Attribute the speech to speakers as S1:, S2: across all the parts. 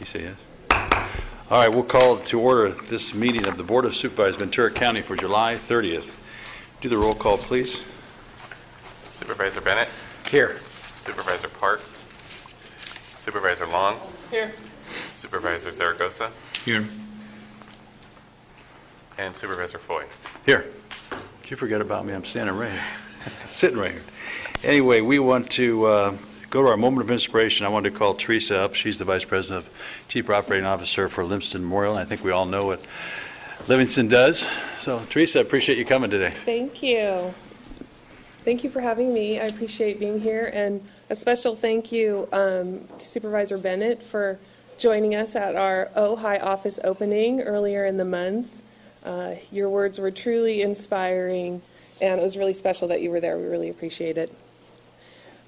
S1: You say yes? All right, we'll call to order this meeting of the Board of Supervisors, Ventura County for July 30th. Do the roll call, please.
S2: Supervisor Bennett.
S1: Here.
S2: Supervisor Parks. Supervisor Long.
S3: Here.
S2: Supervisor Zaragoza.
S1: Here.
S2: And Supervisor Foy.
S1: Here. Did you forget about me? I'm standing right here. Sitting right here. Anyway, we want to go to our moment of inspiration. I wanted to call Teresa up. She's the Vice President of Chief Operating Officer for Livingston Memorial, and I think we all know what Livingston does. So, Teresa, I appreciate you coming today.
S3: Thank you. Thank you for having me. I appreciate being here, and a special thank you to Supervisor Bennett for joining us at our Ojai office opening earlier in the month. Your words were truly inspiring, and it was really special that you were there. We really appreciate it.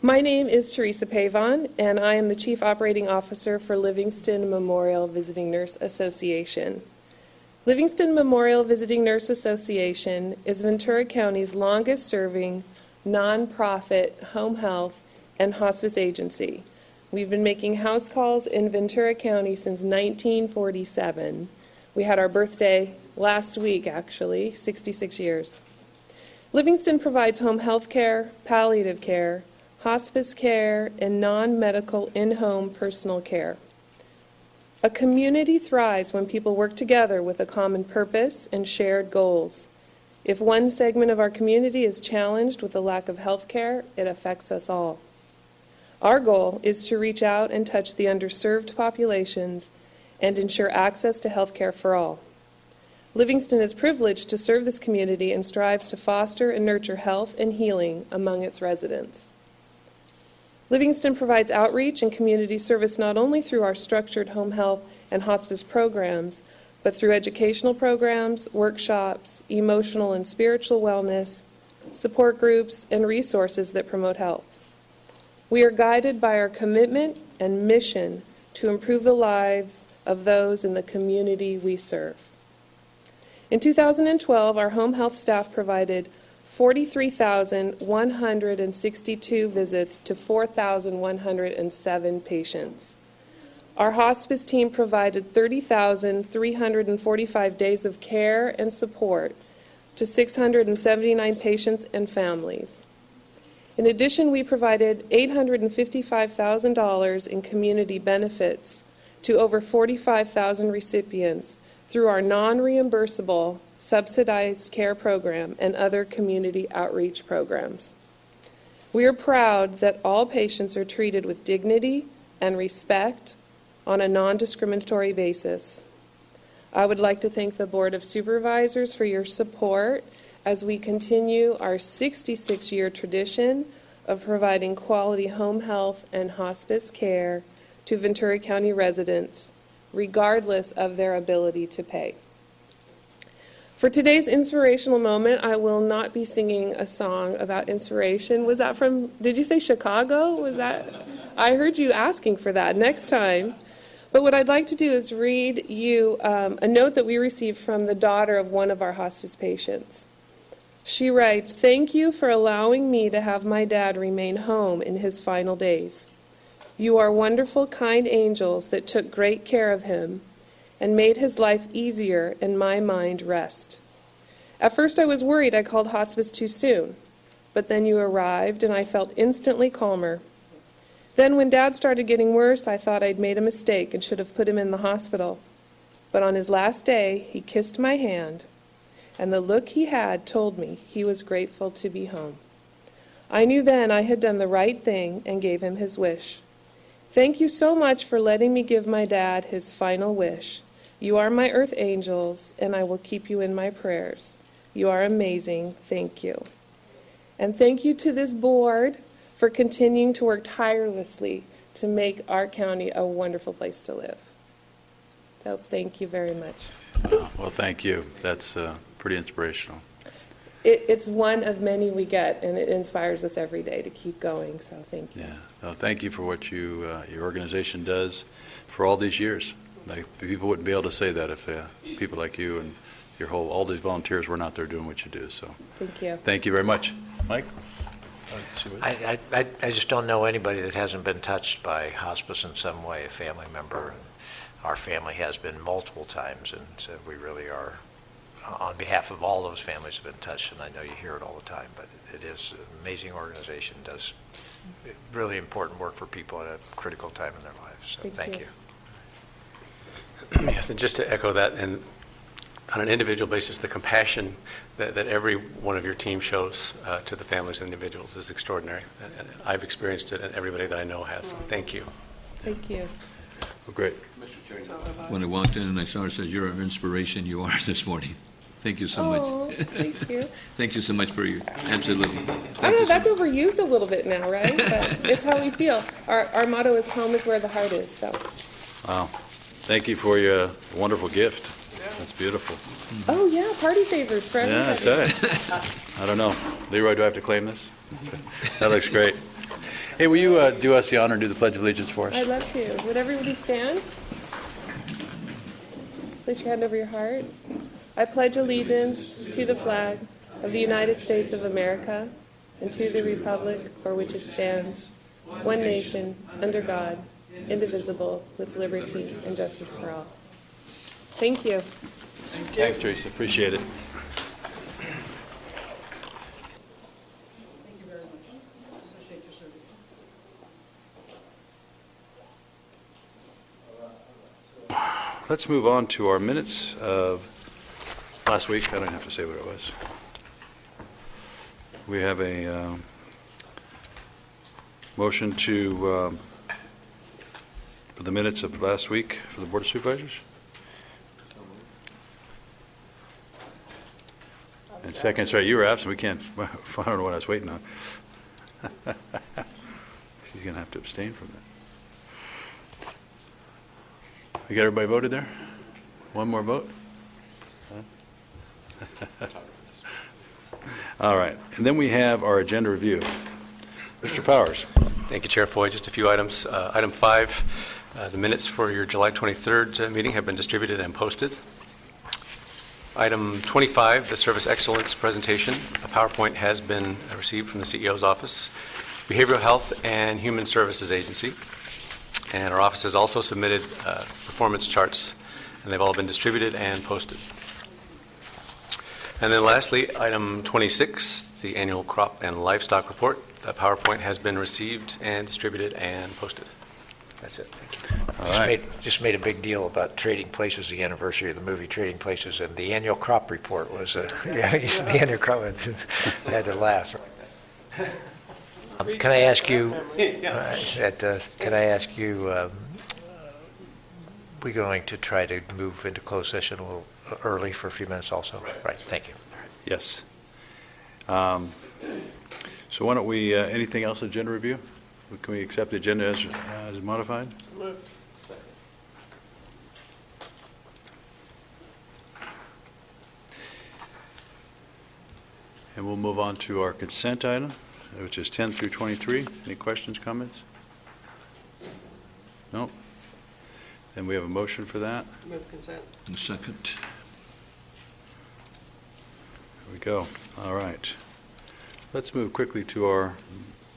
S3: My name is Teresa Pavon, and I am the Chief Operating Officer for Livingston Memorial Visiting Nurse Association. Livingston Memorial Visiting Nurse Association is Ventura County's longest-serving nonprofit home health and hospice agency. We've been making house calls in Ventura County since 1947. We had our birthday last week, actually, 66 years. Livingston provides home health care, palliative care, hospice care, and non-medical in-home personal care. A community thrives when people work together with a common purpose and shared goals. If one segment of our community is challenged with a lack of health care, it affects us all. Our goal is to reach out and touch the underserved populations and ensure access to health care for all. Livingston is privileged to serve this community and strives to foster and nurture health and healing among its residents. Livingston provides outreach and community service not only through our structured home health and hospice programs, but through educational programs, workshops, emotional and spiritual wellness, support groups, and resources that promote health. We are guided by our commitment and mission to improve the lives of those in the community we serve. In 2012, our home health staff provided 43,162 visits to 4,107 patients. Our hospice team provided 30,345 days of care and support to 679 patients and families. In addition, we provided $855,000 in community benefits to over 45,000 recipients through our non-reimbursable subsidized care program and other community outreach programs. We are proud that all patients are treated with dignity and respect on a non-discriminatory basis. I would like to thank the Board of Supervisors for your support as we continue our 66-year tradition of providing quality home health and hospice care to Ventura County residents, regardless of their ability to pay. For today's inspirational moment, I will not be singing a song about inspiration. Was that from, did you say Chicago? Was that? I heard you asking for that next time. But what I'd like to do is read you a note that we received from the daughter of one of our hospice patients. She writes, "Thank you for allowing me to have my dad remain home in his final days. You are wonderful, kind angels that took great care of him and made his life easier and my mind rest. At first I was worried I called hospice too soon, but then you arrived and I felt instantly calmer. Then when Dad started getting worse, I thought I'd made a mistake and should have put him in the hospital. But on his last day, he kissed my hand, and the look he had told me he was grateful to be home. I knew then I had done the right thing and gave him his wish. Thank you so much for letting me give my dad his final wish. You are my earth angels, and I will keep you in my prayers. You are amazing. Thank you." And thank you to this board for continuing to work tirelessly to make our county a wonderful place to live. So thank you very much.
S1: Well, thank you. That's pretty inspirational.
S3: It's one of many we get, and it inspires us every day to keep going, so thank you.
S1: Yeah. No, thank you for what your organization does for all these years. Like, people wouldn't be able to say that if people like you and all these volunteers weren't out there doing what you do. So
S3: thank you.
S1: Thank you very much. Mike?
S4: I just don't know anybody that hasn't been touched by hospice in some way, a family member. our family has been multiple times, and so we really are, on behalf of all those families have been touched, and I know you hear it all the time, but it is an amazing organization, does really important work for people at a critical time in their lives. So thank you.
S5: Yes, and just to echo that, and on an individual basis, the compassion that every one of your team shows to the families and individuals is extraordinary. And I've experienced it, and everybody that I know has. So thank you.
S3: Thank you.
S1: Well, great.
S6: When I walked in and I saw her, says, "You're our inspiration. You are this morning." Thank you so
S3: Oh,
S6: much.
S3: thank you.
S6: Thank you so much for your, absolutely.
S3: I
S6: Thank
S3: don't know,
S6: you so
S3: that's overused a little bit now, right? But it's how we feel. Our motto is home is where the heart is, so.
S1: Wow. Thank you for your wonderful gift. That's beautiful.
S3: Oh, yeah, party favors for everybody.
S1: Yeah, that's right. I don't know. Leroy, do I have to claim this? That looks great. Hey, will you do us the honor and do the Pledge of Allegiance for us?
S3: I'd love to. Would everybody stand? Place your hand over your heart. I pledge allegiance to the flag of the United States of America and to the republic for which it stands, one nation, under God, indivisible, with liberty and justice for all. Thank you.
S1: Thanks, Teresa. Appreciate it.
S7: Thank you very much. Appreciate your service.
S1: Let's move on to our minutes of last week. I don't have to say what it was. We have a motion to for the minutes of last week for the Board of Supervisors. And second, sorry, you were absent. We can't, I don't know what I was waiting on. She's going to have to abstain from that. We got everybody voted there? One more vote? All right. And then we have our agenda review. Mr. Powers.
S5: Thank you, Chair Foy. Just a few items. Item 5, the minutes for your July 23rd meeting have been distributed and posted. Item 25, the Service Excellence presentation. A PowerPoint has been received from the CEO's office, Behavioral Health and Human Services Agency. And our office has also submitted performance charts, and they've all been distributed and posted. And then lastly, item 26, the Annual Crop and Livestock Report. The PowerPoint has been received and distributed and posted. That's it. Thank you.
S1: All right.
S4: Just made a big deal about Trading Places, the anniversary of the movie Trading Places, and the annual crop report was, yeah, the annual crop, I had to laugh. Can I ask you, we're going to try to move into closed session a little early for a few minutes also? Right, thank you.
S1: Yes. So why don't we, anything else agenda review? Can we accept the agenda as modified? And we'll move on to our consent item, which is 10 through 23. Any questions, comments? No? Then we have a motion for that.
S7: Move consent.
S6: And second.
S1: There we go. All right. Let's move quickly to our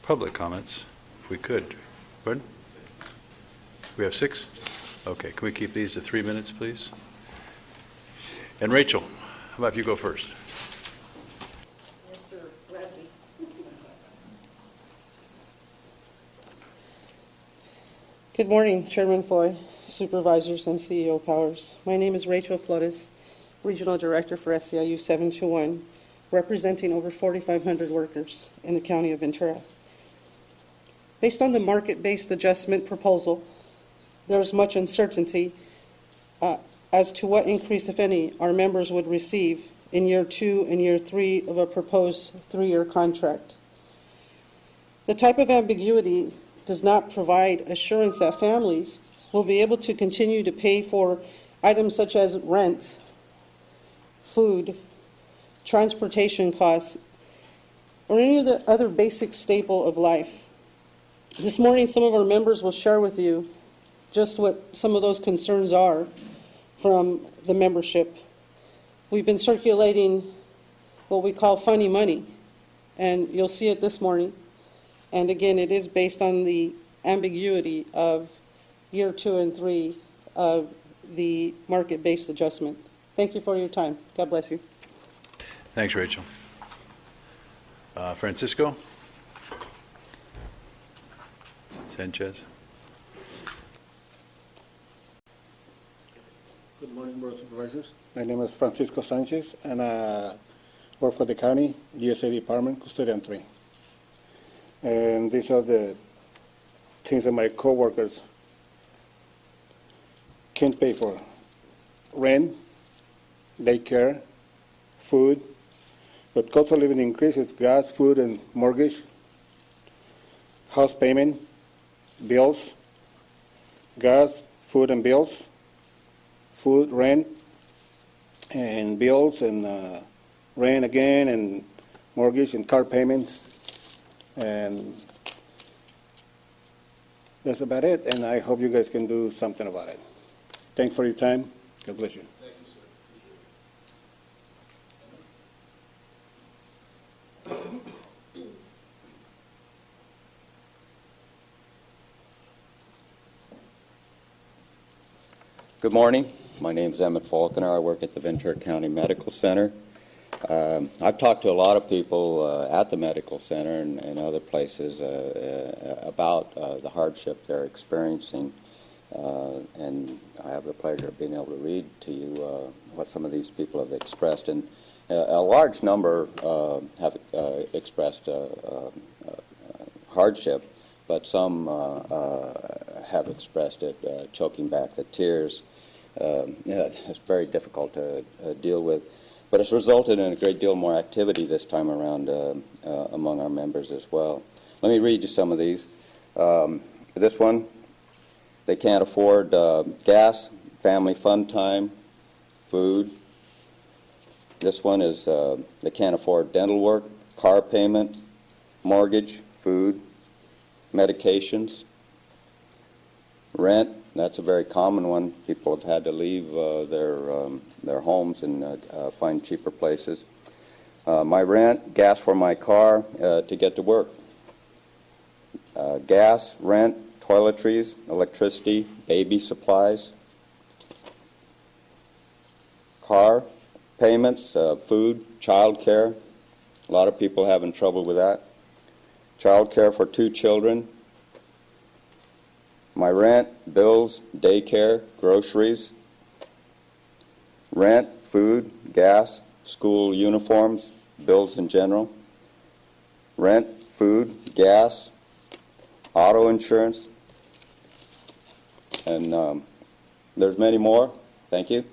S1: public comments, if we could. Pardon? We have 6? Okay. Can we keep these to 3 minutes, please? And Rachel, how about if you go first?
S7: Yes, sir. Gladly. Good morning, Chairman Foy, Supervisors, and CEO Powers. My name is Rachel Flores, Regional Director for SEIU 721, representing over 4,500 workers in the County of Ventura. Based on the market-based adjustment proposal, there is much uncertainty as to what increase, if any, our members would receive in year 2 and year 3 of a proposed 3-year contract. The type of ambiguity does not provide assurance that families will be able to continue to pay for items such as rent, food, transportation costs, or any of the other basic staple of life. This morning, some of our members will share with you just what some of those concerns are from the membership. We've been circulating what we call funny money, and you'll see it this morning. And again, it is based on the ambiguity of year 2 and 3 the market-based adjustment. Thank you for your time. God bless you.
S1: Thanks, Rachel. Francisco Sanchez.
S8: Good morning, Board of Supervisors. My name is Francisco Sanchez, and I work for the county GSA Department, Custodian 3. And these are the things that my coworkers can't pay for: rent, daycare, food. But cost of living increases: gas, food, and mortgage, house payment, bills, gas, food, and bills, food, rent, and bills, and rent again, and mortgage, and car payments. And that's about it, and I hope you guys can do something about it. Thanks for your time. God bless you.
S9: Good morning. My name is Emmett Faulconer. I work at the Ventura County Medical Center. I've talked to a lot of people at the medical center and other places about the hardship they're experiencing, and I have the pleasure of being able to read to you what some of these people have expressed. And a large number have expressed hardship, but some have expressed it choking back the tears. It's very difficult to deal with. But it's resulted in a great deal more activity this time around among our members as well. Let me read you some of these. This one, they can't afford gas, family fun time, food. This one is they can't afford dental work, car payment, mortgage, food, medications, rent. That's a very common one. People have had to leave their homes and find cheaper places. My rent, gas for my car to get to work. Gas, rent, toiletries, electricity, baby supplies, car payments, food, child care. A lot of people having trouble with that. Child care for 2 children. My rent, bills, daycare, groceries, rent, food, gas, school uniforms, bills in general, rent, food, gas, auto insurance, and there's many more. Thank you.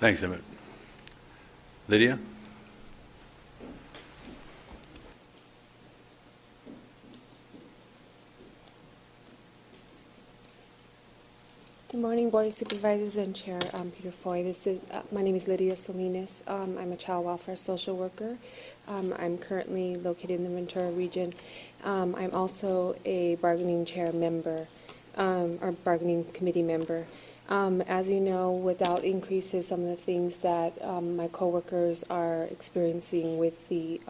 S1: Thanks, Emmett. Lydia?
S10: Good morning, Board of Supervisors and Chair Peter Foy. My name is Lydia Salinas. I'm a child welfare social worker. I'm currently located in the Ventura region. I'm also a bargaining chair member, or bargaining committee member. As you know, without increases, some of the things that my coworkers are experiencing with the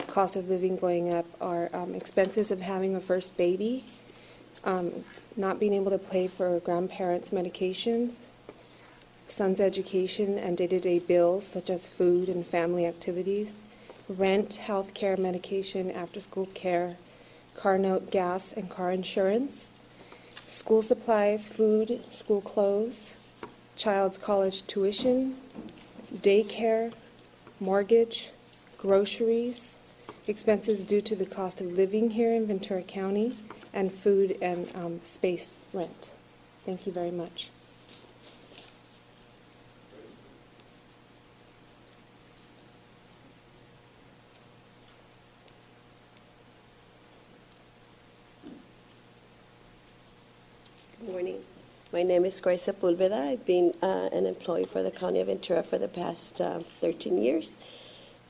S10: cost of living going up are expenses of having a first baby, not being able to pay for grandparents' medications, son's education and day-to-day bills such as food and family activities, rent, health care, medication, after-school care, car note, gas, and car insurance, school supplies, food, school clothes, child's college tuition, daycare, mortgage, groceries, expenses due to the cost of living here in Ventura County, and food and space rent. Thank you very much.
S11: Good morning. My name is Grace Sepulveda. I've been an employee for the County of Ventura for the past 13 years.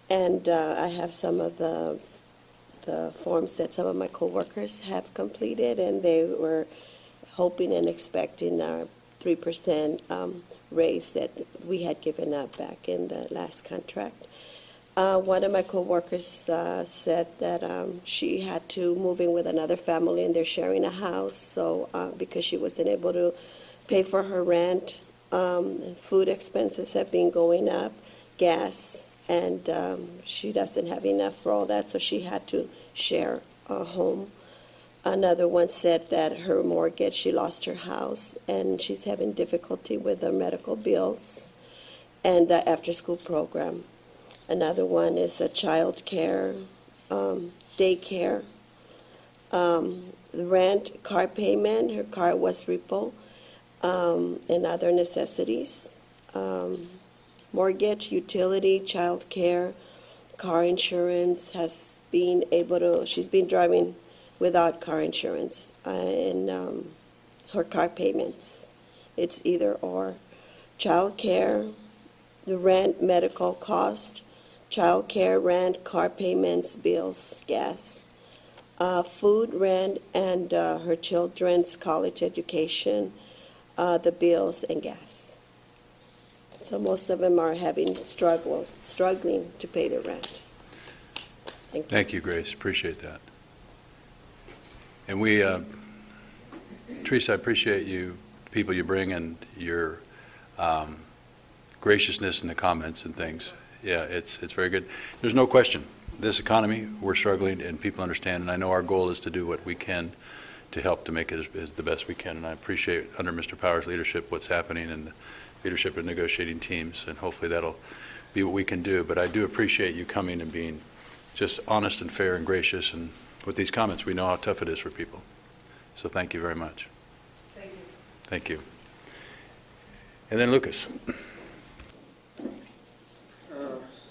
S11: And I have some of the forms that some of my coworkers have completed, and they were hoping and expecting our 3% raise that we had given up back in the last contract. One of my coworkers said that she had to move in with another family and they're sharing a house. So because she wasn't able to pay for her rent, food expenses have been going up, gas, and she doesn't have enough for all that, so she had to share a home. Another one said that her mortgage, she lost her house, and she's having difficulty with her medical bills and the after-school program. Another one is a child care, daycare, rent, car payment, her car was repo, and other necessities. Mortgage, utility, child care, car insurance, she's been driving without car insurance, and her car payments. It's either or. Child care, the rent, medical cost, child care, rent, car payments, bills, gas, food, rent, and her children's college education, the bills, and gas. So most of them are struggling to pay their rent. Thank you.
S1: Thank you, Grace. Appreciate that. And we, Teresa, I appreciate you, people you bring, and your graciousness in the comments and things. Yeah, it's very good. There's no question. This economy, we're struggling, and people understand. And I know our goal is to do what we can to help to make it as the best we can. And I appreciate, under Mr. Powers' leadership, what's happening and the leadership of negotiating teams. And hopefully that'll be what we can do. But I do appreciate you coming and being just honest and fair and gracious. And with these comments, we know how tough it is for people. So thank you very much.
S7: Thank you.
S1: Thank you. And then Lucas.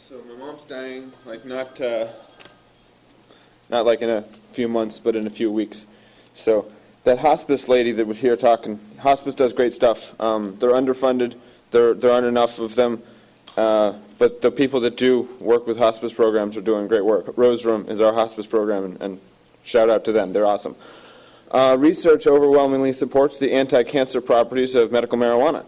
S12: So my mom's dying, like not like in a few months, but in a few weeks. So that hospice lady that was here talking, hospice does great stuff. They're underfunded. There aren't enough of them. But the people that do work with hospice programs are doing great work. Rose Room is our hospice program, and shout out to them. They're awesome. Research overwhelmingly supports the anti-cancer properties of medical marijuana.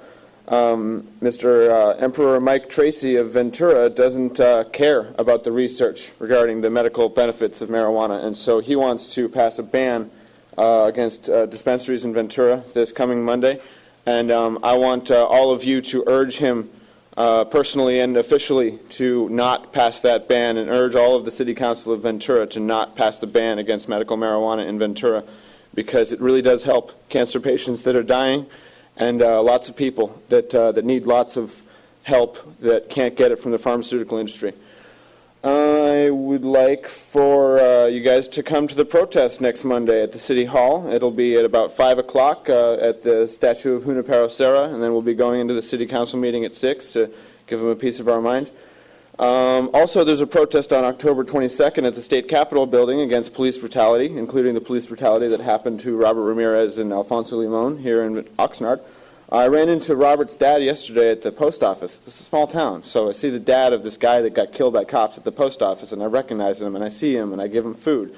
S12: Mr. Emperor Mike Tracy of Ventura doesn't care about the research regarding the medical benefits of marijuana, and so he wants to pass a ban against dispensaries in Ventura this coming Monday. And I want all of you to urge him personally and officially to not pass that ban, and urge all of the City Council of Ventura to not pass the ban against medical marijuana in Ventura, because it really does help cancer patients that are dying, and lots of people that need lots of help that can't get it from the pharmaceutical industry. I would like for you guys to come to the protest next Monday at the City Hall. It'll be at about 5 o'clock at the statue of Junipero Serra, and then we'll be going into the City Council meeting at 6 to give them a piece of our mind. Also, there's a protest on October 22nd at the State Capitol building against police brutality, including the police brutality that happened to Robert Ramirez and Alfonso Limon here in Oxnard. I ran into Robert's dad yesterday at the post office. It's a small town, so I see the dad of this guy that got killed by cops at the post office, and I recognize him, and I see him, and I give him food.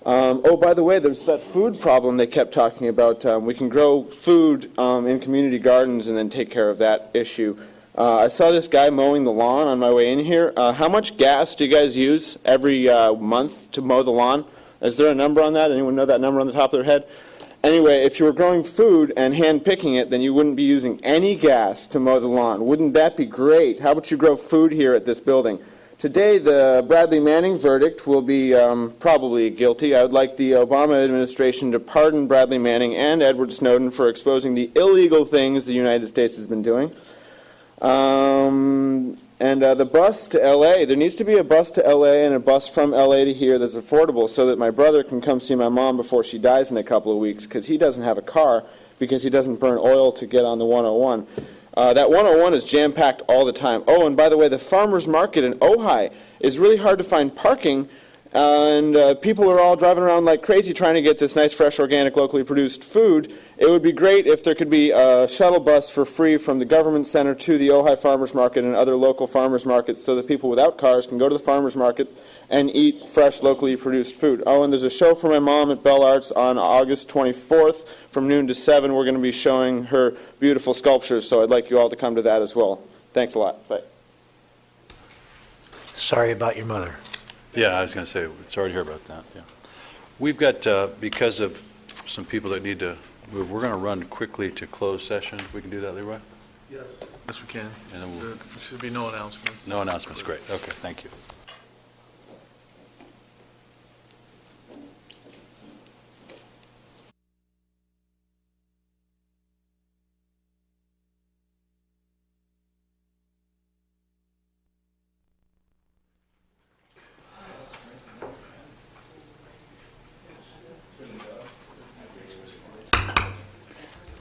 S12: Oh, by the way, there's that food problem they kept talking about. We can grow food in community gardens and then take care of that issue. I saw this guy mowing the lawn on my way in here. How much gas do you guys use every month to mow the lawn? Is there a number on that? Anyone know that number on the top of their head? Anyway, if you were growing food and hand-picking it, then you wouldn't be using any gas to mow the lawn. Wouldn't that be great? How about you grow food here at this building? Today, the Bradley Manning verdict will be probably guilty. I would like the Obama administration to pardon Bradley Manning and Edward Snowden for exposing the illegal things the United States has been doing. And the bus to L.A., there needs to be a bus to L.A. and a bus from L.A. to here that's affordable so that my brother can come see my mom before she dies in a couple of weeks, because he doesn't have a car because he doesn't burn oil to get on the 101. That 101 is jam-packed all the time. Oh, and by the way, the farmer's market in Ojai is really hard to find parking, and people are all driving around like crazy trying to get this nice, fresh, organic, locally produced food. It would be great if there could be a shuttle bus for free from the government center to the Ojai Farmers Market and other local farmers markets so that people without cars can go to the farmers market and eat fresh, locally produced food. Oh, and there's a show for my mom at Bell Arts on August 24th from noon to 7. We're going to be showing her beautiful sculptures, so I'd like you all to come to that as well. Thanks a lot. Bye.
S4: Sorry about your mother.
S1: Yeah, I was going to say, sorry to hear about that, yeah. We've got, because of some people that need to move, we're going to run quickly to closed session. We can do that, Leroy?
S13: Yes, yes, we can.
S1: And then we'll-
S13: There should be no announcements.
S1: No announcements, great. Okay, thank you.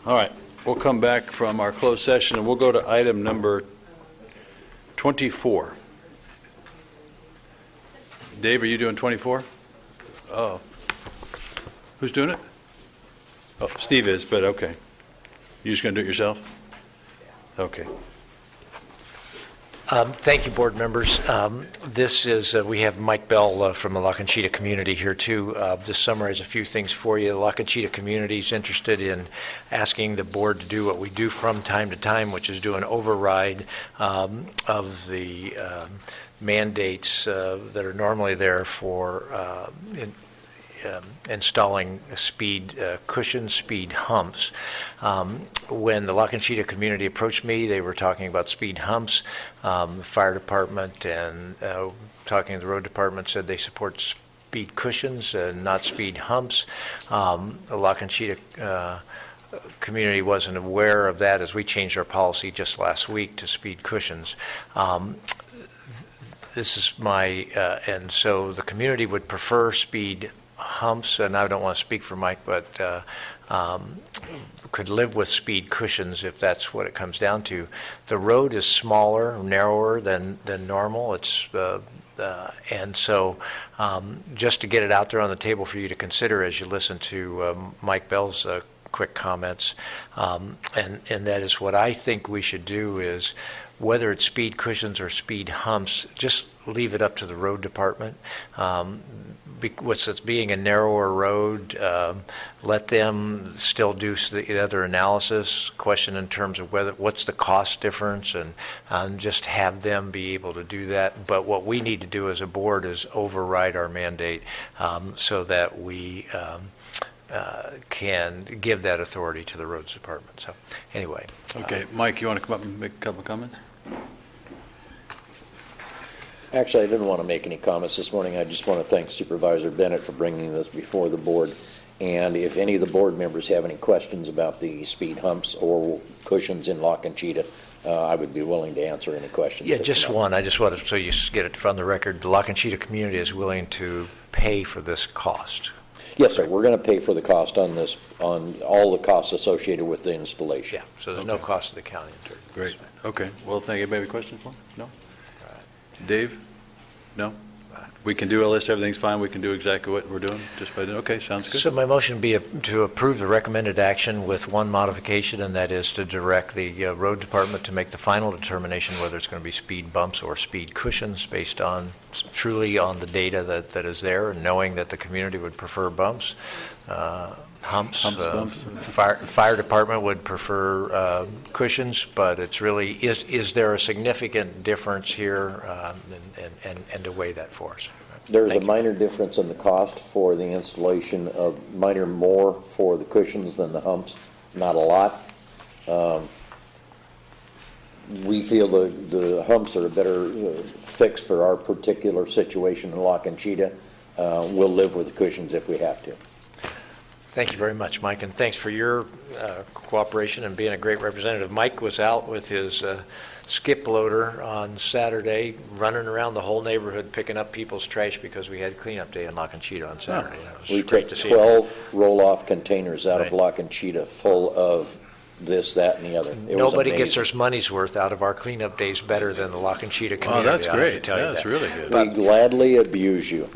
S1: All right, we'll come back from our closed session, and we'll go to item number 24. Dave, are you doing 24? Oh. Who's doing it? Oh, Steve is, but okay. You just going to do it yourself? Okay.
S4: Thank you, board members. This is, we have Mike Bell from the La Conchita community here too. Just summarize a few things for you. The La Conchita community is interested in asking the board to do what we do from time to time, which is do an override of the mandates that are normally there for installing speed cushions, speed humps. When the La Conchita community approached me, they were talking about speed humps. The fire department and talking to the road department said they support speed cushions and not speed humps. The La Conchita community wasn't aware of that as we changed our policy just last week to speed cushions. This is my, and so the community would prefer speed humps, and I don't want to speak for Mike, but could live with speed cushions if that's what it comes down to. The road is smaller, narrower than normal. It's and so just to get it out there on the table for you to consider as you listen to Mike Bell's quick comments, and that is what I think we should do is, whether it's speed cushions or speed humps, just leave it up to the road department. What's it's being a narrower road, let them still do the other analysis, question in terms of what's the cost difference, and just have them be able to do that. But what we need to do as a board is override our mandate so that we can give that authority to the roads department. So anyway.
S1: Okay, Mike, you want to come up and make a couple of comments?
S14: Actually, I didn't want to make any comments this morning. I just want to thank Supervisor Bennett for bringing this before the board. And if any of the board members have any questions about the speed humps or cushions in La Conchita, I would be willing to answer any questions.
S4: Yeah, just one. I just wanted, so you get it from the record, the La Conchita community is willing to pay for this cost.
S14: Yes, sir. We're going to pay for the cost on this, on all the costs associated with the installation.
S4: Yeah, so there's no cost to the county.
S1: Great. Okay. Well, thank you. Anybody have a question for him? No? Dave? No? We can do all this, everything's fine, we can do exactly what we're doing, just by doing, okay, sounds good.
S4: So my motion would be to approve the recommended action with one modification, and that is to direct the road department to make the final determination whether it's going to be speed bumps or speed cushions based on, truly on the data that is there, and knowing that the community would prefer bumps. Humps.
S1: Bumps.
S4: Fire department would prefer cushions, but it's really, is there a significant difference here, and to weigh that for us?
S14: There's a minor difference in the cost for the installation of more for the cushions than the humps, not a lot. We feel the humps are a better fix for our particular situation in La Conchita. We'll live with the cushions if we have to.
S4: Thank you very much, Mike, and thanks for your cooperation and being a great representative. Mike was out with his skip loader on Saturday, running around the whole neighborhood picking up people's trash because we had cleanup day in La Conchita on Saturday. It was
S14: We
S4: great
S14: took
S4: to see
S14: 12 roll-off containers out
S4: Right.
S14: of La Conchita full of this, that, and the other. It was
S4: Nobody gets
S14: amazing.
S4: their money's worth out of our cleanup days better than the La Conchita
S1: Oh,
S4: community.
S1: that's
S4: I have to
S1: great.
S4: tell you
S1: That's
S4: that.
S1: really good.
S14: We gladly abuse you.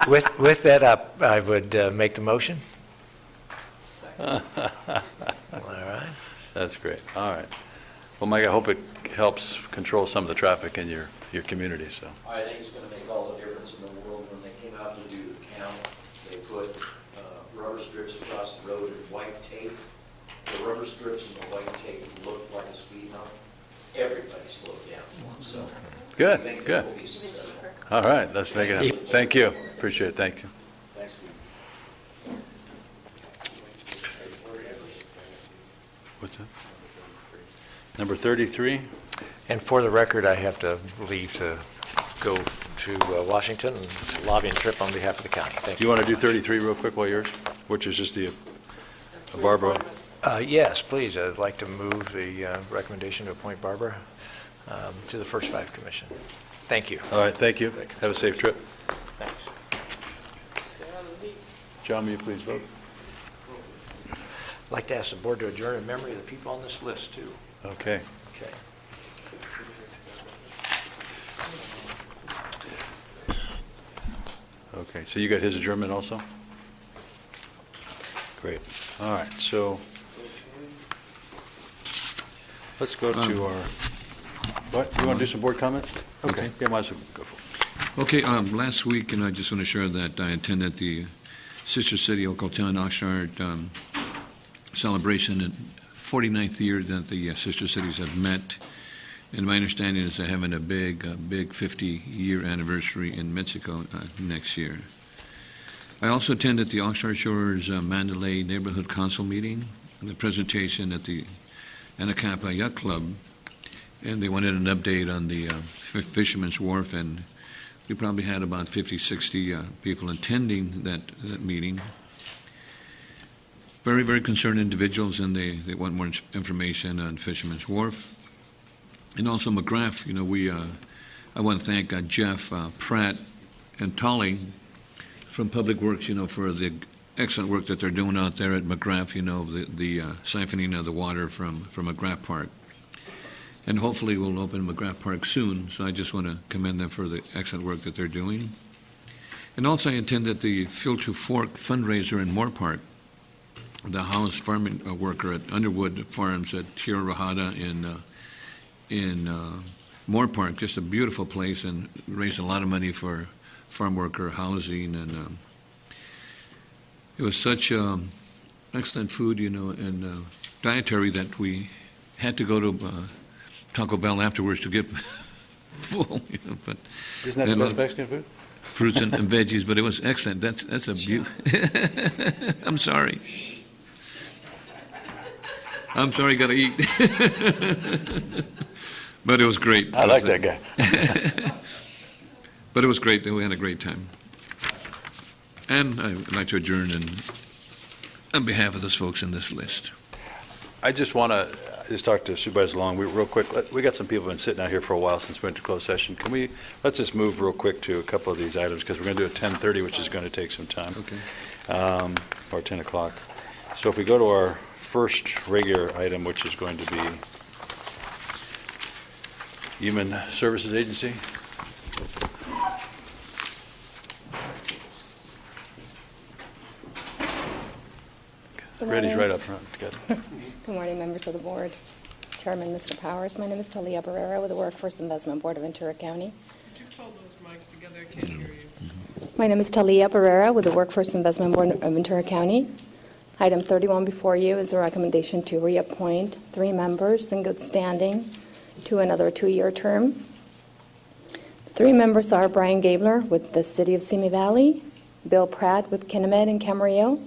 S4: With that up, I would make the motion. All right.
S1: That's great. All right. Well, Mike, I hope it helps control some of the traffic in your community, so.
S4: I think it's going to make all the difference in the world. When they came out to do the count, they put rubber strips across the road and white tape. The rubber strips and the white tape looked like a speed hump. Everybody slowed down. So
S1: Good, good. All right, let's make it happen. Thank you. Appreciate it. Thank you. What's that? Number 33?
S4: And for the record, I have to leave to go to Washington and lobby and trip on behalf of the county. Thank
S1: Do you want to do 33 real quick while yours? Which is just the Barbara?
S4: Yes, please. I'd like to move the recommendation to appoint Barbara to the First Five Commission. Thank you.
S1: All right, thank you. Have a safe trip.
S4: Thanks.
S1: John, will you please vote?
S4: I'd like to ask the board to adjourn in memory of the people on this list, too.
S1: Okay.
S4: Okay.
S1: Okay, so you got his adjournment also? Great. All right, so let's go to our, what, you want to do some board comments?
S6: Okay.
S1: Yeah, might as well go for it.
S6: Okay, last week, and I just want to share that I attended the Sister City Ocotillo Oxnard celebration, and 49th year that the sister cities have met. And my understanding is they're having a big 50-year anniversary in Mexico next year. I also attended the Oxnard Shores Mandalay Neighborhood Council meeting, the presentation at the Anacapa Yacht Club, and they wanted an update on the Fisherman's Wharf, and we probably had about 50, 60 people attending that meeting. Very, very concerned individuals, and they want more information on Fisherman's Wharf. And also McGrath, you know, I want to thank Jeff Pratt and Tolly from Public Works, you know, for the excellent work that they're doing out there at McGrath, you know, the siphoning of the water from McGrath Park. And hopefully we'll open McGrath Park soon, so I just want to commend them for the excellent work that they're doing. And also I attended the Field to Fork fundraiser in Moore Park. The house farming worker at Underwood Farms at Tierra Rajada in Moore Park, just a beautiful place, and raised a lot of money for farm worker housing. And it was such excellent food, you know, and dietary that we had to go to Taco Bell afterwards to get full. You know, but
S1: isn't that the best Mexican food?
S6: Fruits and veggies, but it was excellent. That's a beautiful. I'm sorry. I'm sorry, got to eat. But it was great.
S1: I like that guy.
S6: But it was great. We had a great time. And I'd like to adjourn on behalf of those folks in this list.
S1: I just want to just talk to Supervisor Long real quick. We got some people been sitting out here for a while since we went to closed session. Let's just move real quick to a couple of these items, because we're going to do it at 10:30, which is going to take some time.
S6: Okay.
S1: Or 10 o'clock. So if we go to our first regular item, which is going to be Human Services Agency. Ready's right up front. Good
S15: morning, members of the board. Chairman, Mr. Powers. My name is Talia Barrera with the Workforce Investment Board of Ventura County.
S3: Could you hold those mics together? I can't hear you.
S15: My name is Talia Barrera with the Workforce Investment Board of Ventura County. Item 31 before you is a recommendation to reappoint 3 members in good standing to another 2-year term. 3 members are Brian Gabler with the City of Simi Valley, Bill Pratt with Kinamet and Camarillo,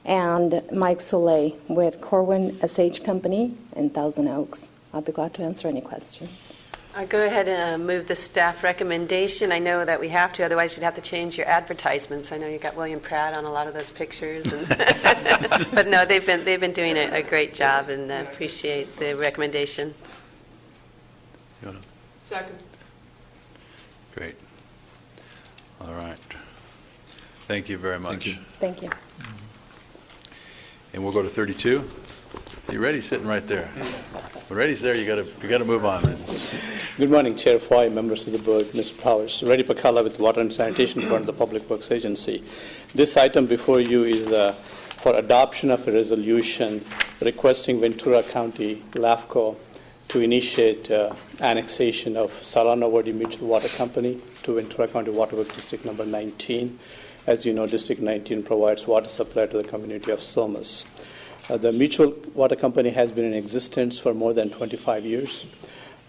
S15: and Mike Soleil with Corwin SH Company in Thousand Oaks. I'll be glad to answer any questions.
S16: I'll go ahead and move the staff recommendation. I know that we have to, otherwise you'd have to change your advertisements. I know you got William Pratt on a lot of those pictures, and but no, they've been doing a great job, and appreciate the recommendation.
S3: Second.
S1: Great. All right. Thank you very much.
S15: Thank you.
S1: And we'll go to 32. You ready? Sitting right there. When Reddy's there, you got to move on.
S17: Good morning, Chair Foy, members of the board, Mr. Powers. Reddy Pakala with Water and Sanitation Department of the Public Works Agency. This item before you is for adoption of a resolution requesting Ventura County LAFCO to initiate annexation of Salana Verde Mutual Water Company to Ventura County Water Works District number 19. As you know, District 19 provides water supply to the community of Somas. The Mutual Water Company has been in existence for more than 25 years.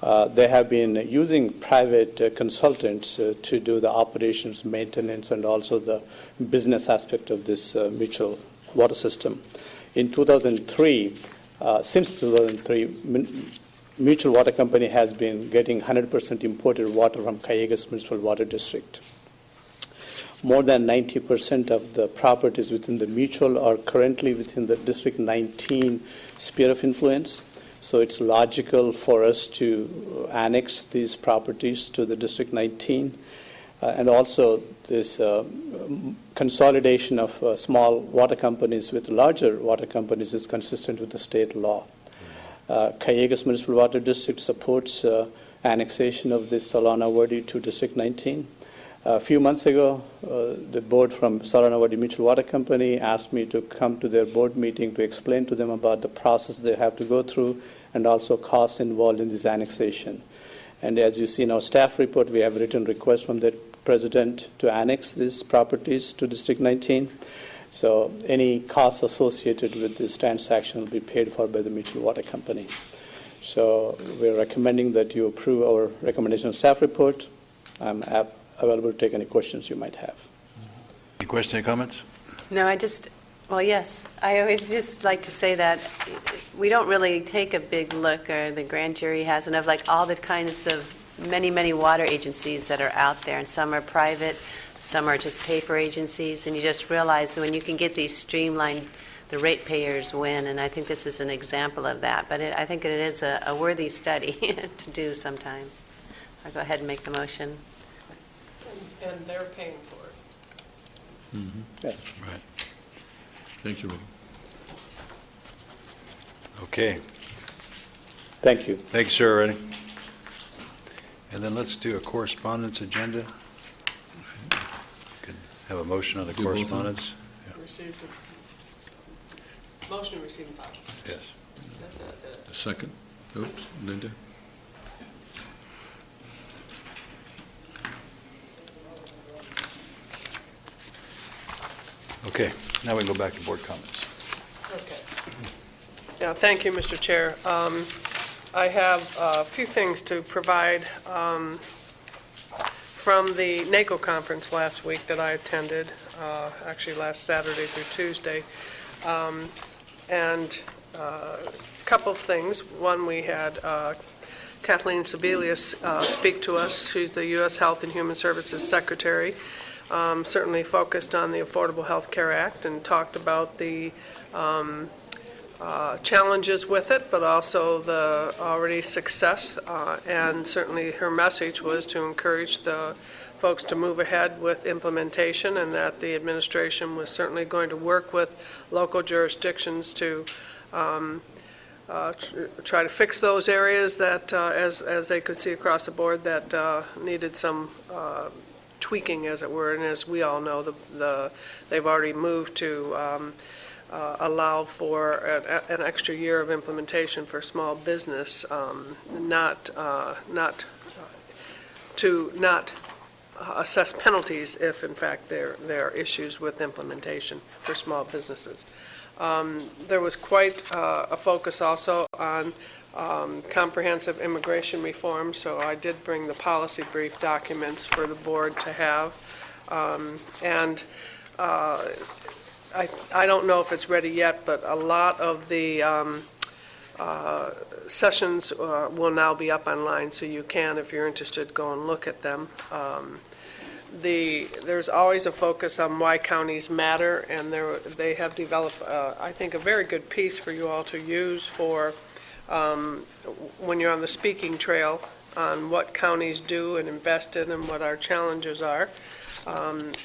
S17: They have been using private consultants to do the operations, maintenance, and also the business aspect of this mutual water system. In 2003, since 2003, Mutual Water Company has been getting 100% imported water from Cayugas Municipal Water District. More than 90% of the properties within the mutual are currently within the District 19 sphere of influence. So it's logical for us to annex these properties to the District 19. And also this consolidation of small water companies with larger water companies is consistent with the state law. Cayugas Municipal Water District supports annexation of this Salana-Verde to District 19. A few months ago, the board from Salana-Verde Mutual Water Company asked me to come to their board meeting to explain to them about the process they have to go through and also costs involved in this annexation. And as you see in our staff report, we have written request from the president to annex these properties to District 19. So any costs associated with this transaction will be paid for by the Mutual Water Company. So we're recommending that you approve our recommendation of staff report. I'm available to take any questions you might have.
S1: Any questions, any comments?
S16: No, well, yes. I always just like to say that we don't really take a big look, or the grand jury hasn't, of like all the kinds of many water agencies that are out there, and some are private, some are just paper agencies, and you just realize that when you can get these streamlined, the ratepayers win, and I think this is an example of that. But I think it is a worthy study to do sometime. I'll go ahead and make the motion.
S3: And they're paying for it.
S6: Mm-hmm.
S17: Yes.
S6: Right. Thank you, Ray.
S1: Okay.
S17: Thank you.
S1: Thank you, sir, already. And then let's do a correspondence agenda. Could have a motion on the
S6: Do both of them?
S1: correspondence.
S3: Received it. Motion to receive and file.
S1: Yes.
S6: A second. Oops, Linda.
S1: Okay, now we can go back to board comments.
S3: Okay. Yeah, thank you, Mr. Chair. I have a few things to provide from the NACO conference last week that I attended, actually last Saturday through Tuesday. And a couple of things. One, we had Kathleen Sebelius speak to us. She's the U.S. Health and Human Services Secretary. Certainly focused on the Affordable Health Care Act and talked about the challenges with it, but also the already success. And certainly her message was to encourage the folks to move ahead with implementation, and that the administration was certainly going to work with local jurisdictions to try to fix those areas that, as they could see across the board, that needed some tweaking, as it were. And as we all know, they've already moved to allow for an extra year of implementation for small business, not assess penalties if, in fact, there are issues with implementation for small businesses. There was quite a focus also on comprehensive immigration reform, so I did bring the policy brief documents for the board to have. And I don't know if it's ready yet, but a lot of the sessions will now be up online, so you can, if you're interested, go and look at them. There's always a focus on why counties matter, and they have developed, I think, a very good piece for you all to use for when you're on the speaking trail on what counties do and invest in and what our challenges are.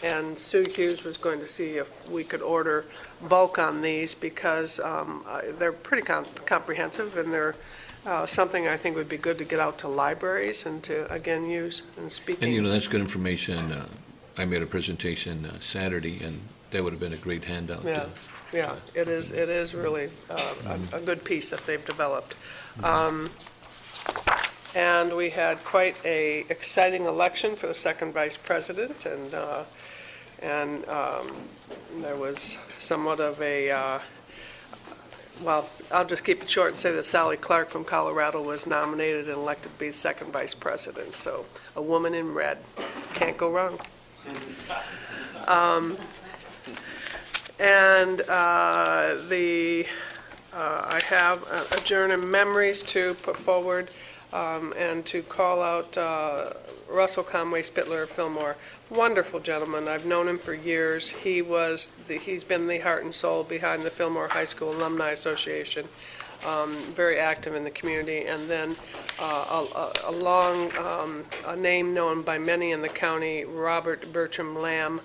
S3: And Sue Hughes was going to see if we could order bulk on these, because they're pretty comprehensive, and they're something I think would be good to get out to libraries and to, again, use in speaking.
S6: And, that's good information. I made a presentation Saturday, and that would have been a great handout.
S3: Yeah, it is really a good piece that they've developed. And we had quite a exciting election for the second vice president, and there was somewhat of a
S18: well, I'll just keep it short and say that Sally Clark from Colorado was nominated and elected to be second vice president. So a woman in red. Can't go wrong. I have adjourn in memories to put forward and to call out Russell Conway Spittler of Fillmore. Wonderful gentleman. I've known him for years. He's been the heart and soul behind the Fillmore High School Alumni Association. Very active in the community. And then a name known by many in the county, Robert Bertram Lamb.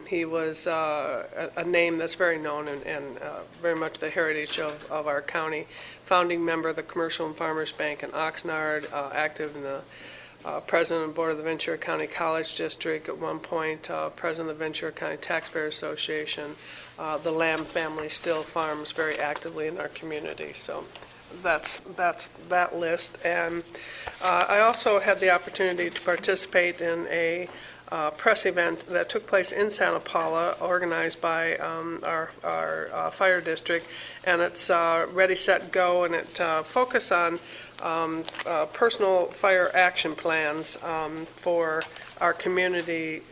S18: He was a name that's very known and very much the heritage of our county. Founding member of the Commercial and Farmers Bank in Oxnard, active in the president and board of the Ventura County College District at one point, president of the Ventura County Taxpayer Association. The Lamb family still farms very actively in our community. So that's that list. And I also had the opportunity to participate in a press event that took place in Santa Paula, organized by our fire district, and it's Ready, Set, Go, and it focused on personal fire action plans for our community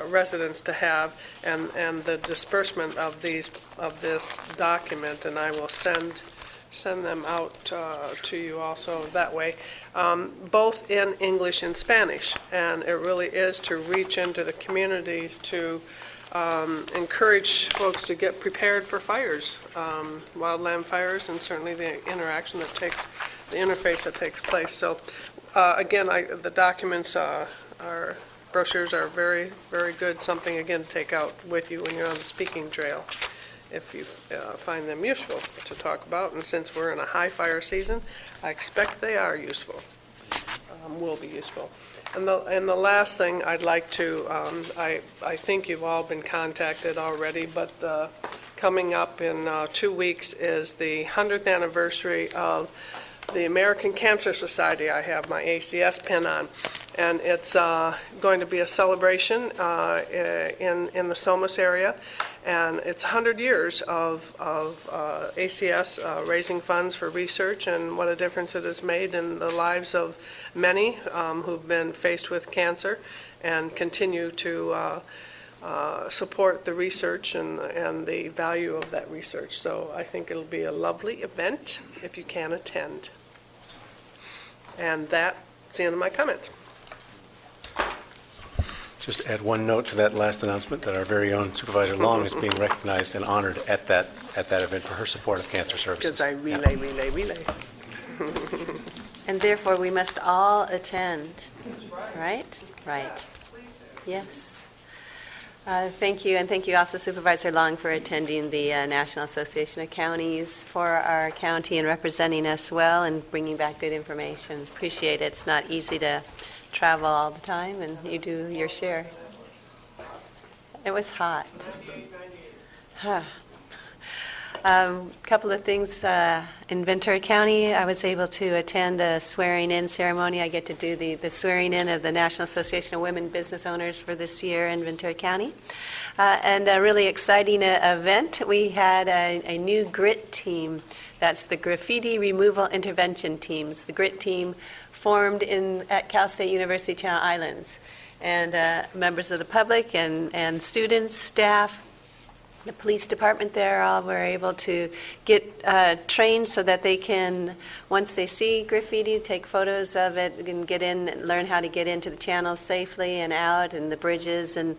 S18: residents to have, and the disbursement of this document, and I will send them out to you also that way, both in English and Spanish. And it really is to reach into the communities to encourage folks to get prepared for fires, wildland fires, and certainly the interaction that takes, the interface that takes place. So again, the documents our brochures are very, very good, something again to take out with you when you're on the speaking trail, if you find them useful to talk about. And since we're in a high fire season, I expect they are useful, will be useful. And the last thing I'd like to, I think you've all been contacted already, but coming up in 2 weeks is the 100th anniversary of the American Cancer Society. I have my ACS pin on. And it's going to be a celebration in the Somas area. And it's 100 years of ACS raising funds for research, and what a difference it has made in the lives of many who've been faced with cancer, and continue to support the research and the value of that research. So I think it'll be a lovely event if you can attend. And that's the end of my comments.
S5: Just add one note to that last announcement that our very own Supervisor Long is being recognized and honored at that event for her support of cancer services.
S18: Because I relay.
S16: And therefore, we must all attend, right? Right. Yes. Thank you, and thank you also, Supervisor Long, for attending the National Association of Counties for our county and representing us well and bringing back good information. Appreciate it. It's not easy to travel all the time, and you do your share. It was hot. Couple of things in Ventura County. I was able to attend a swearing-in ceremony. I get to do the swearing-in of the National Association of Women Business Owners for this year in Ventura County. And a really exciting event. We had a new GRIT team. That's the Graffiti Removal Intervention Teams. The GRIT team formed at Cal State University Channel Islands. And members of the public and students, staff, the police department there all were able to get trained so that they can, once they see graffiti, take photos of it and get in and learn how to get into the channels safely and out and the bridges and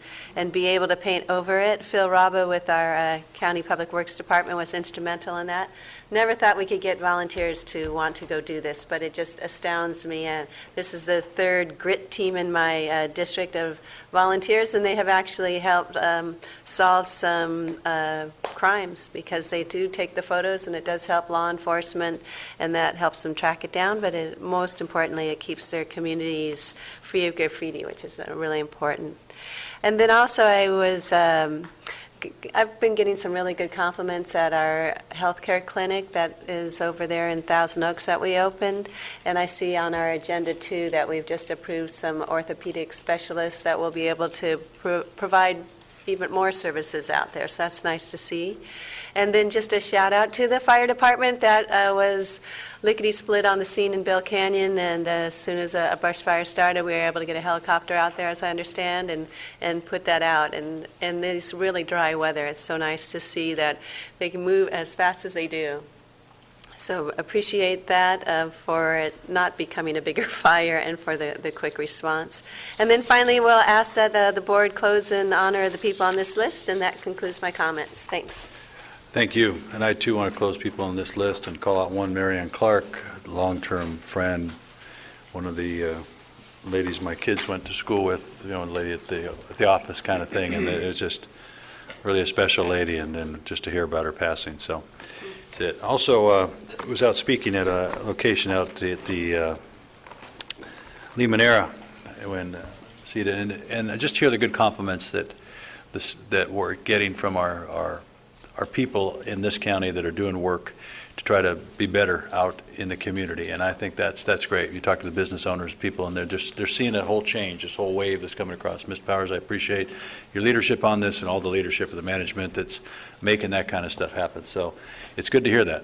S16: be able to paint over it. Phil Raba with our County Public Works Department was instrumental in that. Never thought we could get volunteers to want to go do this, but it just astounds me. And this is the third GRIT team in my district of volunteers, and they have actually helped solve some crimes, because they do take the photos, and it does help law enforcement, and that helps them track it down. But most importantly, it keeps their communities free of graffiti, which is really important. And then also I've been getting some really good compliments at our healthcare clinic that is over there in Thousand Oaks that we opened. And I see on our agenda, too, that we've just approved some orthopedic specialists that will be able to provide even more services out there, so that's nice to see. And then just a shout out to the fire department that was lickety-split on the scene in Bell Canyon, and as soon as a brush fire started, we were able to get a helicopter out there, as I understand, and put that out. And this really dry weather, it's so nice to see that they can move as fast as they do. So appreciate that for it not becoming a bigger fire and for the quick response. And then finally, we'll ask that the board close in honor of the people on this list, and that concludes my comments. Thanks.
S1: Thank you. And I, too, want to close people on this list and call out one, Marianne Clark, long-term friend, one of the ladies my kids went to school with, a lady at the office kind of thing, and it was just really a special lady, and then just to hear about her passing. So that's it. Also, was out speaking at a location out at the Limonera when Sita, and just hear the good compliments that we're getting from our people in this county that are doing work to try to be better out in the community, and I think that's great. You talk to the business owners, people, and they're seeing that whole change, this whole wave that's coming across. Mr. Powers, I appreciate your leadership on this and all the leadership of the management that's making that kind of stuff happen. So it's good to hear that.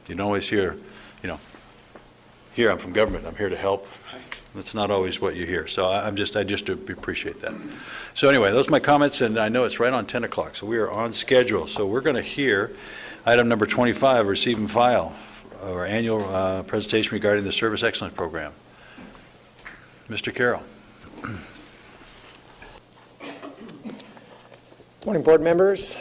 S1: You don't always hear, here I'm from government, I'm here to help. That's not always what you hear. So I just appreciate that. So anyway, those are my comments, and I know it's right on 10 o'clock, so we are on schedule. So we're going to hear item number 25, receive and file, our annual presentation regarding the Service Excellence Program. Mr. Carroll.
S19: Morning, board members.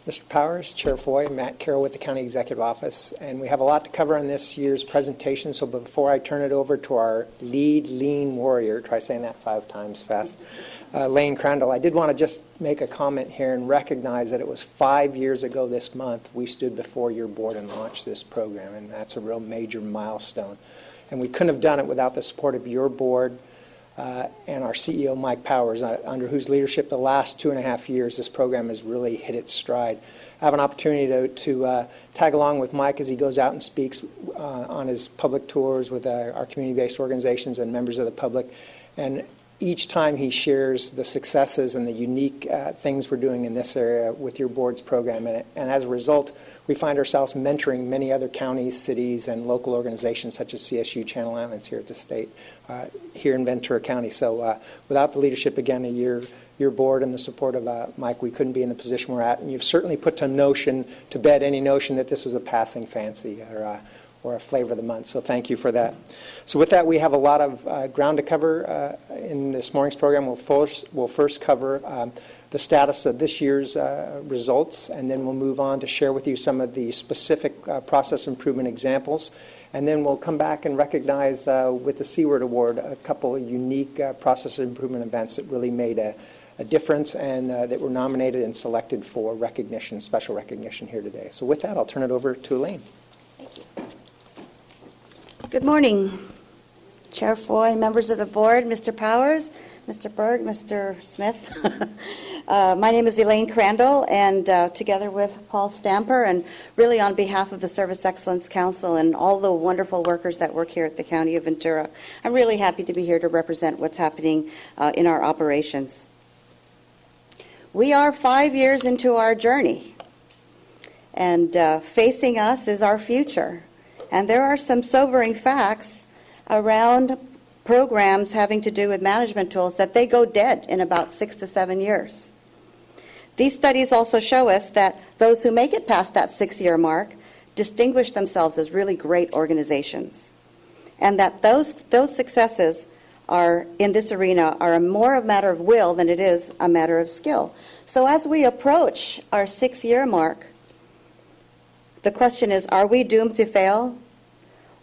S19: Mr. Powers, Chair Foy, Matt Carroll with the County Executive Office, and we have a lot to cover on this year's presentation, so before I turn it over to our lead lean warrior, try saying that 5 times fast, Lane Crandall, I did want to just make a comment here and recognize that it was 5 years ago this month we stood before your board and launched this program, and that's a real major milestone. And we couldn't have done it without the support of your board, and our CEO, Mike Powers, under whose leadership the last 2.5 years this program has really hit its stride. I have an opportunity to tag along with Mike as he goes out and speaks on his public tours with our community-based organizations and members of the public. And each time he shares the successes and the unique things we're doing in this area with your board's program. And as a result, we find ourselves mentoring many other counties, cities, and local organizations such as CSU Channel Islands here at the state, here in Ventura County. So without the leadership, again, of your board and the support of Mike, we couldn't be in the position we're at. And you've certainly put to bed any notion that this was a passing fancy or a flavor of the month. So thank you for that. So with that, we have a lot of ground to cover in this morning's program. We'll first cover the status of this year's results, and then we'll move on to share with you some of the specific process improvement examples. And then we'll come back and recognize with the C-Word Award a couple of unique process improvement events that really made a difference and that were nominated and selected for recognition, special recognition here today. So with that, I'll turn it over to Elaine.
S20: Thank you. Good morning, Chair Foy, members of the board, Mr. Powers, Mr. Berg, Mr. Smith. My name is Elaine Crandall, and together with Paul Stamper, and really on behalf of the Service Excellence Council and all the wonderful workers that work here at the County of Ventura, I'm really happy to be here to represent what's happening in our operations. We are 5 years into our journey, and facing us is our future. And there are some sobering facts around programs having to do with management tools that they go dead in about 6 to 7 years. These studies also show us that those who make it past that 6-year mark distinguish themselves as really great organizations, and that those successes are in this arena are more a matter of will than it is a matter of skill. So as we approach our 6-year mark, the question is, are we doomed to fail?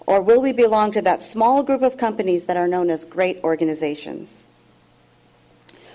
S20: Or will we belong to that small group of companies that are known as great organizations?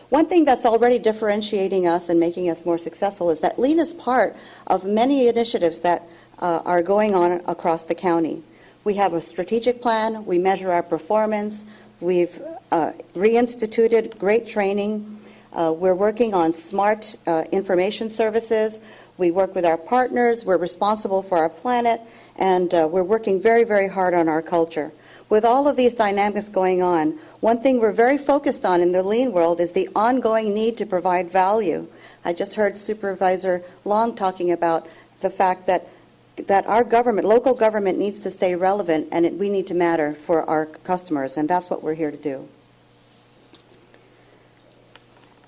S20: One thing that's already differentiating us and making us more successful is that Lean is part of many initiatives that are going on across the county. We have a strategic plan, we measure our performance, we've reinstituted great training, we're working on smart information services, we work with our partners, we're responsible for our planet, and we're working very, very hard on our culture. With all of these dynamics going on, one thing we're very focused on in the Lean world is the ongoing need to provide value I just heard Supervisor Long talking about the fact that our government, local government, needs to stay relevant, and we need to matter for our customers, and that's what we're here to do.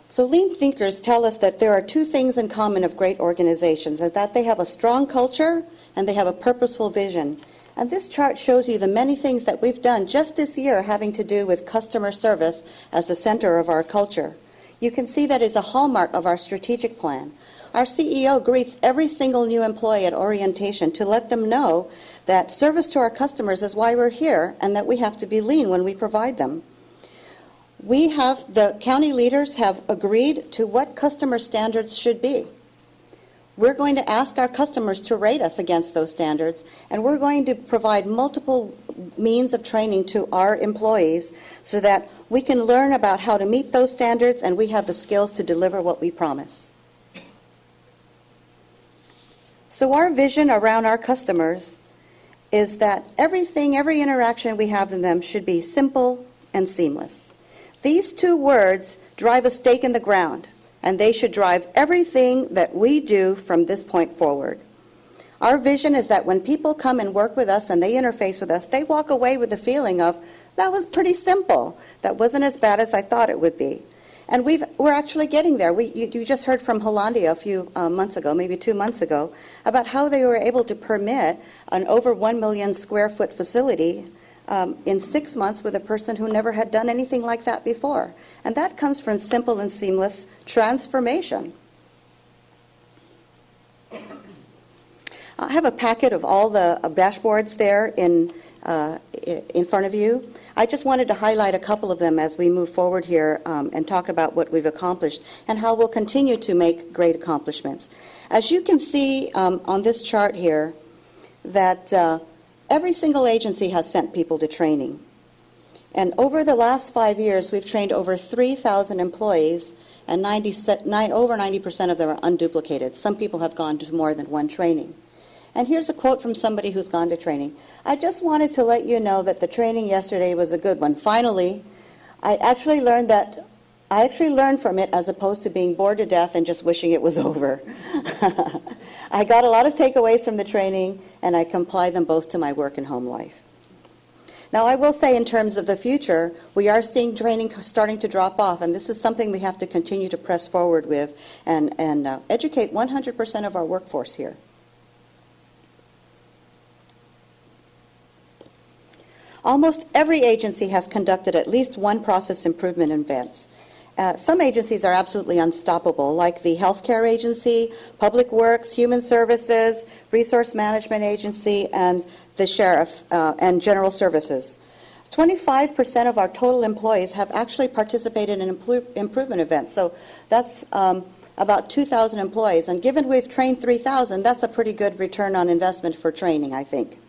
S20: So lean thinkers tell us that there are two things in common of great organizations, and that they have a strong culture and they have a purposeful vision. And this chart shows you the many things that we've done just this year having to do with customer service as the center of our culture. You can see that is a hallmark of our strategic plan. Our CEO greets every single new employee at orientation to let them know that service to our customers is why we're here and that we have to be lean when we provide them. The county leaders have agreed to what customer standards should be. We're going to ask our customers to rate us against those standards, and we're going to provide multiple means of training to our employees so that we can learn about how to meet those standards and we have the skills to deliver what we promise. So our vision around our customers is that every interaction we have with them should be simple and seamless. These two words drive a stake in the ground, and they should drive everything that we do from this point forward. Our vision is that when people come and work with us and they interface with us, they walk away with the feeling of, that was pretty simple. That wasn't as bad as I thought it would be. And we're actually getting there. You just heard from Hollandia a few months ago, maybe 2 months ago, about how they were able to permit an over 1 million square foot facility in 6 months with a person who never had done anything like that before. And that comes from simple and seamless transformation. I have a packet of all the dashboards there in front of you. I just wanted to highlight a couple of them as we move forward here and talk about what we've accomplished and how we'll continue to make great accomplishments. As you can see on this chart here, that every single agency has sent people to training. And over the last 5 years, we've trained over 3,000 employees, and over 90% of them are unduplicated. Some people have gone to more than one training. And here's a quote from somebody who's gone to training. I just wanted to let you know that the training yesterday was a good one. Finally, I actually learned from it as opposed to being bored to death and just wishing it was over. I got a lot of takeaways from the training, and I apply them both to my work and home life. Now, I will say in terms of the future, we are seeing training starting to drop off, and this is something we have to continue to press forward with and educate 100% of our workforce here. Almost every agency has conducted at least one process improvement event. Some agencies are absolutely unstoppable, like the Healthcare Agency, Public Works, Human Services, Resource Management Agency, and the Sheriff and General Services. 25% of our total employees have actually participated in improvement events, so that's about 2,000 employees. And given we've trained 3,000, that's a pretty good return on investment for training, I think.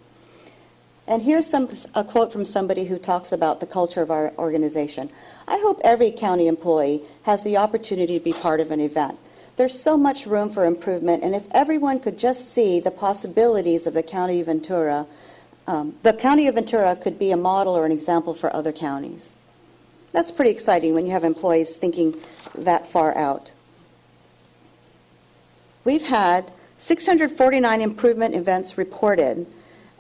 S20: And here's a quote from somebody who talks about the culture of our organization. I hope every county employee has the opportunity to be part of an event. There's so much room for improvement, and if everyone could just see the possibilities of the County of Ventura could be a model or an example for other counties. That's pretty exciting when you have employees thinking that far out. We've had 649 improvement events reported,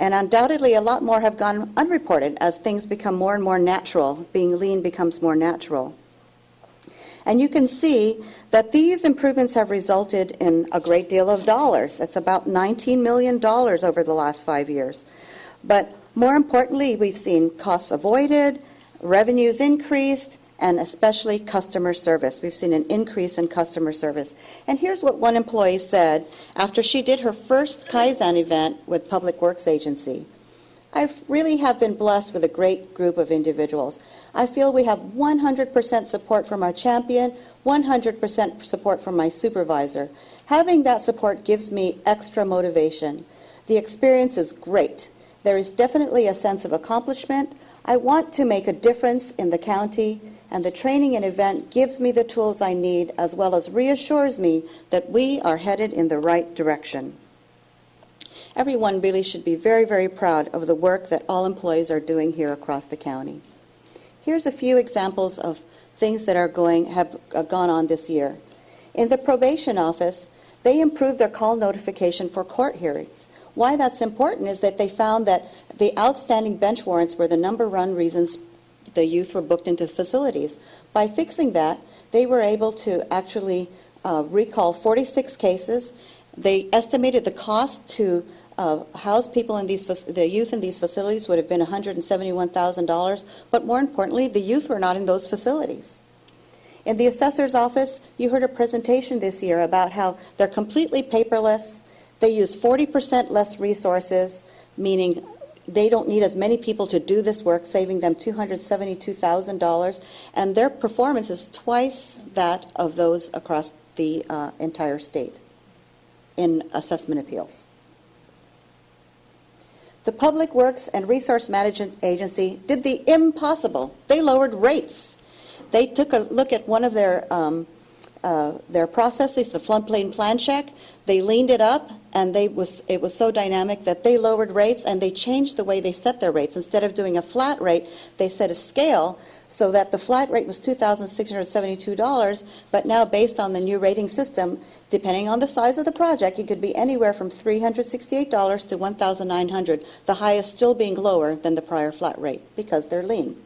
S20: and undoubtedly a lot more have gone unreported as things become more and more natural. Being lean becomes more natural. And you can see that these improvements have resulted in a great deal of dollars. It's about $19 million over the last 5 years. But more importantly, we've seen costs avoided, revenues increased, and especially customer service. We've seen an increase in customer service. And here's what one employee said after she did her first Kaizen event with Public Works Agency. I really have been blessed with a great group of individuals. I feel we have 100% support from our champion, 100% support from my supervisor. Having that support gives me extra motivation. The experience is great. There is definitely a sense of accomplishment. I want to make a difference in the county, and the training and event gives me the tools I need, as well as reassures me that we are headed in the right direction. Everyone really should be very, very proud of the work that all employees are doing here across the county. Here's a few examples of things that have gone on this year. In the probation office, they improved their call notification for court hearings. Why that's important is that they found that the outstanding bench warrants were the number one reasons the youth were booked into facilities. By fixing that, they were able to actually recall 46 cases. They estimated the cost to house people in the youth in these facilities would have been $171,000, but more importantly, the youth were not in those facilities. In the assessor's office, you heard a presentation this year about how they're completely paperless. They use 40% less resources, meaning they don't need as many people to do this work, saving them $272,000, and their performance is twice that of those across the entire state in assessment appeals. The Public Works and Resource Management Agency did the impossible. They lowered rates. They took a look at one of their processes, the floodplain plan check. They leaned it up, and it was so dynamic that they lowered rates, and they changed the way they set their rates. Instead of doing a flat rate, they set a scale so that the flat rate was $2,672, but now based on the new rating system, depending on the size of the project, it could be anywhere from $368 to $1,900, the highest still being lower than the prior flat rate because they're lean.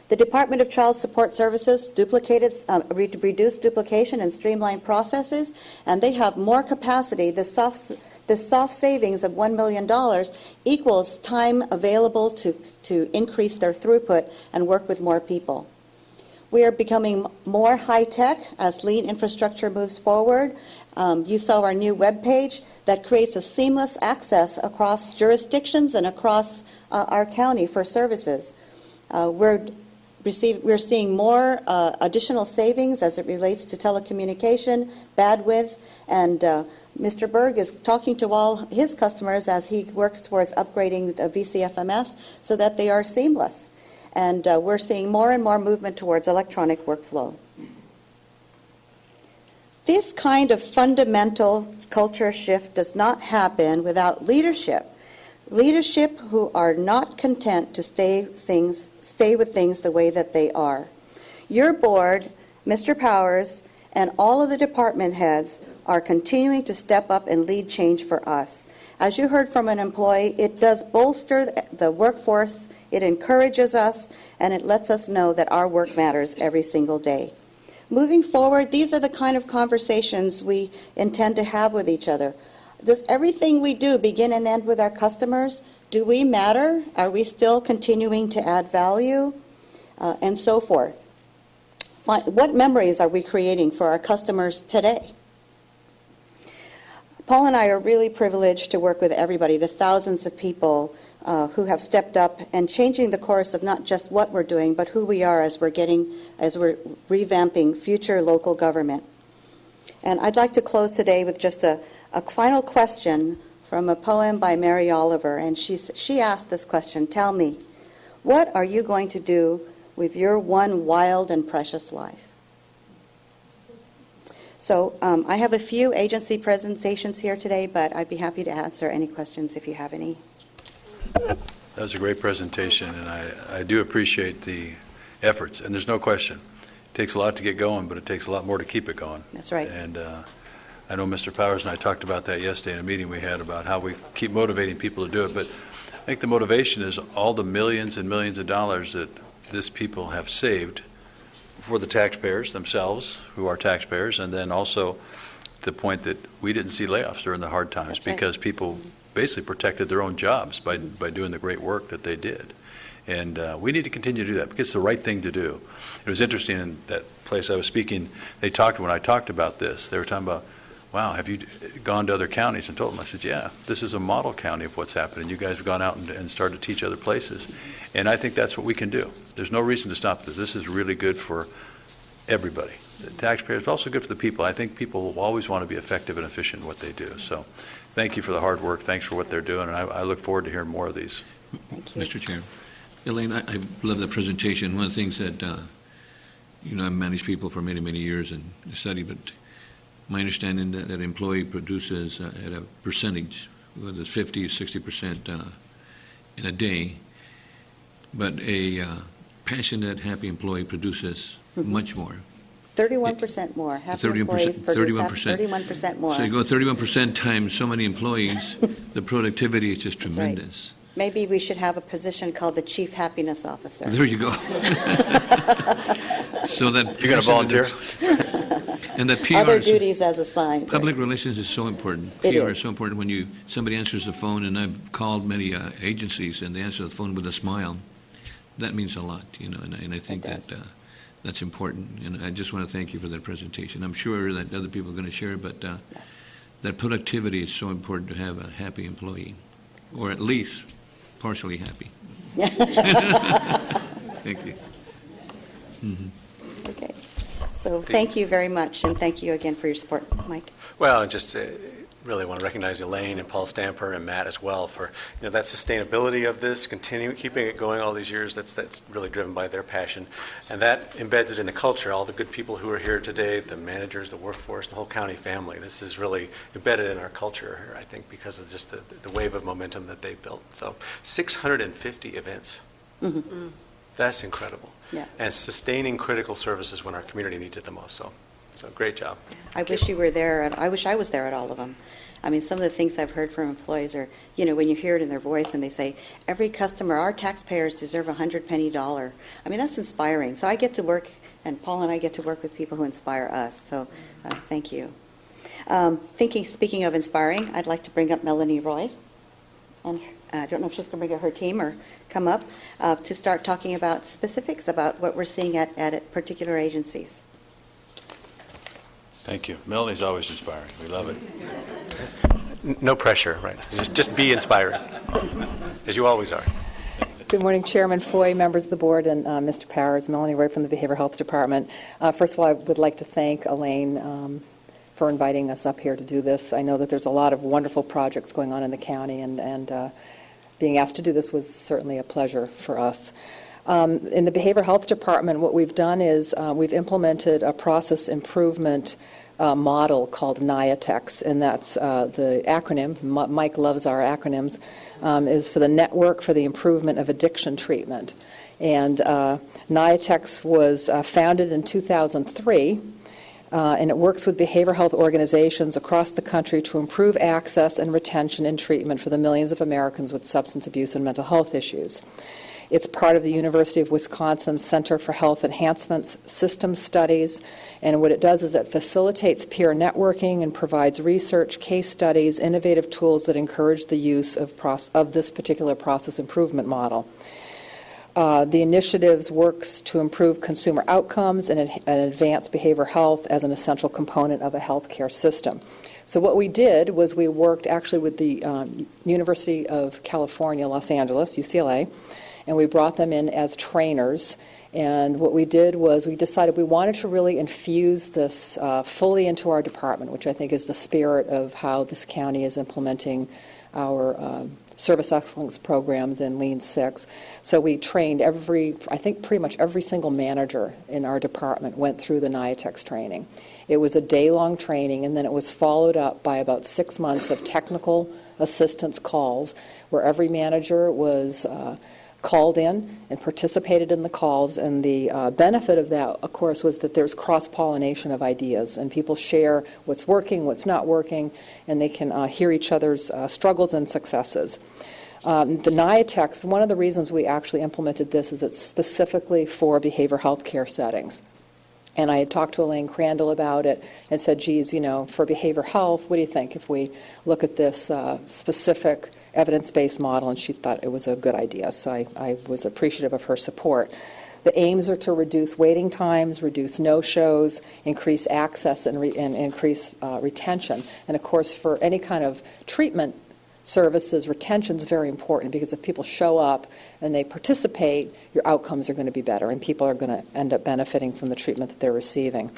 S20: The Department of Child Support Services reduced duplication and streamlined processes, and they have more capacity. The soft savings of $1 million equals time available to increase their throughput and work with more people. We are becoming more high-tech as lean infrastructure moves forward. You saw our new webpage that creates a seamless access across jurisdictions and across our county for services. We're seeing more additional savings as it relates to telecommunication, bandwidth, and Mr. Berg is talking to all his customers as he works towards upgrading the VCFMS so that they are seamless. And we're seeing more and more movement towards electronic workflow. This kind of fundamental culture shift does not happen without leadership. Leadership who are not content to stay with things the way that they are. Your board, Mr. Powers, and all of the department heads are continuing to step up and lead change for us. As you heard from an employee, it does bolster the workforce, it encourages us, and it lets us know that our work matters every single day. Moving forward, these are the kind of conversations we intend to have with each other. Does everything we do begin and end with our customers? Do we matter? Are we still continuing to add value? And so forth. What memories are we creating for our customers today? Paul and I are really privileged to work with everybody, the thousands of people who have stepped up and changing the course of not just what we're doing, but who we are as we're revamping future local government. And I'd like to close today with just a final question from a poem by Mary Oliver, and she asked this question: tell me, what are you going to do with your one wild and precious life? So I have a few agency presentations here today, but I'd be happy to answer any questions if you have any.
S1: That was a great presentation, and I do appreciate the efforts, and there's no question. It takes a lot to get going, but it takes a lot more to keep it going.
S20: That's right.
S1: And I know Mr. Powers and I talked about that yesterday in a meeting we had about how we keep motivating people to do it, but I think the motivation is all the millions and millions of dollars that this people have saved for the taxpayers themselves, who are taxpayers, and then also the point that we didn't see layoffs during the hard times. That's because right. People basically protected their own jobs by doing the great work that they did. And we need to continue to do that because it's the right thing to do. It was interesting in that place I was speaking, when I talked about this, they were talking about, wow, have you gone to other counties? And told them, I said, yeah, this is a model county of what's happening. You guys have gone out and started to teach other places. And I think that's what we can do. There's no reason to stop this. This is really good for everybody. The taxpayers, but also good for the people. I think people will always want to be effective and efficient in what they do. So thank you for the hard work. Thanks for what they're doing. And I look forward to hearing more of these.
S20: Thank you.
S6: Mr. Chair. Elaine, I love the presentation. One of the things that, I've managed people for many, many years and studied, but my understanding that an employee produces at a percentage, whether it's 50 or 60% in a day, but a passionate, happy employee produces much more.
S20: 31% more. Half the
S6: 30%,
S20: employees produce
S6: 31%.
S20: 31% more.
S6: So you go 31% times so many employees, the productivity is just
S20: That's right.
S6: tremendous.
S20: Maybe we should have a position called the Chief Happiness Officer.
S6: There you go. So that
S1: You're going to volunteer?
S6: And that PR
S20: Other
S6: is-
S20: duties as assigned.
S6: Public relations is so important.
S20: It
S6: PR
S20: is.
S6: is so important when somebody answers the phone, and I've called many agencies, and they answer the phone with a smile. That means a lot, and I think that's important. And I just want to thank you for that presentation. I'm sure that other people are going to share, but that productivity is so important to have a happy employee, or at least partially happy. Thank you.
S20: Okay. So thank you very much, and thank you again for your support. Mike?
S5: Well, I just really want to recognize Elaine and Paul Stamper and Matt as well for that sustainability of this, keeping it going all these years. That's really driven by their passion, and that embeds it in the culture. All the good people who are here today, the managers, the workforce, the whole county family. This is really embedded in our culture here, I think, because of just the wave of momentum that they've built. So 650 events. Mm-hmm. That's incredible.
S20: Yeah.
S5: And sustaining critical services when our community needs it the most. So great job.
S20: I wish you were there. I wish I was there at all of them. I mean, some of the things I've heard from employees are, when you hear it in their voice and they say, every customer, our taxpayers deserve $100 penny dollar. I mean, that's inspiring. So I get to work, and Paul and I get to work with people who inspire us. So thank you. Speaking of inspiring, I'd like to bring up Melanie Roy. And I don't know if she's going to bring up her team or come up to start talking about specifics about what we're seeing at particular agencies.
S1: Thank you. Melanie's always inspiring. We love it.
S5: No pressure, right? Just be inspiring, as you always are.
S21: Good morning, Chairman Foy, members of the board, and Mr. Powers. Melanie Roy from the Behavioral Health Department. First of all, I would like to thank Elaine for inviting us up here to do this. I know that there's a lot of wonderful projects going on in the county, and being asked to do this was certainly a pleasure for us. In the Behavioral Health Department, what we've done is we've implemented a process improvement model called NIATEX, and that's the acronym. Mike loves our acronyms. Is for the Network for the Improvement of Addiction Treatment. And NIATEX was founded in 2003, and it works with behavioral health organizations across the country to improve access and retention and treatment for the millions of Americans with substance abuse and mental health issues. It's part of the University of Wisconsin Center for Health Enhancements System Studies, and what it does is it facilitates peer networking and provides research, case studies, innovative tools that encourage the use of this particular process improvement model. The initiatives works to improve consumer outcomes and advance behavioral health as an essential component of a healthcare system. So what we did was we worked actually with the University of California, Los Angeles, UCLA, and we brought them in as trainers. And what we did was we decided we wanted to really infuse this fully into our department, which I think is the spirit of how this county is implementing our service excellence programs in Lean Six. So we trained I think pretty much every single manager in our department went through the NIATEX training. It was a day-long training, and then it was followed up by about 6 months of technical assistance calls where every manager was called in and participated in the calls, and the benefit of that, of course, was that there's cross-pollination of ideas, and people share what's working, what's not working, and they can hear each other's struggles and successes. The NIATEX, one of the reasons we actually implemented this is it's specifically for behavioral health care settings. And I had talked to Elaine Crandall about it and said, geez, for behavioral health, what do you think if we look at this specific evidence-based model? And she thought it was a good idea, so I was appreciative of her support. The aims are to reduce waiting times, reduce no-shows, increase access, and increase retention. And, of course, for any kind of treatment services, retention is very important, because if people show up and they participate, your outcomes are going to be better, and people are going to end up benefiting from the treatment that they're receiving.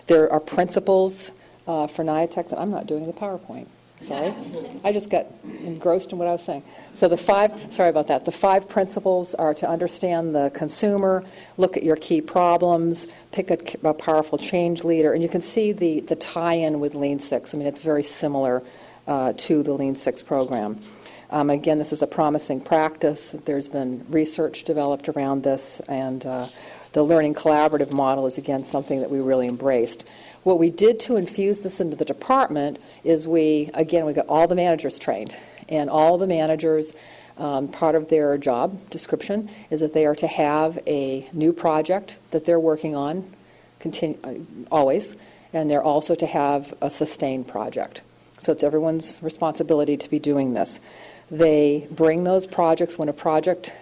S21: There are principles for NIATEX, and I'm not doing the PowerPoint. Sorry. I just got engrossed in what I was saying. So the 5 principles are to understand the consumer, look at your key problems, pick a powerful change leader, and you can see the tie-in with Lean Six. I mean, it's very similar to the Lean Six program. Again, this is a promising practice. There's been research developed around this, and the learning collaborative model is, again, something that we really embraced. What we did to infuse this into the department is we got all the managers trained. And all the managers, part of their job description is that they are to have a new project that they're working on always, and they're also to have a sustained project. So it's everyone's responsibility to be doing this. They bring those projects when a project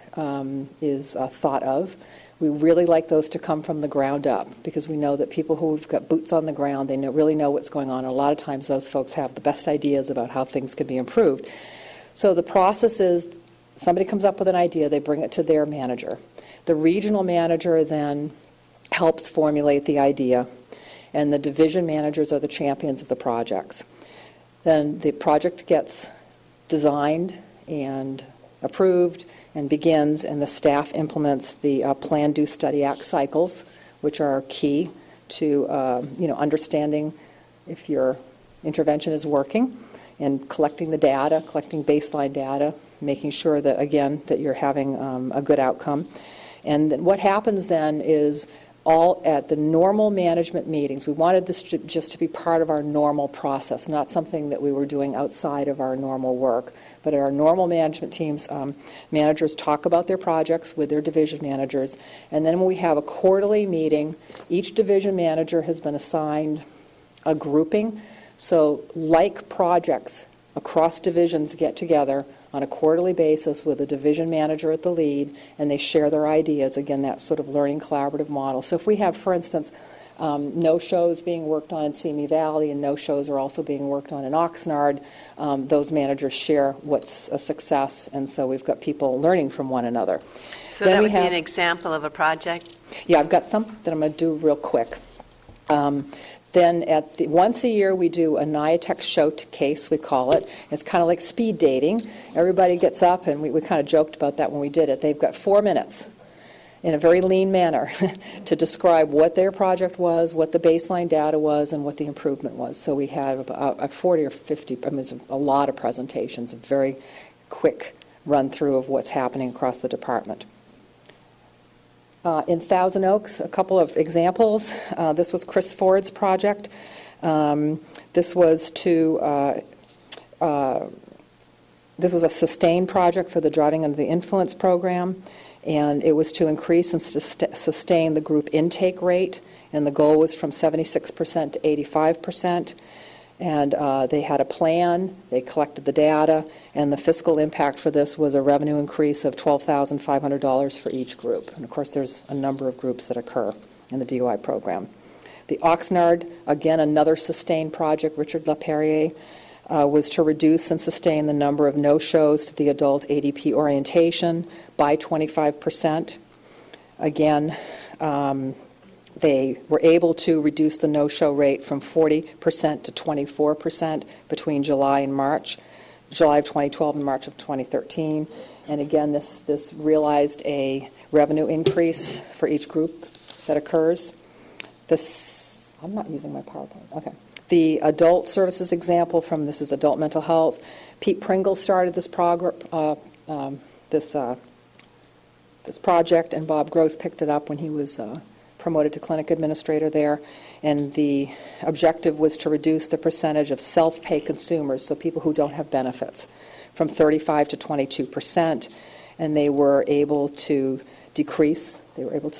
S21: is thought of. We really like those to come from the ground up because we know that people who've got boots on the ground, they really know what's going on. And a lot of times those folks have the best ideas about how things can be improved. So the process is somebody comes up with an idea, they bring it to their manager. The regional manager then helps formulate the idea, and the division managers are the champions of the projects. Then the project gets designed and approved and begins, and the staff implements the Plan, Do, Study, Act cycles, which are key to understanding if your intervention is working, and collecting the data, collecting baseline data, making sure that, again, that you're having a good outcome. And then what happens then is all at the normal management meetings. We wanted this just to be part of our normal process, not something that we were doing outside of our normal work. But at our normal management teams, managers talk about their projects with their division managers. And then when we have a quarterly meeting, each division manager has been assigned a grouping. So like projects across divisions get together on a quarterly basis with a division manager at the lead, and they share their ideas. Again, that sort of learning collaborative model. So if we have, for instance, no-shows being worked on in Simi Valley and no-shows are also being worked on in Oxnard, those managers share what's a success, and so we've got people learning from one another.
S16: So that would be an example of a project?
S21: Yeah, I've got some that I'm going to do real quick. Then once a year we do a NIATEC showcase, we call it. It's kind of like speed dating. Everybody gets up, and we kind of joked about that when we did it. They've got 4 minutes in a very lean manner to describe what their project was, what the baseline data was, and what the improvement was. So we had about 40 or 50, I mean, it's a lot of presentations, a very quick run-through of what's happening across the department. In Thousand Oaks, a couple of examples. This was Chris Ford's project. This was a sustained project for the Driving Under the Influence program, and it was to increase and sustain the group intake rate, and the goal was from 76% to 85%. And they had a plan, they collected the data, and the fiscal impact for this was a revenue increase of $12,500 for each group. And of course, there's a number of groups that occur in the DUI program. The Oxnard, again, another sustained project, Richard LaPerriere, was to reduce and sustain the number of no-shows to the adult ADP orientation by 25%. Again, they were able to reduce the no-show rate from 40% to 24% between July and March, July of 2012 and March of 2013. And again, this realized a revenue increase for each group that occurs. I'm not using my PowerPoint. Okay. The adult services example from this is adult mental health. Pete Pringle started this project, and Bob Gross picked it up when he was promoted to clinic administrator there, and the objective was to reduce the percentage of self-pay consumers, so people who don't have benefits, from 35 to 22%, and they were able to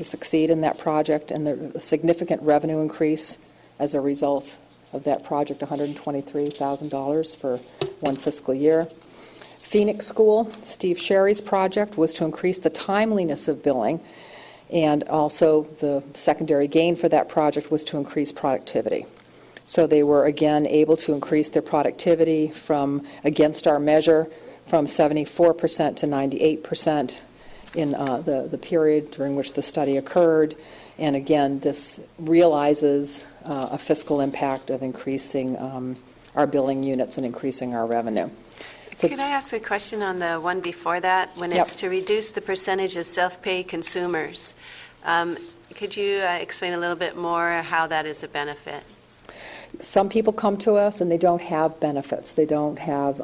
S21: succeed in that project, and there was a significant revenue increase as a result of that project, $123,000 for one fiscal year. Phoenix School, Steve Sherry's project, was to increase the timeliness of billing, and also the secondary gain for that project was to increase productivity. So they were, again, able to increase their productivity from, against our measure, from 74% to 98% in the period during which the study occurred. And again, this realizes a fiscal impact of increasing our billing units and increasing our revenue. So,
S16: could I ask a question on the one before that? When it's to reduce the percentage of self-pay consumers, could you explain a little bit more how that is a benefit?
S21: Some people come to us and they don't have benefits. They don't have,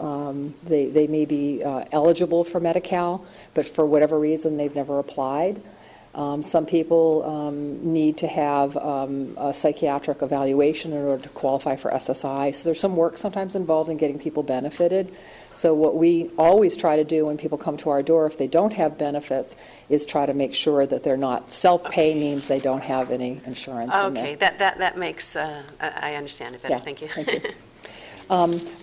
S21: they may be eligible for Medi-Cal, but for whatever reason they've never applied. Some people need to have a psychiatric evaluation in order to qualify for SSI. So there's some work sometimes involved in getting people benefited. So what we always try to do when people come to our door, if they don't have benefits, is try to make sure that they're not self-pay means they don't have any insurance in there.
S16: Okay, that makes, I understand it better.
S21: Yeah,
S16: Thank you.
S21: thank you.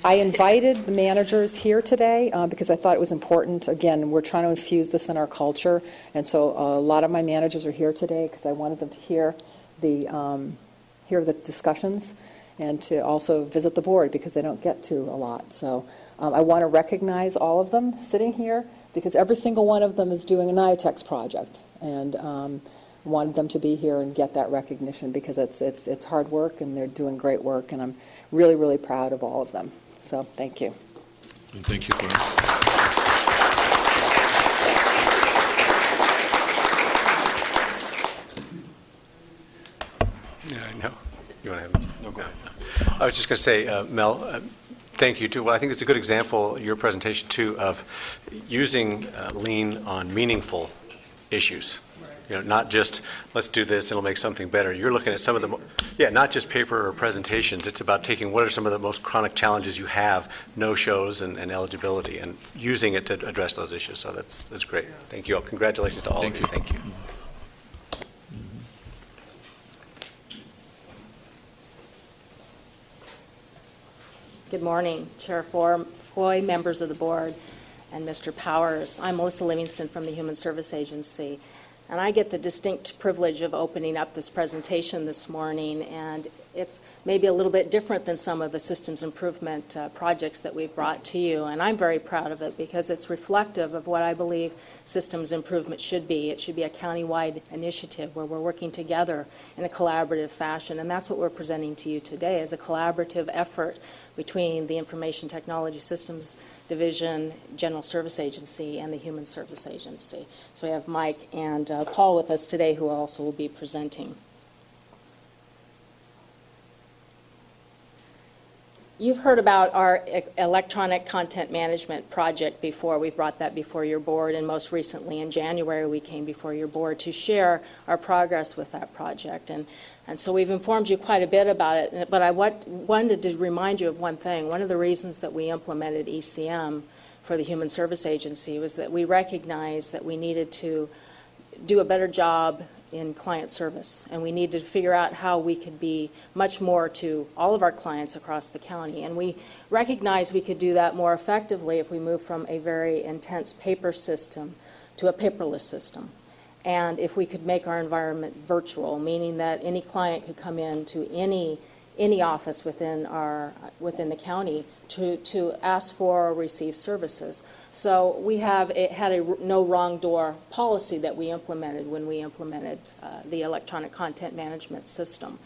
S21: I invited the managers here today because I thought it was important. Again, we're trying to infuse this in our culture, and so a lot of my managers are here today because I wanted them to hear the discussions and to also visit the board because they don't get to a lot. So I want to recognize all of them sitting here because every single one of them is doing a NIATEX project, and wanted them to be here and get that recognition because it's hard work and they're doing great work, and I'm really, really proud of all of them. So thank you.
S6: And thank you for
S5: Yeah, I know. You want to have it? No, go ahead. I was just going to say, Mel, thank you too. Well, I think it's a good example, your presentation too, of using lean on meaningful issues. You know, not just let's do this, it'll make something better. You're looking at some of the, not just paper or presentations. It's about taking what are some of the most chronic challenges you have, no-shows and eligibility, and using it to address those issues. So that's great. Thank you all. Congratulations to all of you. Thank you.
S2: Good morning, Chair Foy, members of the board, and Mr. Powers. I'm Melissa Livingston from the Human Service Agency, and I get the distinct privilege of opening up this presentation this morning, and it's maybe a little bit different than some of the systems improvement projects that we've brought to you, and I'm very proud of it because it's reflective of what I believe systems improvement should be. It should be a county-wide initiative where we're working together in a collaborative fashion, and that's what we're presenting to you today, is a collaborative effort between the Information Technology Systems Division, General Service Agency, and the Human Service Agency. So we have Mike and Paul with us today, who also will be presenting. You've heard about our electronic content management project before. We brought that before your board, and most recently in January we came before your board to share our progress with that project. And so we've informed you quite a bit about it, but I wanted to remind you of one thing. One of the reasons that we implemented ECM for the Human Service Agency was that we recognized that we needed to do a better job in client service, and we needed to figure out how we could be much more to all of our clients across the county. And we recognized we could do that more effectively if we moved from a very intense paper system to a paperless system. And if we could make our environment virtual, meaning that any client could come in to any office within the county to ask for or receive services. So we had a no wrong door policy that we implemented when we implemented the electronic content management system.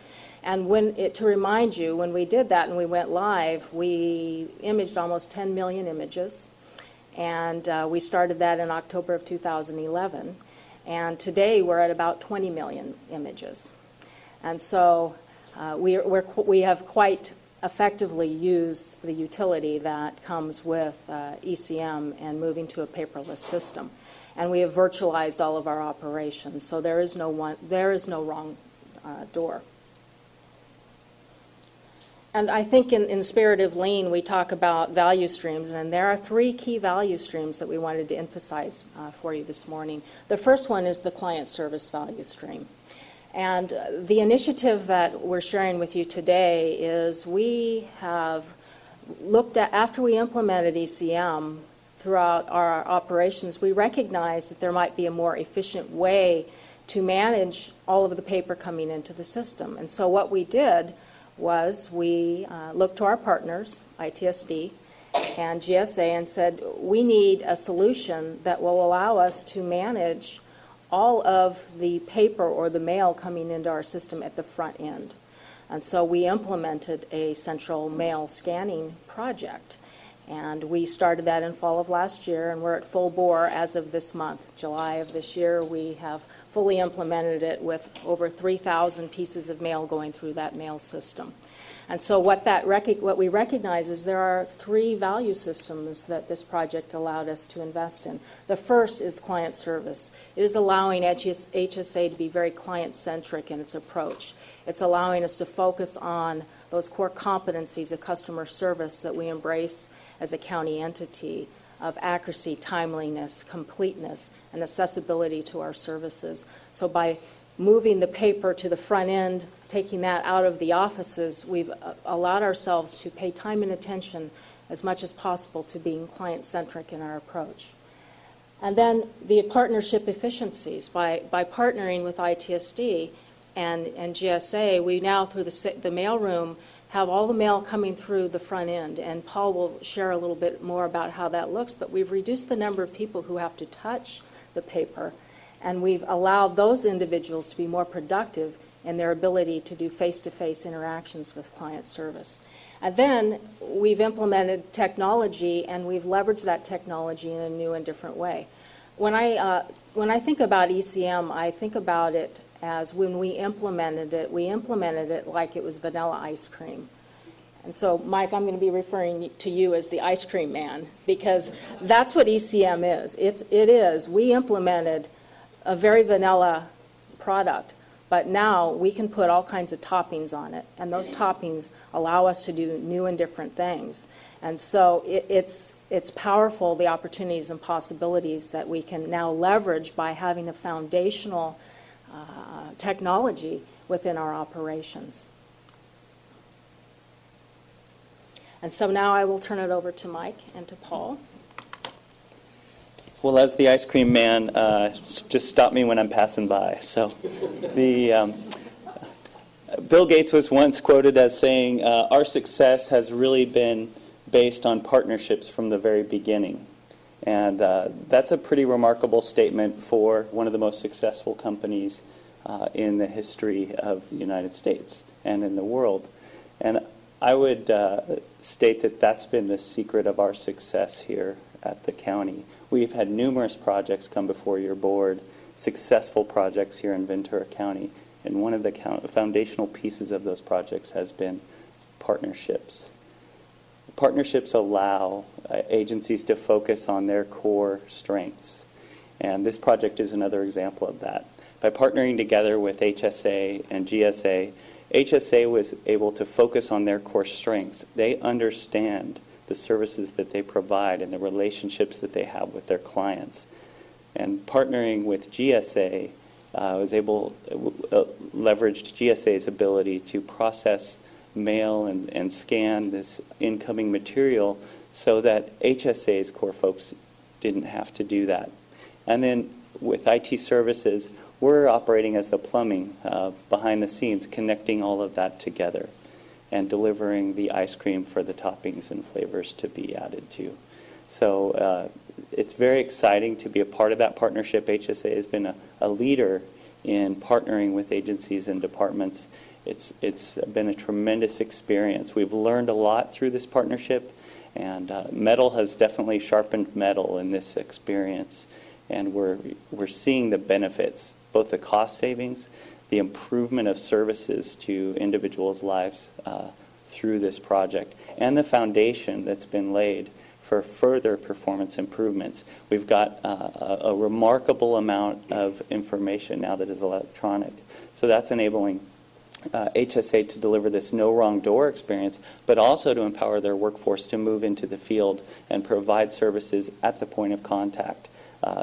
S2: And to remind you, when we did that and we went live, we imaged almost 10 million images, and we started that in October of 2011. And today we're at about 20 million images. And so we have quite effectively used the utility that comes with ECM and moving to a paperless system. And we have virtualized all of our operations, so there is no wrong door. And I think in spirit of lean, we talk about value streams, and there are 3 key value streams that we wanted to emphasize for you this morning. The first one is the client service value stream. And the initiative that we're sharing with you today is we have looked at, after we implemented ECM throughout our operations, we recognized that there might be a more efficient way to manage all of the paper coming into the system. And so what we did was we looked to our partners, ITSD and GSA, and said, we need a solution that will allow us to manage all of the paper or the mail coming into our system at the front end. And so we implemented a central mail scanning project. And we started that in fall of last year, and we're at full bore as of this month. July of this year, we have fully implemented it with over 3,000 pieces of mail going through that mail system. And so what we recognize is there are 3 value systems that this project allowed us to invest in. The first is client service. It is allowing HSA to be very client-centric in its approach. It's allowing us to focus on those core competencies of customer service that we embrace as a county entity, of accuracy, timeliness, completeness, and accessibility to our services. So by moving the paper to the front end, taking that out of the offices, we've allowed ourselves to pay time and attention as much as possible to being client-centric in our approach. And then the partnership efficiencies. By partnering with ITSD and GSA, we now, through the mailroom, have all the mail coming through the front end. And Paul will share a little bit more about how that looks, but we've reduced the number of people who have to touch the paper, and we've allowed those individuals to be more productive in their ability to do face-to-face interactions with client service. And then we've implemented technology, and we've leveraged that technology in a new and different way. When I think about ECM, I think about it as when we implemented it like it was vanilla ice cream. And so, Mike, I'm going to be referring to you as the ice cream man, because that's what ECM is. It is. We implemented a very vanilla product, but now we can put all kinds of toppings on it, and those toppings allow us to do new and different things. And so it's powerful, the opportunities and possibilities that we can now leverage by having a foundational technology within our operations. And so now I will turn it over to Mike and to Paul.
S8: Well, as the ice cream man, just stop me when I'm passing by. So, Bill Gates was once quoted as saying, "Our success has really been based on partnerships from the very beginning," and that's a pretty remarkable statement for one of the most successful companies in the history of the United States and in the world. And I would state that that's been the secret of our success here at the county. We've had numerous projects come before your board, successful projects here in Ventura County, and one of the foundational pieces of those projects has been partnerships. Partnerships allow agencies to focus on their core strengths, and this project is another example of that. By partnering together with HSA and GSA, HSA was able to focus on their core strengths. They understand the services that they provide and the relationships that they have with their clients. And partnering with GSA leveraged GSA's ability to process mail and scan this incoming material so that HSA's core folks didn't have to do that. And then with IT services, we're operating as the plumbing behind the scenes, connecting all of that together and delivering the ice cream for the toppings and flavors to be added to. So it's very exciting to be a part of that partnership. HSA has been a leader in partnering with agencies and departments. It's been a tremendous experience. We've learned a lot through this partnership, and metal has definitely sharpened metal in this experience. And we're seeing the benefits, both the cost savings, the improvement of services to individuals' lives through this project, and the foundation that's been laid for further performance improvements. We've got a remarkable amount of information now that is electronic. So that's enabling HSA to deliver this no wrong door experience, but also to empower their workforce to move into the field and provide services at the point of contact.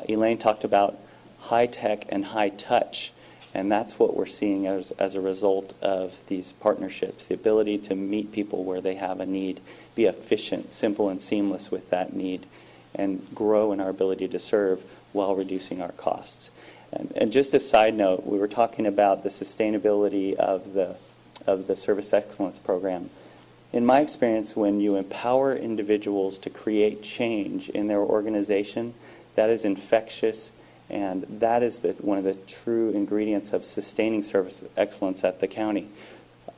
S8: Elaine talked about high tech and high touch, and that's what we're seeing as a result of these partnerships, the ability to meet people where they have a need, be efficient, simple, and seamless with that need, and grow in our ability to serve while reducing our costs. And just a side note, we were talking about the sustainability of the Service Excellence Program. In my experience, when you empower individuals to create change in their organization, that is infectious, and that is one of the true ingredients of sustaining service excellence at the county.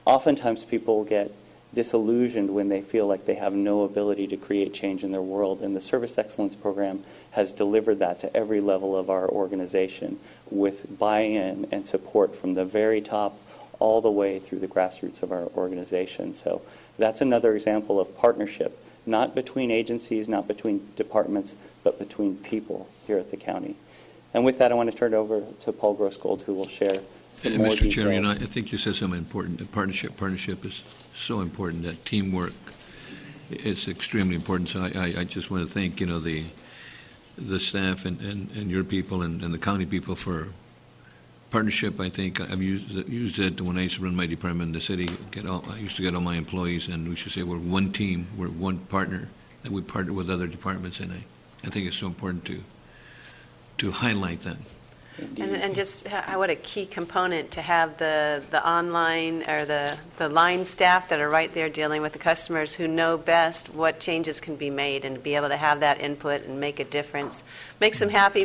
S8: Oftentimes people get disillusioned when they feel like they have no ability to create change in their world, and the Service Excellence Program has delivered that to every level of our organization with buy-in and support from the very top all the way through the grassroots of our organization. So that's another example of partnership, not between agencies, not between departments, but between people here at the county. And with that, I want to turn it over to Paul Grossgold, who will share some more
S6: Mr.
S8: details.
S6: Chair, I think you said something important. Partnership is so important. That teamwork is extremely important. So I just want to thank the staff and your people and the county people for partnership. I think I've used it when I used to run my department in the city. I used to get all my employees, and we should say we're one team, we're one partner, and we partner with other departments. And I think it's so important to highlight that.
S16: And just what a key component to have the online or the line staff that are right there dealing with the customers who know best what changes can be made, and to be able to have that input and make a difference. Makes them happy,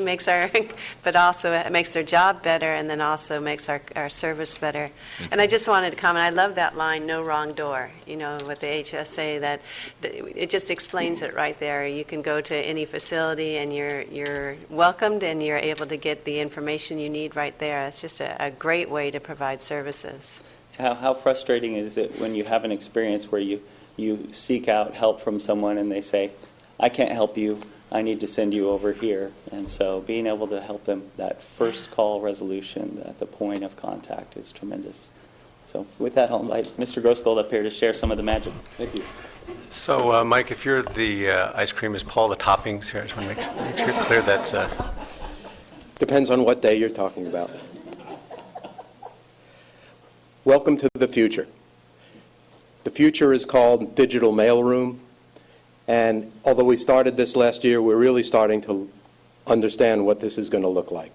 S16: but also it makes their job better, and then also makes our service better. And I just wanted to comment, I love that line, no wrong door, with the HSA, that it just explains it right there. You can go to any facility and you're welcomed, and you're able to get the information you need right there. It's just a great way to provide services.
S8: How frustrating is it when you have an experience where you seek out help from someone and they say, I can't help you, I need to send you over here. And so being able to help them, that first call resolution at the point of contact is tremendous. So with that, I'll invite Mr. Grossgold up here to share some of the magic.
S14: Thank you.
S5: So, Mike, if you're the ice cream, is Paul the toppings here? I just want to make sure clear that's...
S9: Depends on what day you're talking about. Welcome to the future. The future is called digital mailroom, and although we started this last year, we're really starting to understand what this is going to look like.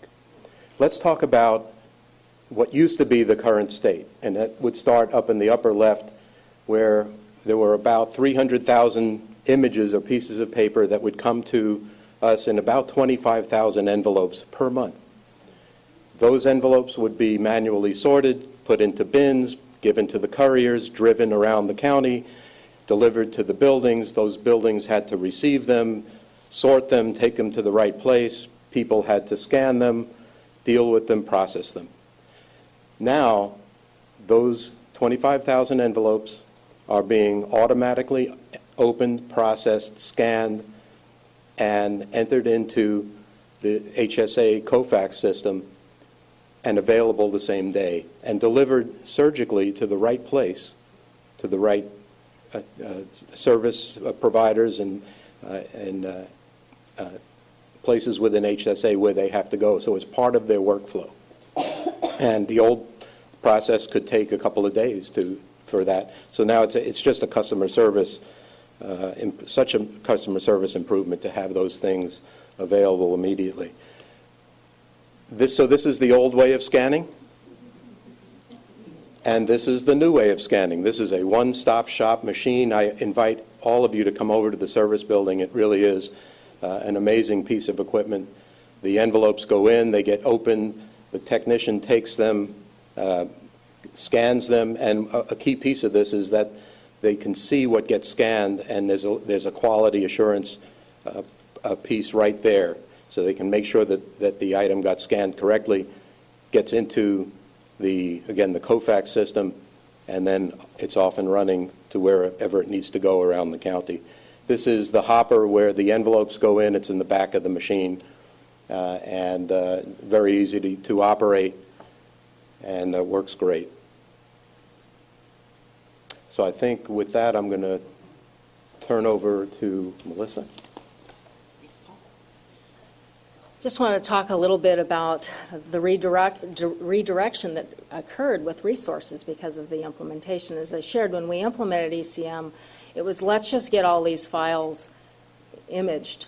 S9: Let's talk about what used to be the current state, and that would start up in the upper left, where there were about 300,000 images or pieces of paper that would come to us in about 25,000 envelopes per month. Those envelopes would be manually sorted, put into bins, given to the couriers, driven around the county, delivered to the buildings. Those buildings had to receive them, sort them, take them to the right place. People had to scan them, deal with them, process them. Now, those 25,000 envelopes are being automatically opened, processed, scanned, and entered into the HSA COFAX system and available the same day and delivered surgically to the right place, to the right service providers and places within HSA where they have to go. So it's part of their workflow. And the old process could take a couple of days for that. So now it's just a customer service, such a customer service improvement to have those things available immediately. So this is the old way of scanning, and this is the new way of scanning. This is a one-stop shop machine. I invite all of you to come over to the service building. It really is an amazing piece of equipment. The envelopes go in, they get opened, the technician takes them, scans them, and a key piece of this is that they can see what gets scanned, and there's a quality assurance piece right there, so they can make sure that the item got scanned correctly, gets into the COFAX system, and then it's off and running to wherever it needs to go around the county. This is the hopper where the envelopes go in. It's in the back of the machine, and very easy to operate, and works great. So I think with that, I'm going to turn over to Melissa.
S2: Just want to talk a little bit about the redirection that occurred with resources because of the implementation. As I shared, when we implemented ECM, it was let's just get all these files imaged.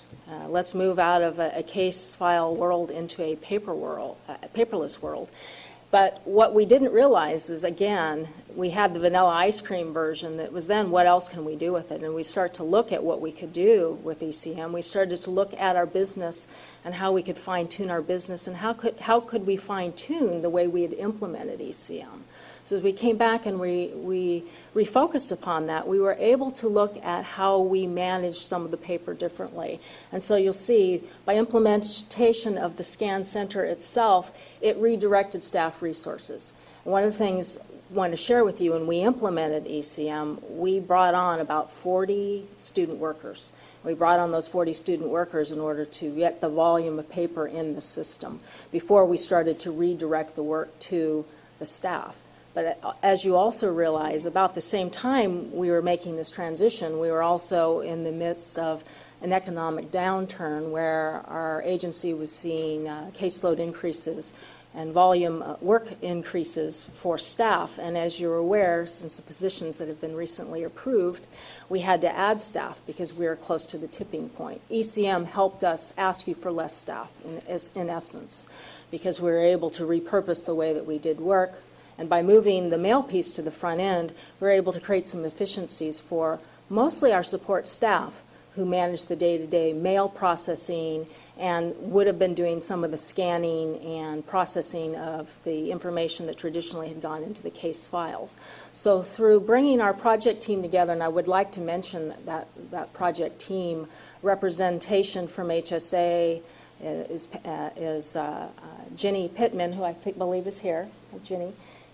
S2: Let's move out of a case file world into a paperless world. But what we didn't realize is, again, we had the vanilla ice cream version that was then what else can we do with it? And we start to look at what we could do with ECM. We started to look at our business and how we could fine-tune our business and how could we fine-tune the way we had implemented ECM. So as we came back and we refocused upon that, we were able to look at how we manage some of the paper differently. And so you'll see, by implementation of the scan center itself, it redirected staff resources. And one of the things want to share with you, when we implemented ECM, we brought on about 40 student workers. We brought on those 40 student workers in order to get the volume of paper in the system before we started to redirect the work to the staff. But as you also realize, about the same time we were making this transition, we were also in the midst of an economic downturn where our agency was seeing caseload increases and volume work increases for staff. And as you're aware, since the positions that have been recently approved, we had to add staff because we were close to the tipping point. ECM helped us ask you for less staff, in essence, because we were able to repurpose the way that we did work. And by moving the mail piece to the front end, we were able to create some efficiencies for mostly our support staff who manage the day-to-day mail processing and would have been doing some of the scanning and processing of the information that traditionally had gone into the case files. So through bringing our project team together, and I would like to mention that project team, representation from HSA is Jenny Pittman, who I believe is here, Jenny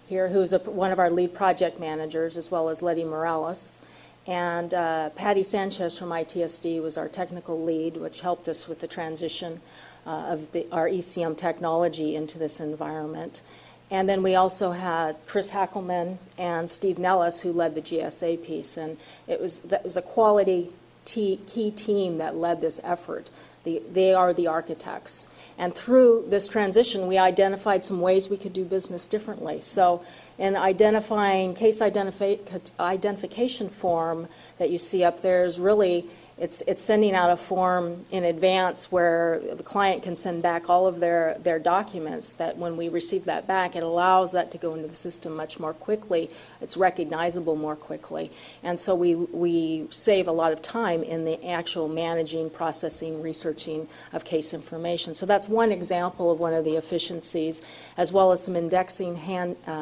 S2: here, who's one of our lead project managers, as well as Letty Morales. And Patty Sanchez from ITSD was our technical lead, which helped us with the transition of our ECM technology into this environment. And then we also had Chris Hackelman and Steve Nellis, who led the GSA piece. And that was a quality key team that led this effort. They are the architects. And through this transition, we identified some ways we could do business differently. So in identifying case identification form that you see up there is really, it's sending out a form in advance where the client can send back all of their documents, that when we receive that back, it allows that to go into the system much more quickly. It's recognizable more quickly. And so we save a lot of time in the actual managing, processing, researching of case information. So that's one example of one of the efficiencies, as well as some indexing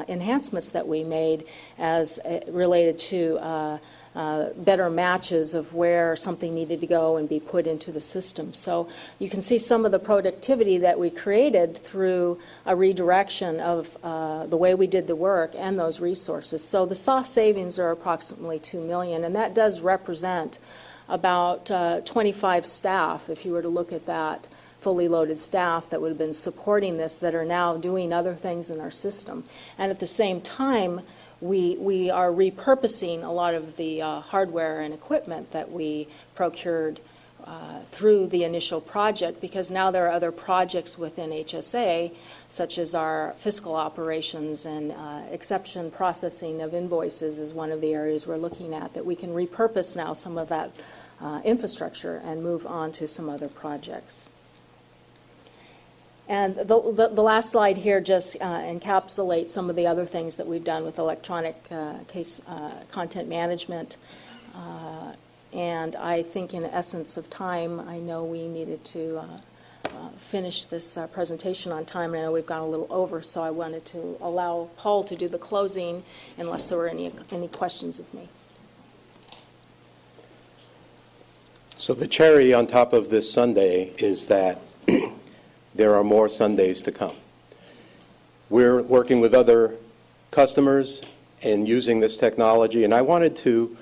S2: enhancements that we made as related to better matches of where something needed to go and be put into the system. So you can see some of the productivity that we created through a redirection of the way we did the work and those resources. So the soft savings are approximately $2 million, and that does represent about 25 staff, if you were to look at that, fully loaded staff that would have been supporting this, that are now doing other things in our system. And at the same time, we are repurposing a lot of the hardware and equipment that we procured through the initial project, because now there are other projects within HSA, such as our fiscal operations and exception processing of invoices is one of the areas we're looking at, that we can repurpose now some of that infrastructure and move on to some other projects. And the last slide here just encapsulates some of the other things that we've done with electronic case content management. And I think in essence of time, I know we needed to finish this presentation on time, and I know we've gone a little over, so I wanted to allow Paul to do the closing unless there were any questions of me.
S9: So the cherry on top of this sundae is that there are more Sundays to come. We're working with other customers and using this technology, and I wanted to,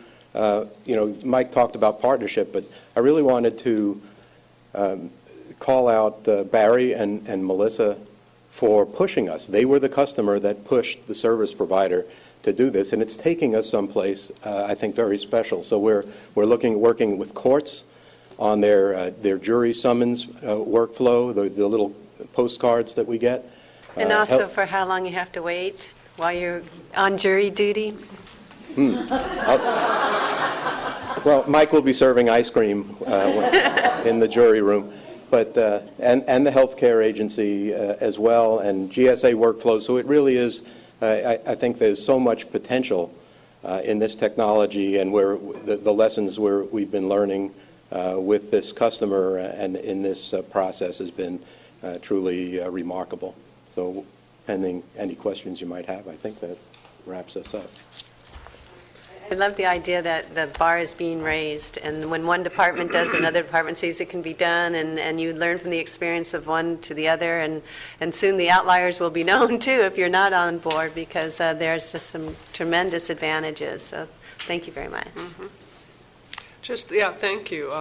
S9: Mike talked about partnership, but I really wanted to call out Barry and Melissa for pushing us. They were the customer that pushed the service provider to do this, and it's taking us someplace, I think, very special. So we're working with courts on their jury summons workflow, the little postcards that we get.
S16: And also for how long you have to wait while you're on jury duty?
S9: Well, Mike will be serving ice cream in the jury room, but and the healthcare agency as well, and GSA workflow. So it really is, I think there's so much potential in this technology, and where the lessons we've been learning with this customer and in this process has been truly remarkable. So pending any questions you might have, I think that wraps us up.
S16: I love the idea that the bar is being raised, and when one department does, another department sees it can be done, and you learn from the experience of one to the other, and soon the outliers will be known too if you're not on board, because there's just some tremendous advantages. So thank you very much.
S18: Thank you.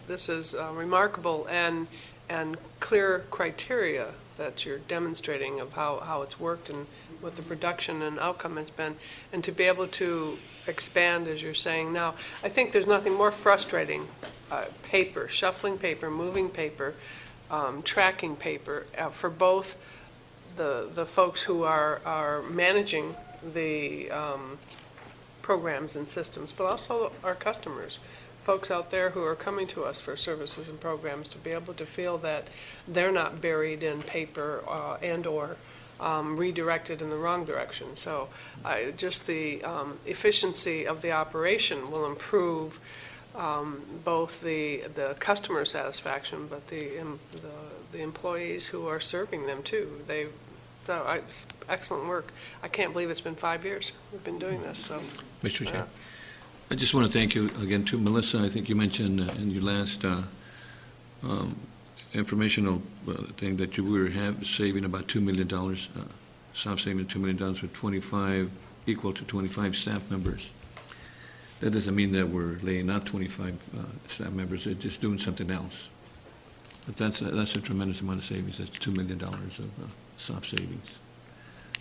S18: This is remarkable and clear criteria that you're demonstrating of how it's worked and what the production and outcome has been, and to be able to expand, as you're saying now. I think there's nothing more frustrating, paper, shuffling paper, moving paper, tracking paper, for both the folks who are managing the programs and systems, but also our customers, folks out there who are coming to us for services and programs, to be able to feel that they're not buried in paper and or redirected in the wrong direction. So just the efficiency of the operation will improve both the customer satisfaction, but the employees who are serving them too. It's excellent work. I can't believe it's been 5 years we've been doing this. So,
S6: Mr. Chair, I just want to thank you again too, Melissa. I think you mentioned in your last informational thing that you were saving about $2 million, stop saving $2 million for 25, equal to 25 staff members. That doesn't mean that we're laying out 25 staff members. They're just doing something else. But that's a tremendous amount of savings. That's $2 million of soft savings.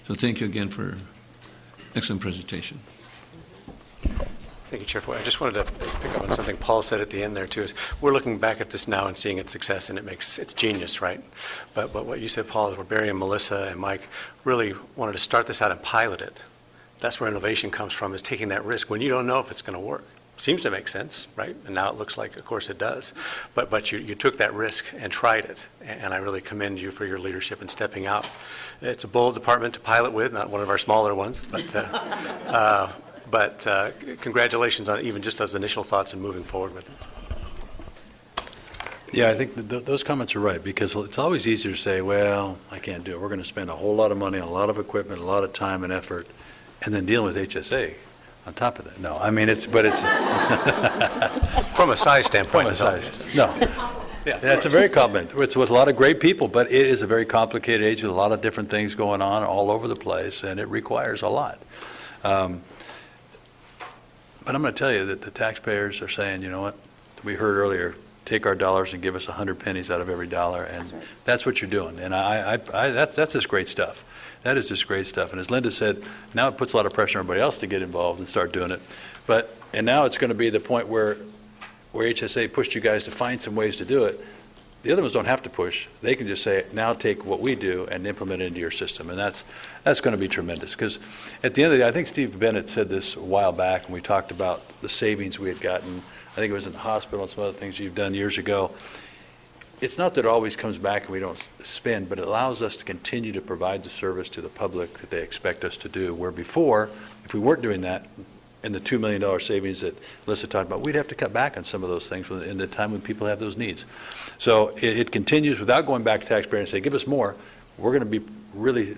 S6: So thank you again for excellent presentation.
S5: Thank you, Chair Foy. I just wanted to pick up on something Paul said at the end there, too, is we're looking back at this now and seeing its success, and it's genius, right? But what you said, Paul, is where Barry and Melissa and Mike really wanted to start this out and pilot it. That's where innovation comes from, is taking that risk when you don't know if it's going to work. Seems to make sense, right? And now it looks like, of course, it does. But you took that risk and tried it, and I really commend you for your leadership in stepping out. It's a bold department to pilot with, not one of our smaller ones, but congratulations on even just those initial thoughts and moving forward with it.
S1: Yeah, I think those comments are right, because it's always easier to say, well, I can't do it. We're going to spend a whole lot of money on a lot of equipment, a lot of time and effort, and then dealing with HSA on top of that. No, I mean, it's from
S5: a size standpoint.
S1: No. Yeah, that's a very compliment. It's with a lot of great people, but it is a very complicated age with a lot of different things going on all over the place, and it requires a lot. But I'm going to tell you that the taxpayers are saying, you know what, we heard earlier, take our dollars and give us 100 pennies out of every dollar, and that's what you're doing. And that's just great stuff. That is just great stuff. And as Linda said, now it puts a lot of pressure on everybody else to get involved and start doing it. And now it's going to be the point where HSA pushed you guys to find some ways to do it. The other ones don't have to push. They can just say, now take what we do and implement it into your system. And that's going to be tremendous, because at the end of the day, I think Steve Bennett said this a while back when we talked about the savings we had gotten. I think it was in the hospital and some other things you've done years ago. It's not that it always comes back and we don't spend, but it allows us to continue to provide the service to the public that they expect us to do, where before, if we weren't doing that, and the $2 million savings that Melissa talked about, we'd have to cut back on some of those things in the time when people have those needs. So it continues without going back to taxpayers and say, give us more. We're going to be really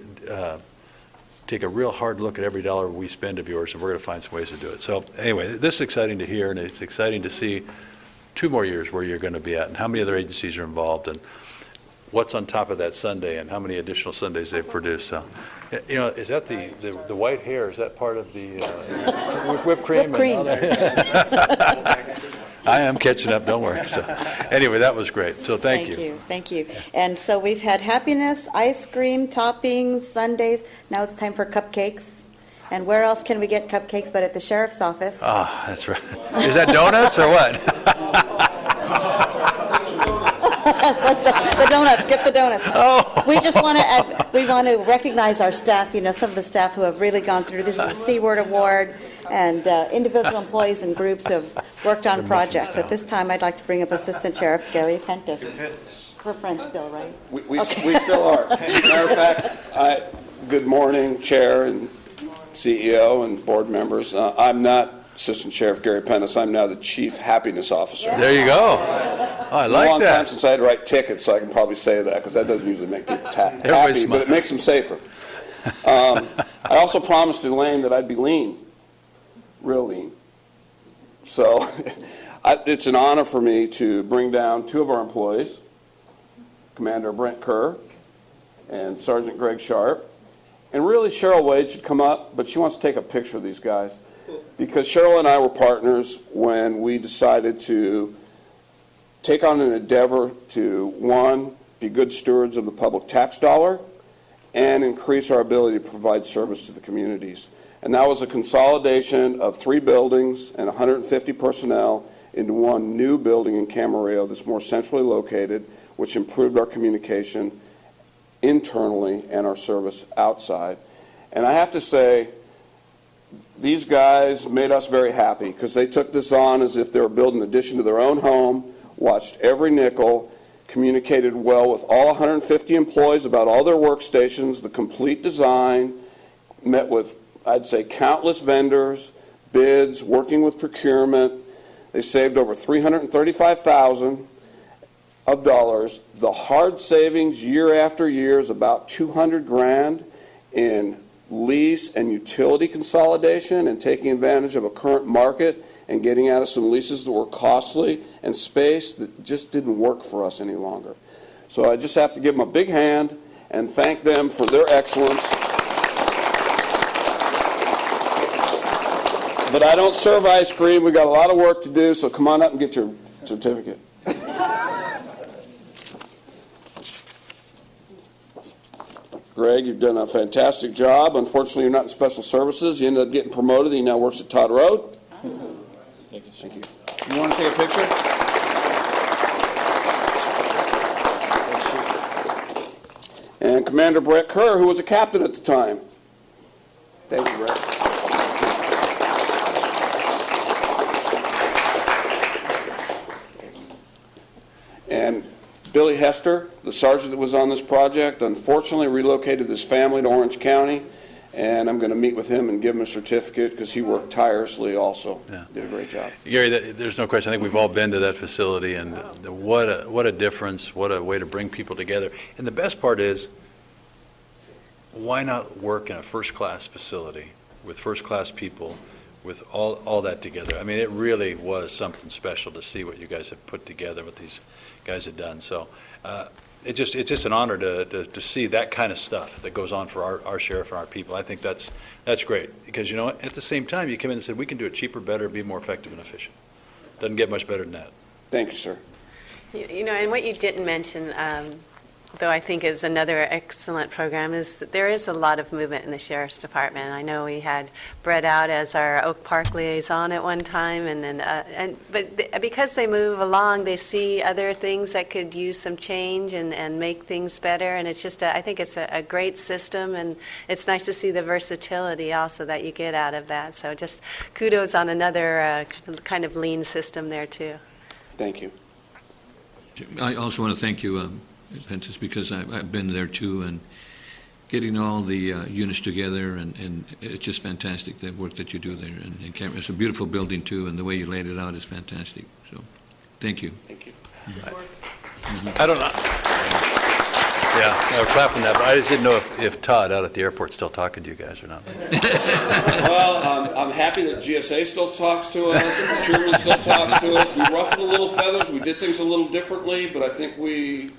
S1: take a real hard look at every dollar we spend of yours, and we're going to find some ways to do it. So anyway, this is exciting to hear, and it's exciting to see 2 more years where you're going to be at, and how many other agencies are involved, and what's on top of that Sunday, and how many additional Sundays they've produced. So, you know, is that the white hair? Is that part of the whipped cream?
S20: Whipped cream.
S1: And all that? I am catching up. Don't worry. So, anyway, that was great. So, thank you.
S20: Thank you. And so we've had happiness, ice cream, toppings, sundaes. Now it's time for cupcakes. And where else can we get cupcakes but at the sheriff's office?
S1: Ah, that's right. Is that donuts or what?
S20: The donuts, get the donuts.
S1: Oh.
S20: We just want to recognize our staff, you know, some of the staff who have really gone through. This is the C-Word Award, and individual employees and groups who have worked on projects. At this time, I'd like to bring up Assistant Sheriff Gary Prentice. We're friends still, right?
S10: We still are. Matter of fact, good morning, Chair and CEO and board members. I'm not Assistant Sheriff Gary Prentice. I'm now the Chief Happiness Officer.
S1: There you go. Oh, I like that.
S10: A long time since I had to write tickets, so I can probably say that, because that doesn't usually make people happy, but it makes them safer. I also promised Elaine that I'd be lean. real lean. So it's an honor for me to bring down two of our employees, Commander Brent Kerr and Sergeant Greg Sharp. And really, Cheryl Wade should come up, but she wants to take a picture of these guys. Because Cheryl and I were partners when we decided to take on an endeavor to, one, be good stewards of the public tax dollar and increase our ability to provide service to the communities. And that was a consolidation of 3 buildings and 150 personnel into one new building in Camarillo that's more centrally located, which improved our communication internally and our service outside. And I have to say, these guys made us very happy because they took this on as if they were building an addition to their own home, watched every nickel, communicated well with all 150 employees about all their workstations, the complete design, met with, I'd say, countless vendors, bids, working with procurement. They saved over $335,000 of dollars. The hard savings year after year is about $200,000 in lease and utility consolidation and taking advantage of a current market and getting out of some leases that were costly and space that just didn't work for us any longer. So I just have to give them a big hand and thank them for their excellence. But I don't serve ice cream. We got a lot of work to do, so come on up and get your certificate. Greg, you've done a fantastic job. Unfortunately, you're not in special services. You ended up getting promoted. He now works at Todd Road. Thank you. Thank you. You want to take a picture? And Commander Brett Kerr, who was a captain at the time. Thank you, Brett. And Billy Hester, the sergeant that was on this project, unfortunately relocated his family to Orange County, and I'm going to meet with him and give him a certificate because he worked tirelessly also. Yeah. Did a great job.
S1: Gary, there's no question. I think we've all been to that facility, and what a difference, what a way to bring people together. And the best part is, why not work in a first-class facility with first-class people, with all that together? I mean, it really was something special to see what you guys have put together, what these guys have done. So it's just an honor to see that kind of stuff that goes on for our sheriff and our people. I think that's great because, you know, at the same time, you come in and say, we can do it cheaper, better, be more effective and efficient. Doesn't get much better than that.
S10: Thank you, sir.
S16: You know, and what you didn't mention, though I think is another excellent program, is that there is a lot of movement in the Sheriff's Department. I know we had Brett out as our Oak Park liaison at one time, but because they move along, they see other things that could use some change and make things better, and it's just, I think it's a great system, and it's nice to see the versatility also that you get out of that. So just kudos on another kind of lean system there, too.
S10: Thank you.
S6: I also want to thank you, Pentis, because I've been there too, and getting all the units together, and it's just fantastic, the work that you do there. And it's a beautiful building too, and the way you laid it out is fantastic. So, thank you.
S10: Thank you.
S1: I don't know. Yeah, we're clapping that, but I just didn't know if Todd out at the airport's still talking to you guys or not.
S10: Well, I'm happy that GSA still talks to us, procurement still talks to us. We ruffled a little feathers, we did things a little differently, but I think we're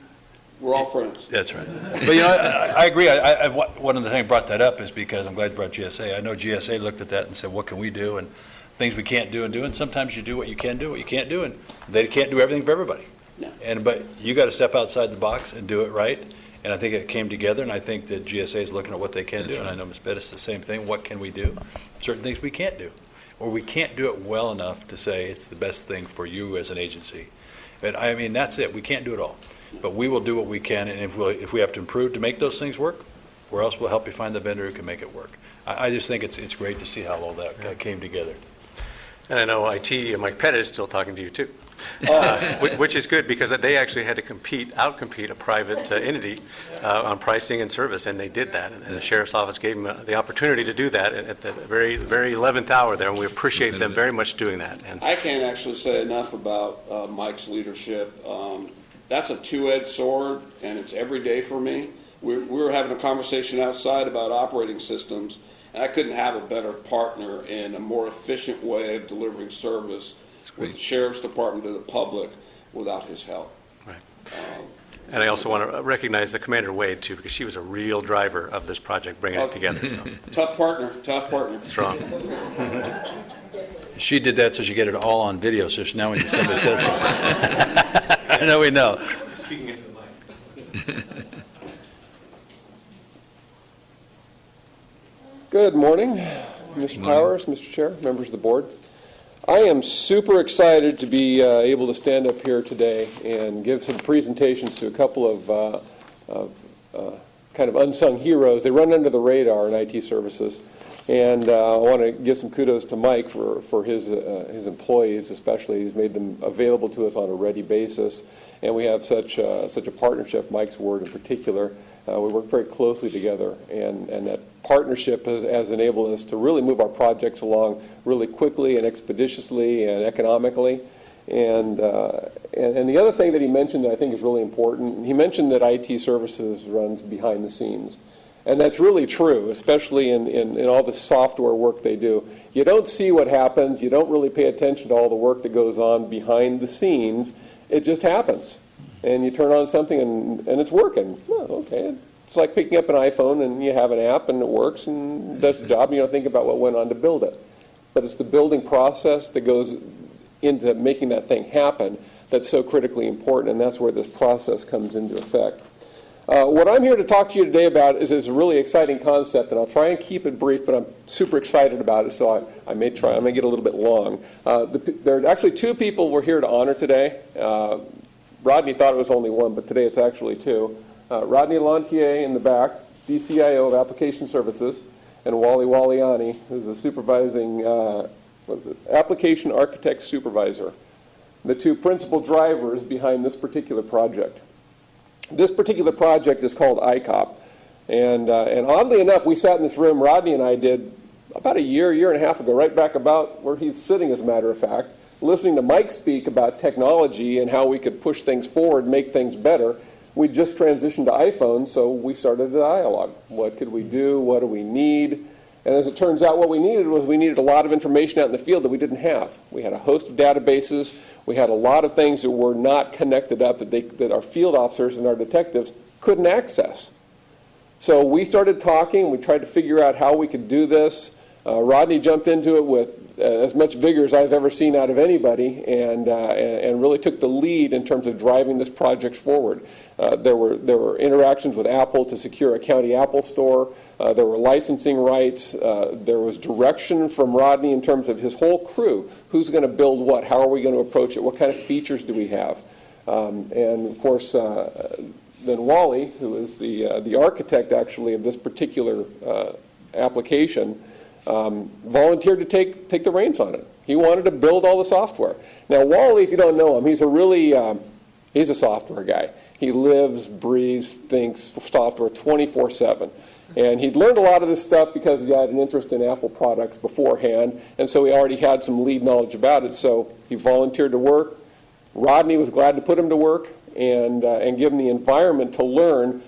S10: all friends.
S1: That's right. But, you know, I agree. One of the things I brought that up is because I'm glad you brought GSA. I know GSA looked at that and said, what can we do? And things we can't do and do. And sometimes you do what you can do, what you can't do. And they can't do everything for everybody.
S10: No.
S1: But you got to step outside the box and do it right. And I think it came together. And I think that GSA is looking at what they can do. Right. And I know Ms. Bettis the same thing. What can we do? Certain things we can't do. Or we can't do it well enough to say it's the best thing for you as an agency. But, I mean, that's it. We can't do it all. But we will do what we can, and if we have to improve to make those things work, or else we'll help you find the vendor who can make it work. I just think it's great to see how all that came together.
S5: And I know IT and Mike Pettit is still talking to you too, which is good because they actually had to outcompete a private entity on pricing and service, and they did that. And the Sheriff's Office gave them the opportunity to do that at the very 11th hour there, and we appreciate them very much doing that. And
S10: I can't actually say enough about Mike's leadership. That's a two-edged sword, and it's every day for me. We were having a conversation outside about operating systems, And I couldn't have a better partner in a more efficient way of delivering service with the Sheriff's Department to the public without his help.
S5: Right. And I also want to recognize the Commander Wade, too, because she was a real driver of this project, bringing it together. So.
S10: Tough partner, tough partner.
S5: Strong.
S1: She did that so she get it all on video, so now when somebody says something, I know we know.
S5: Speaking into the mic.
S11: Good morning, Mr. Powers, Mr. Chair, members of the board. I am super excited to be able to stand up here today and give some presentations to a couple of kind of unsung heroes. They run under the radar in IT services. And I want to give some kudos to Mike for his employees, especially. He's made them available to us on a ready basis. And we have such a partnership, Mike's word in particular. We work very closely together, and that partnership has enabled us to really move our projects along really quickly and expeditiously and economically. And the other thing that he mentioned that I think is really important, he mentioned that IT services runs behind the scenes. And that's really true, especially in all the software work they do. You don't see what happens. You don't really pay attention to all the work that goes on behind the scenes. It just happens. And you turn on something and it's working. Well, okay. It's like picking up an iPhone and you have an app and it works and does the job and you don't think about what went on to build it. But it's the building process that goes into making that thing happen that's so critically important, and that's where this process comes into effect. What I'm here to talk to you today about is a really exciting concept, and I'll try and keep it brief, but I'm super excited about it, so I may get a little bit long. There are actually two people we're here to honor today. Rodney thought it was only one, but today it's actually two. Rodney Lantier in the back, DCIO of Application Services, and Wally Waliani, who's the supervising, Application Architect Supervisor, the two principal drivers behind this particular project. This particular project is called ICOP, and oddly enough, we sat in this room, Rodney and I did, about a year and a half ago, right back about where he's sitting, as a matter of fact, listening to Mike speak about technology and how we could push things forward, make things better. We just transitioned to iPhone, so we started a dialogue. What could we do? What do we need? And as it turns out, what we needed a lot of information out in the field that we didn't have. We had a host of databases. We had a lot of things that were not connected up that our field officers and our detectives couldn't access. So we started talking. We tried to figure out how we could do this. Rodney jumped into it with as much vigor as I've ever seen out of anybody, and really took the lead in terms of driving this project forward. There were interactions with Apple to secure a county Apple store. There were licensing rights. There was direction from Rodney in terms of his whole crew. Who's going to build what? How are we going to approach it? What kind of features do we have? And of course, then Wally, who is the architect actually of this particular application, volunteered to take the reins on it. He wanted to build all the software. Now, Wally, if you don't know him, he's a software guy. He lives, breathes, thinks software 24/7. And he'd learned a lot of this stuff because he had an interest in Apple products beforehand, and so he already had some lead knowledge about it. So he volunteered to work. Rodney was glad to put him to work and give him the environment to learn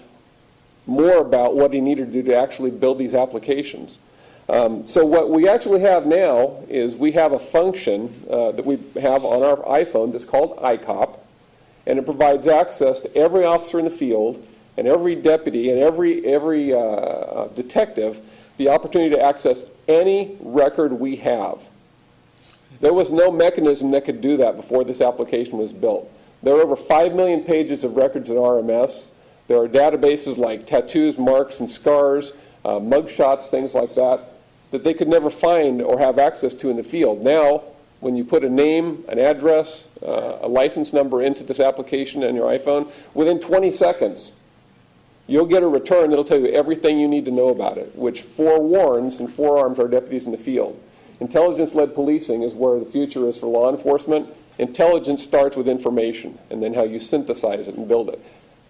S11: more about what he needed to do to actually build these applications. So what we actually have now is we have a function that we have on our iPhone that's called ICOP, and it provides access to every officer in the field and every deputy and every detective the opportunity to access any record we have. There was no mechanism that could do that before this application was built. There are over 5 million pages of records in RMS. There are databases like tattoos, marks, and scars, mugshots, things like that they could never find or have access to in the field. Now, when you put a name, an address, a license number into this application on your iPhone, within 20 seconds, you'll get a return that'll tell you everything you need to know about it, which forewarns and forearms our deputies in the field. Intelligence-led policing is where the future is for law enforcement. Intelligence starts with information, and then how you synthesize it and build it.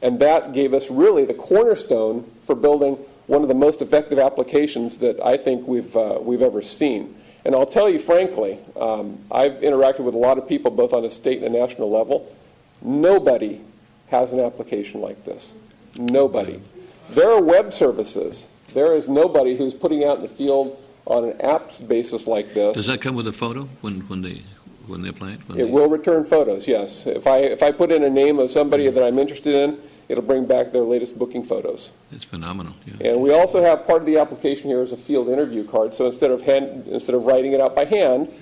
S11: And that gave us really the cornerstone for building one of the most effective applications that I think we've ever seen. And I'll tell you frankly, I've interacted with a lot of people both on a state and a national level. Nobody has an application like this. Nobody. There are web services There is nobody who's putting out in the field on an apps basis like this.
S6: Does that come with a photo when they apply it?
S11: It will return photos, yes. If I put in a name of somebody that I'm interested in, it'll bring back their latest booking photos.
S6: It's phenomenal. Yeah.
S11: And we also have part of the application here is a field interview card. So instead of writing it out by hand,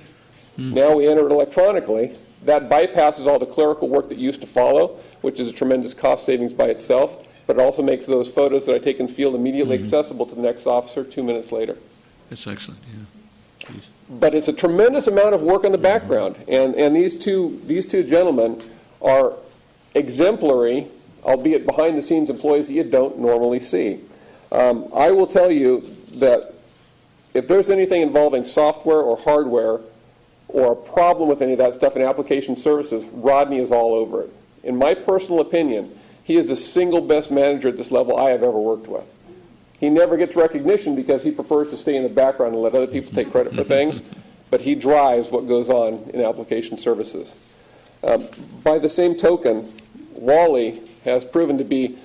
S11: now we enter it electronically. That bypasses all the clerical work that used to follow, which is a tremendous cost savings by itself. But it also makes those photos that I take in the field immediately accessible to the next officer 2 minutes later.
S6: That's excellent. Yeah. Please.
S11: But it's a tremendous amount of work in the background, and these two gentlemen are exemplary, albeit behind-the-scenes employees that you don't normally see. I will tell you that if there's anything involving software or hardware or a problem with any of that stuff in application services, Rodney is all over it. In my personal opinion, he is the single best manager at this level I have ever worked with. He never gets recognition because he prefers to stay in the background and let other people take credit for things, but he drives what goes on in application services. By the same token, Wally has proven to be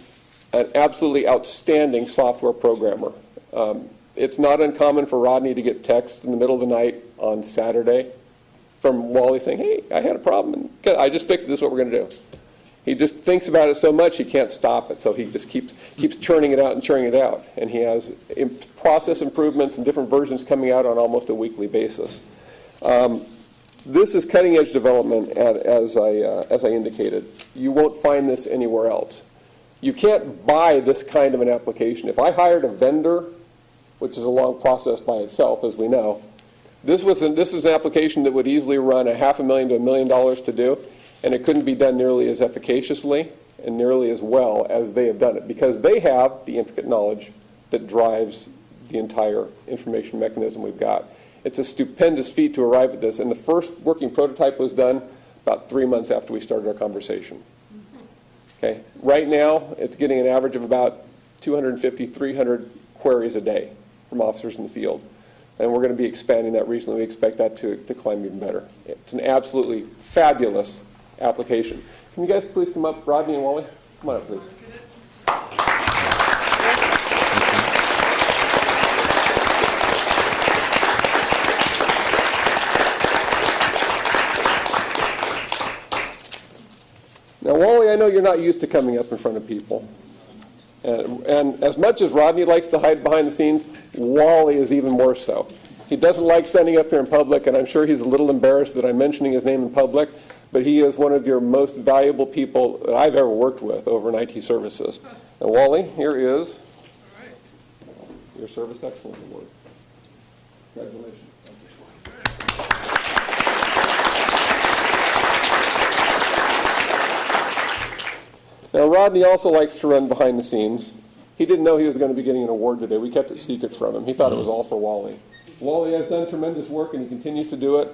S11: an absolutely outstanding software programmer. It's not uncommon for Rodney to get text in the middle of the night on Saturday from Wally saying, hey, I had a problem, and I just fixed it, this is what we're going to do. He just thinks about it so much he can't stop it, so he just keeps churning it out and churning it out. And he has process improvements and different versions coming out on almost a weekly basis. This is cutting-edge development, as I indicated. You won't find this anywhere else. You can't buy this kind of an application. If I hired a vendor, which is a long process by itself, as we know, this is an application that would easily run $500,000 to $1 million to do, and it couldn't be done nearly as efficaciously and nearly as well as they have done it, because they have the intricate knowledge that drives the entire information mechanism we've got. It's a stupendous feat to arrive at this, and the first working prototype was done about 3 months after we started our conversation. Okay. Right now, it's getting an average of about 250, 300 queries a day from officers in the field. And we're going to be expanding that recently. We expect that to climb even better. It's an absolutely fabulous application. Can you guys please come up, Rodney and Wally? Come on up, please. Now, Wally, I know you're not used to coming up in front of people. And as much as Rodney likes to hide behind the scenes, Wally is even more so. He doesn't like standing up here in public, and I'm sure he's a little embarrassed that I'm mentioning his name in public, but he is one of your most valuable people that I've ever worked with over in IT services. And Wally, here is your Service Excellence Award. Congratulations. Now, Rodney also likes to run behind the scenes. He didn't know he was going to be getting an award today. We kept it secret from him. He thought it was all for Wally. Wally has done tremendous work, and he continues to do it,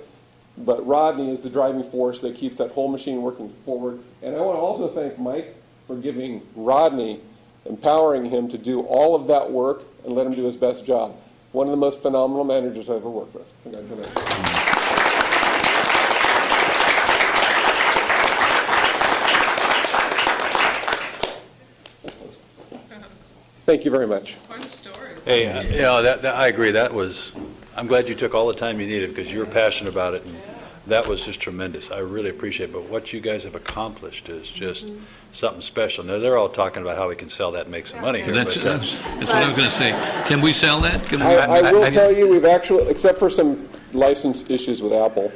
S11: but Rodney is the driving force that keeps that whole machine working forward. And I want to also thank Mike for giving Rodney, empowering him to do all of that work and let him do his best job. One of the most phenomenal managers I've ever worked with. Congratulations. Thank you very much.
S1: Hey, I agree. I'm glad you took all the time you needed because you were passionate about it, and that was just tremendous. I really appreciate it. But what you guys have accomplished is just something special. Now, they're all talking about how we can sell that and make some money here.
S6: That's what I was going to say. Can we sell that?
S11: I will tell you, we've actually, except for some license issues with Apple,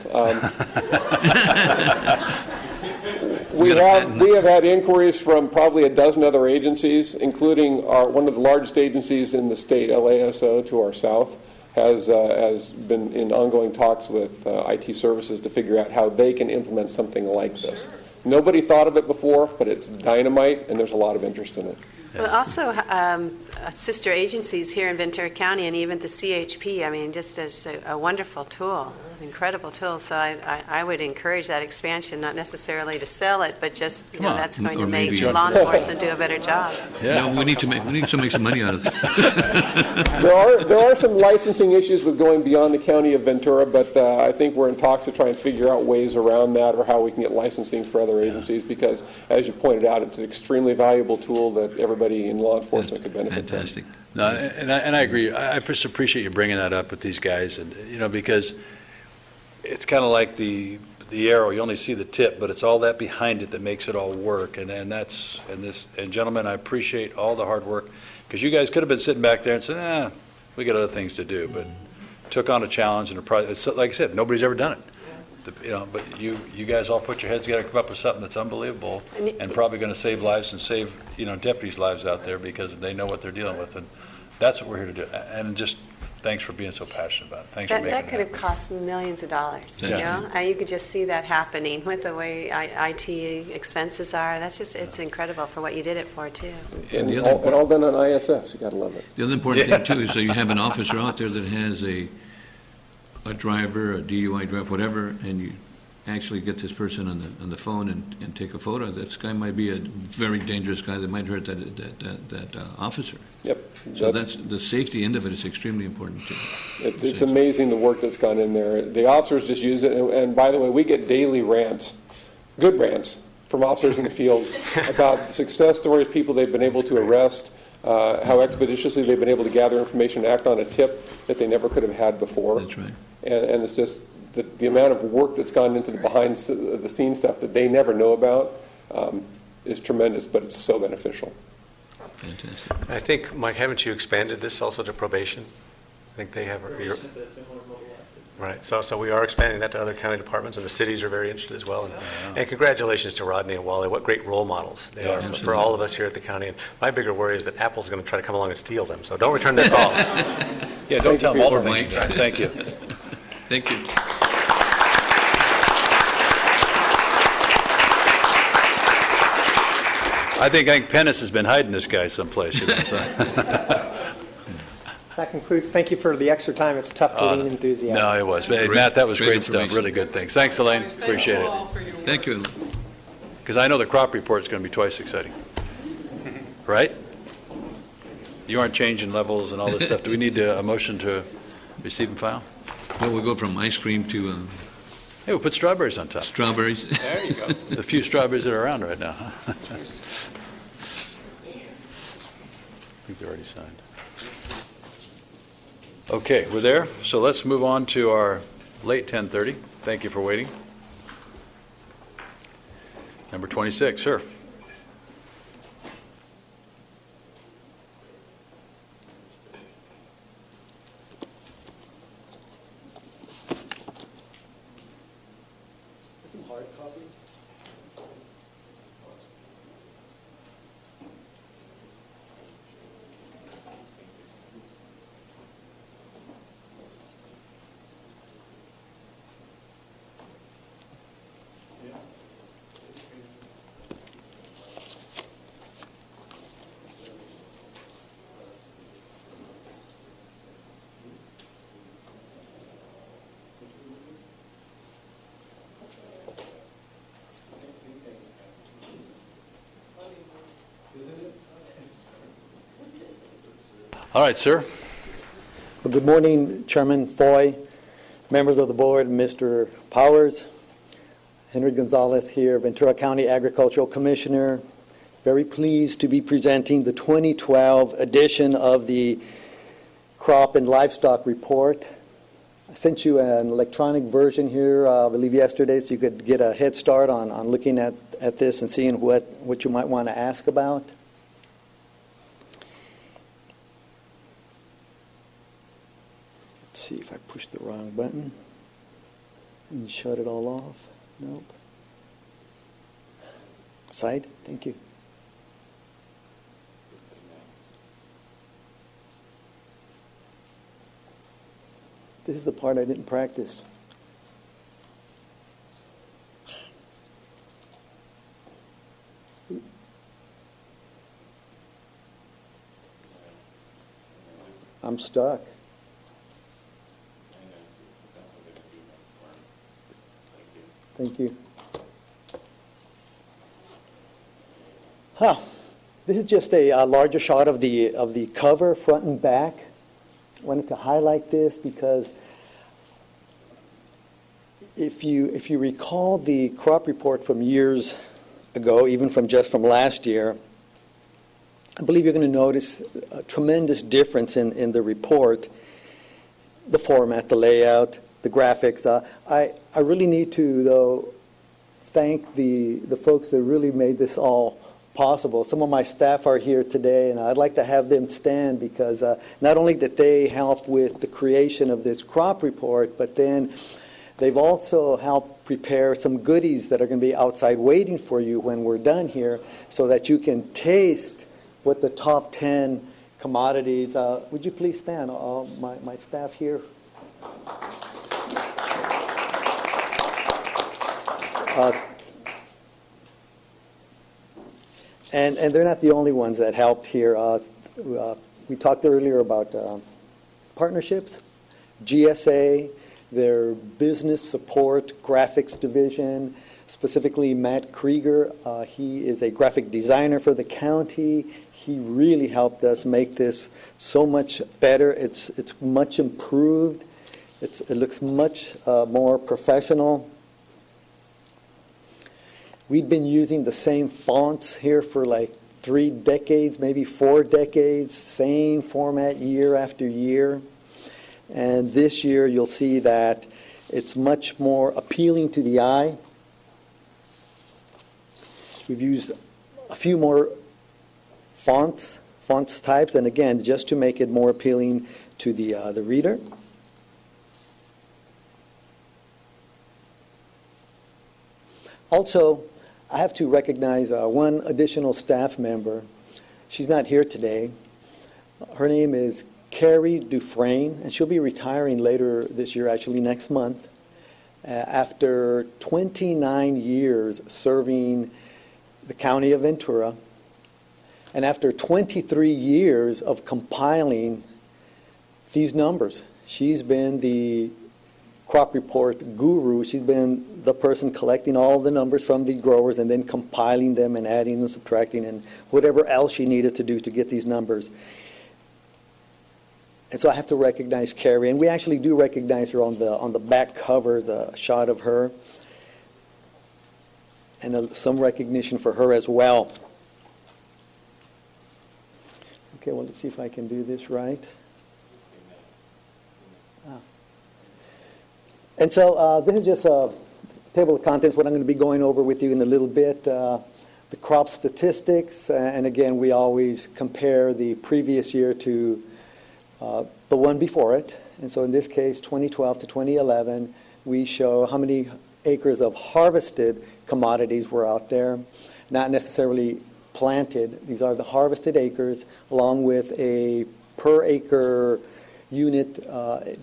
S11: we have had inquiries from probably a dozen other agencies, including one of the largest agencies in the state, LASO, to our south, has been in ongoing talks with IT services to figure out how they can implement something like this. Nobody thought of it before, but it's dynamite, and there's a lot of interest in it.
S16: Well, also sister agencies here in Ventura County and even the CHP, I mean, just as a wonderful tool, incredible tool. So I would encourage that expansion, not necessarily to sell it, but just, that's going to make law enforcement do a better job.
S6: Yeah. No, we need to make some money out of it.
S11: There are some licensing issues with going beyond the county of Ventura, but I think we're in talks to try and figure out ways around that or how we can get licensing for other agencies because, as you pointed out, it's an extremely valuable tool that everybody everybody in law enforcement could benefit from.
S6: Fantastic.
S1: No, and I agree. I just appreciate you bringing that up with these guys, and because it's kind of like the arrow. You only see the tip, but it's all that behind it that makes it all work. And gentlemen, I appreciate all the hard work, because you guys could have been sitting back there and said, we got other things to do, but took on a challenge and a project. It's like I said, nobody's ever done it. But you guys all put your heads together and come up with something that's unbelievable and probably going to save lives and save deputies' lives out there, because they know what they're dealing with, and that's what we're here to do. And just thanks for being so passionate about it. Thanks for making
S16: That
S1: it
S16: could have
S1: happen.
S16: cost millions of dollars.
S1: Yeah.
S16: And you could just see that happening with the way IT expenses are. It's incredible for what you did it for too.
S11: And all done on ISFs. You got to love it.
S6: The other important thing, too, is that you have an officer out there that has a driver, a DUI driver, whatever, and you actually get this person on the phone and take a photo. This guy might be a very dangerous guy that might hurt that officer.
S11: Yep.
S6: So that's the safety end of it is extremely important too.
S11: It's amazing the work that's gone in there. The officers just use it, and by the way, we get daily rants, good rants, from officers in the field about success stories, people they've been able to arrest, how expeditiously they've been able to gather information and act on a tip that they never could have had before.
S6: That's right.
S11: And it's just the amount of work that's gone into the behind-the-scenes stuff that they never know about is tremendous, but it's so beneficial.
S6: Fantastic.
S5: I think, Mike, haven't you expanded this also to probation? I think they have. Right. So we are expanding that to other county departments, and the cities are very interested as well. And congratulations to Rodney and Wally. What great role models they are for all of us here at the county. And my bigger worry is that Apple's going to try to come along and steal them. So don't return their calls.
S1: Yeah, don't tell them all the things. Thank you.
S6: Thank you.
S1: I think Pennis has been hiding this guy someplace.
S19: So that concludes. Thank you for the extra time. It's tough to lean enthusiasm.
S1: No, it was. Hey, Matt, that was great stuff. Really good things. Thanks, Elaine. Appreciate it.
S6: Thank you.
S1: Because I know the crop report is going to be twice exciting. Right? You aren't changing levels and all this stuff. Do we need a motion to receive and file?
S6: Well, we'll go from ice cream to...
S1: Hey, we'll put strawberries on top.
S6: Strawberries.
S1: There you go. The few strawberries that are around right now. I think they're already signed. Okay, we're there. So let's move on to our late 10:30. Thank you for waiting. Number 26, sir.
S19: Some hard copies.
S1: All right, sir.
S7: Well, good morning, Chairman Foy, members of the board, Mr. Powers. Henry Gonzalez here, Ventura County Agricultural Commissioner. Very pleased to be presenting the 2012 edition of the Crop and Livestock Report. I sent you an electronic version here, I believe yesterday, so you could get a head start on looking at this and seeing what you might want to ask about. Let's see if I pushed the wrong button and shut it all off. Nope. Side, thank you. This is the part I didn't practice. I'm stuck. Thank you. This is just a larger shot of the cover, front and back. I wanted to highlight this because if you recall the crop report from years ago, even from last year, I believe you're going to notice a tremendous difference in the report, the format, the layout, the graphics. I really need to, though, thank the folks that really made this all possible. Some of my staff are here today, and I'd like to have them stand because not only did they help with the creation of this crop report, but then they've also helped prepare some goodies that are going to be outside waiting for you when we're done here so that you can taste what the top 10 commodities. Would you please stand, my staff here? And they're not the only ones that helped here. We talked earlier about partnerships, GSA, their business support graphics division, specifically Matt Krieger. He is a graphic designer for the county. He really helped us make this so much better. It's much improved. It looks much more professional. We've been using the same fonts here for like 3 decades, maybe 4 decades, same format year after year. And this year you'll see that it's much more appealing to the eye. We've used a few more fonts types, and again, just to make it more appealing to the reader. Also, I have to recognize one additional staff member. She's not here today. Her name is Carrie Dufresne, and she'll be retiring later this year, actually next month, after 29 years serving the county of Ventura, and after 23 years of compiling these numbers. She's been the crop report guru. She's been the person collecting all the numbers from the growers and then compiling them and adding and subtracting and whatever else she needed to do to get these numbers. And so I have to recognize Carrie, and we actually do recognize her on the back cover, the shot of her, and some recognition for her as well. Okay, well, let's see if I can do this right. And so this is just a table of contents, what I'm going to be going over with you in a little bit. The crop statistics, and again, we always compare the previous year to the one before it. And so in this case, 2012 to 2011, we show how many acres of harvested commodities were out there, not necessarily planted. These are the harvested acres, along with a per acre unit,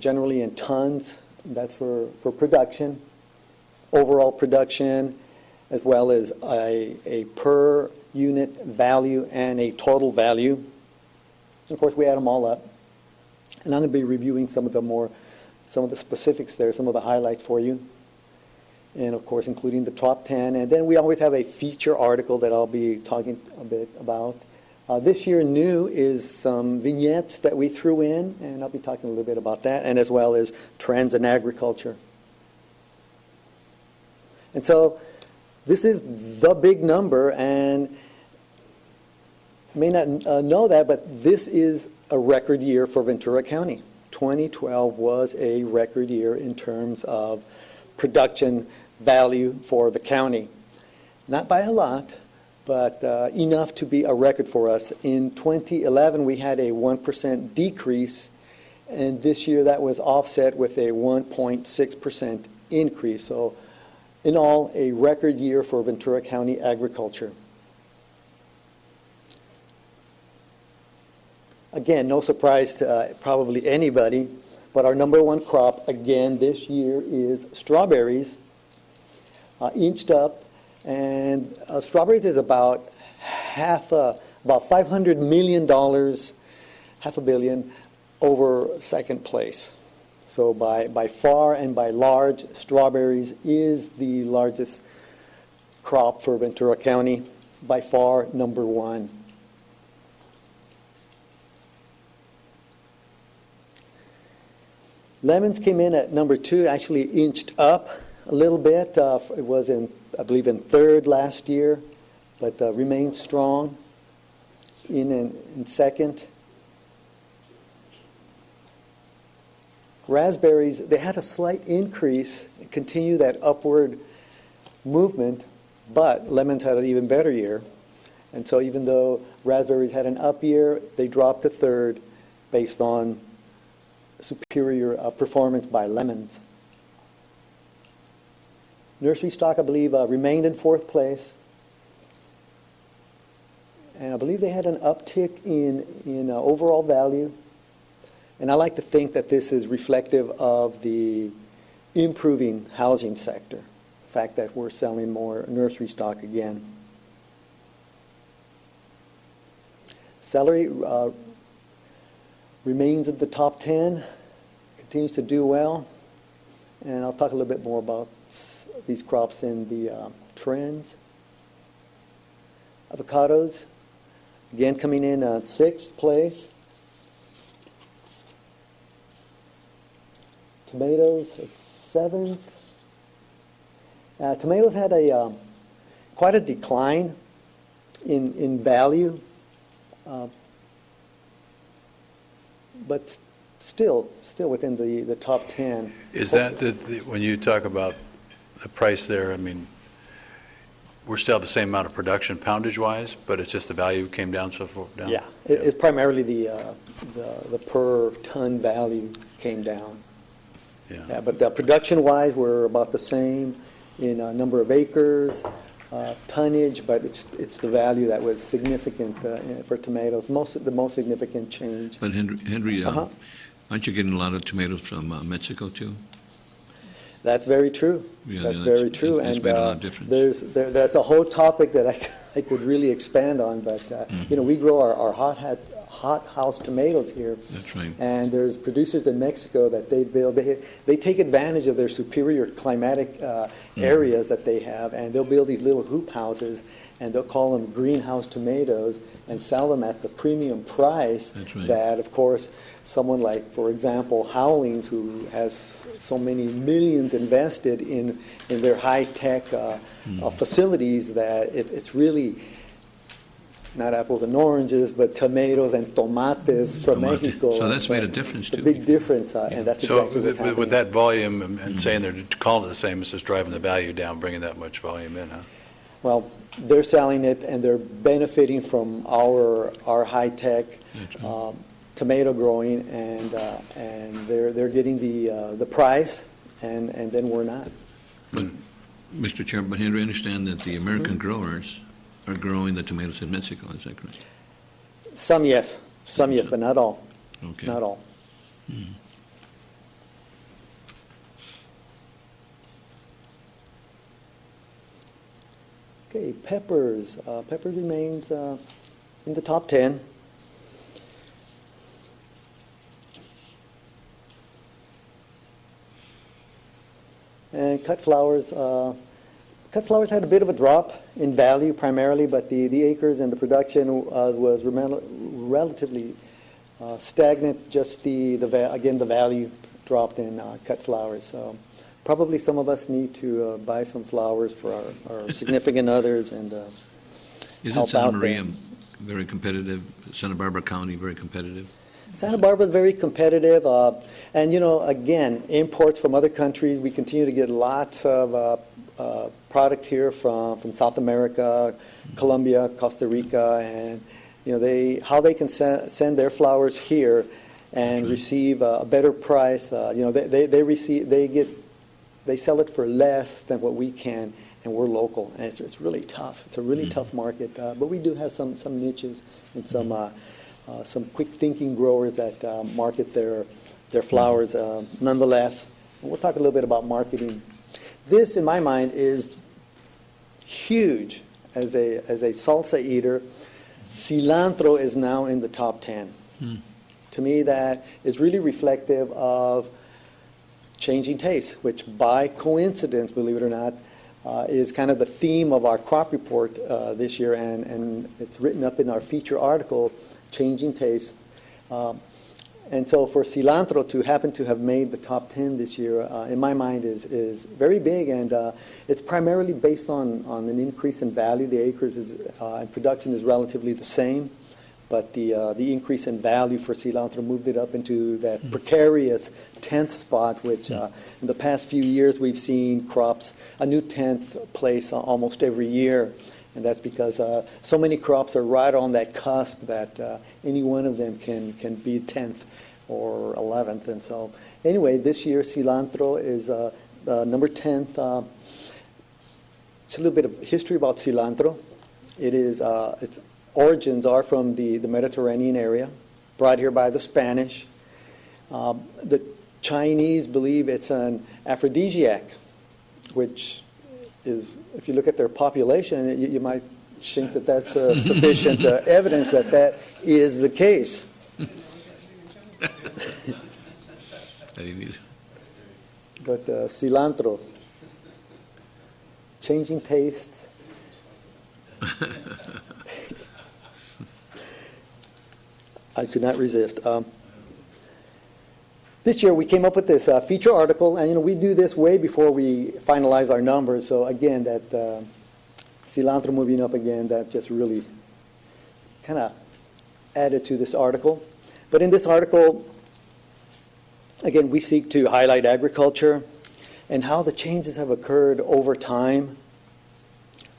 S7: generally in tons. That's for production, overall production, as well as a per unit value and a total value. And of course, we add them all up. And I'm going to be reviewing some of the specifics there, some of the highlights for you. And of course, including the top 10. And then we always have a feature article that I'll be talking a bit about. This year new is some vignettes that we threw in, and I'll be talking a little bit about that, and as well as trends in agriculture. And so this is the big number, and you may not know that, but this is a record year for Ventura County. 2012 was a record year in terms of production value for the county. Not by a lot, but enough to be a record for us. In 2011, we had a 1% decrease, and this year that was offset with a 1.6% increase. So in all, a record year for Ventura County agriculture. Again, no surprise to probably anybody, but our number one crop again this year is strawberries, inched up. And strawberries is about $500 million, $500 million over second place. So by far and by large, strawberries is the largest crop for Ventura County, by far number one. Lemons came in at number 2, actually inched up a little bit. It was I believe in third last year, but remained strong. in second. Raspberries, they had a slight increase, continue that upward movement, but lemons had an even better year. And so even though raspberries had an up year, they dropped to third based on superior performance by lemons. Nursery stock, I believe, remained in fourth place. And I believe they had an uptick in overall value. And I like to think that this is reflective of the improving housing sector, the fact that we're selling more nursery stock again. Celery remains at the top 10, continues to do well. And I'll talk a little bit more about these crops in the trends. Avocados, again coming in at sixth place. Tomatoes at seventh. Tomatoes had quite a decline in value, but still within the top 10.
S1: Is that when you talk about the price there, I mean, we're still at the same amount of production poundage-wise, but it's just the value came down so far down?
S7: Yeah, it's primarily the per ton value came down. Yeah, but production-wise, we're about the same in number of acres, tonnage, but it's the value that was significant for tomatoes. The most significant change.
S6: But Henry, aren't you getting a lot of tomatoes from Mexico too?
S7: That's very true.
S6: Yeah,
S7: that's very true.
S6: It's
S7: and
S6: made a lot of difference.
S7: That's a whole topic that I could really expand on. But we grow our hot house tomatoes here.
S6: That's right.
S7: And there's producers in Mexico that they build. They take advantage of their superior climatic areas that they have, and they'll build these little hoop houses, and they'll call them greenhouse tomatoes and sell them at the premium price.
S6: That's right.
S7: That, of course, someone like, for example, Howlings, who has so many millions invested in their high-tech facilities, that it's really not apples and oranges, but tomatoes and tomates from Mexico.
S6: So that's made a difference,
S7: too.
S6: too.
S7: It's a big difference, and that's exactly what's happening.
S1: With that volume and saying they're calling it the same, it's just driving the value down, bringing that much volume in, huh?
S7: Well, they're selling it, and they're benefiting from our high-tech tomato growing, and they're getting the price, and then we're not.
S6: But, Mr. Chairman, but Henry, I understand that the American growers are growing the tomatoes in Mexico. Is that correct?
S7: Some yes, but not all.
S6: Okay.
S7: Not all. Okay, peppers. Peppers remains in the top 10. And cut flowers. Cut flowers had a bit of a drop in value primarily, but the acres and the production was relatively stagnant. Just the value dropped in cut flowers. So probably some of us need to buy some flowers for our significant others and
S6: Isn't Santa Maria very competitive? Santa Barbara County very competitive?
S7: Santa Barbara is very competitive, and again, imports from other countries. We continue to get lots of product here from South America, Colombia, Costa Rica, and how they can send their flowers here and receive a better price. They sell it for less than what we can, and we're local, and it's really tough. It's a really tough market, but we do have some niches and some quick-thinking growers that market their flowers nonetheless. And we'll talk a little bit about marketing. This, in my mind, is huge as a salsa eater. Cilantro is now in the top 10. To me, that is really reflective of changing tastes, which by coincidence, believe it or not, is kind of the theme of our crop report this year, and it's written up in our feature article, Changing Taste. And so for cilantro to happen to have made the top 10 this year, in my mind, is very big, and it's primarily based on an increase in value. The acres and production is relatively the same, but the increase in value for cilantro moved it up into that precarious 10th spot, which in the past few years we've seen crops a new 10th place almost every year. And that's because so many crops are right on that cusp that any one of them can be 10th or 11th. And so anyway, this year cilantro is number 10th. It's a little bit of history about cilantro. Its origins are from the Mediterranean area, brought here by the Spanish. The Chinese believe it's an aphrodisiac, which is, if you look at their population, you might think that that's sufficient evidence that that is the case. But cilantro, changing tastes. I could not resist. This year we came up with this feature article, and we do this way before we finalize our numbers. So again, that cilantro moving up again, that just really kind of added to this article. But in this article, again, we seek to highlight agriculture and how the changes have occurred over time,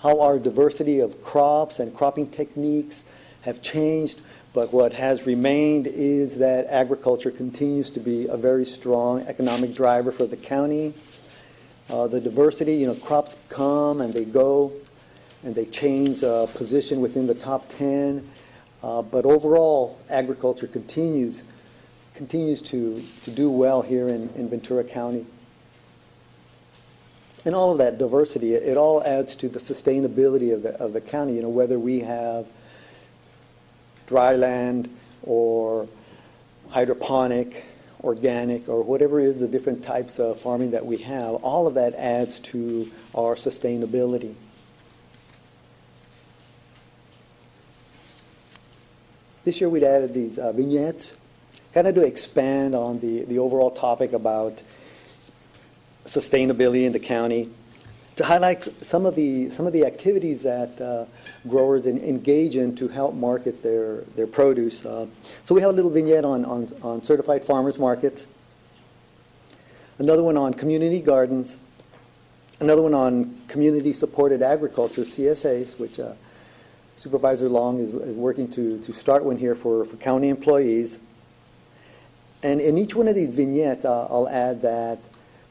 S7: how our diversity of crops and cropping techniques have changed. But what has remained is that agriculture continues to be a very strong economic driver for the county. The diversity, crops come and they go, and they change position within the top 10. But overall, agriculture continues to do well here in Ventura County. And all of that diversity, it all adds to the sustainability of the county. Whether we have dry land or hydroponic, organic, or whatever is the different types of farming that we have, all of that adds to our sustainability. This year we'd added these vignettes, kind of to expand on the overall topic about sustainability in the county, to highlight some of the activities that growers engage in to help market their produce. So we have a little vignette on certified farmers markets, another one on community gardens, another one on community supported agriculture, CSAs, which Supervisor Long is working to start one here for county employees. And in each one of these vignettes, I'll add that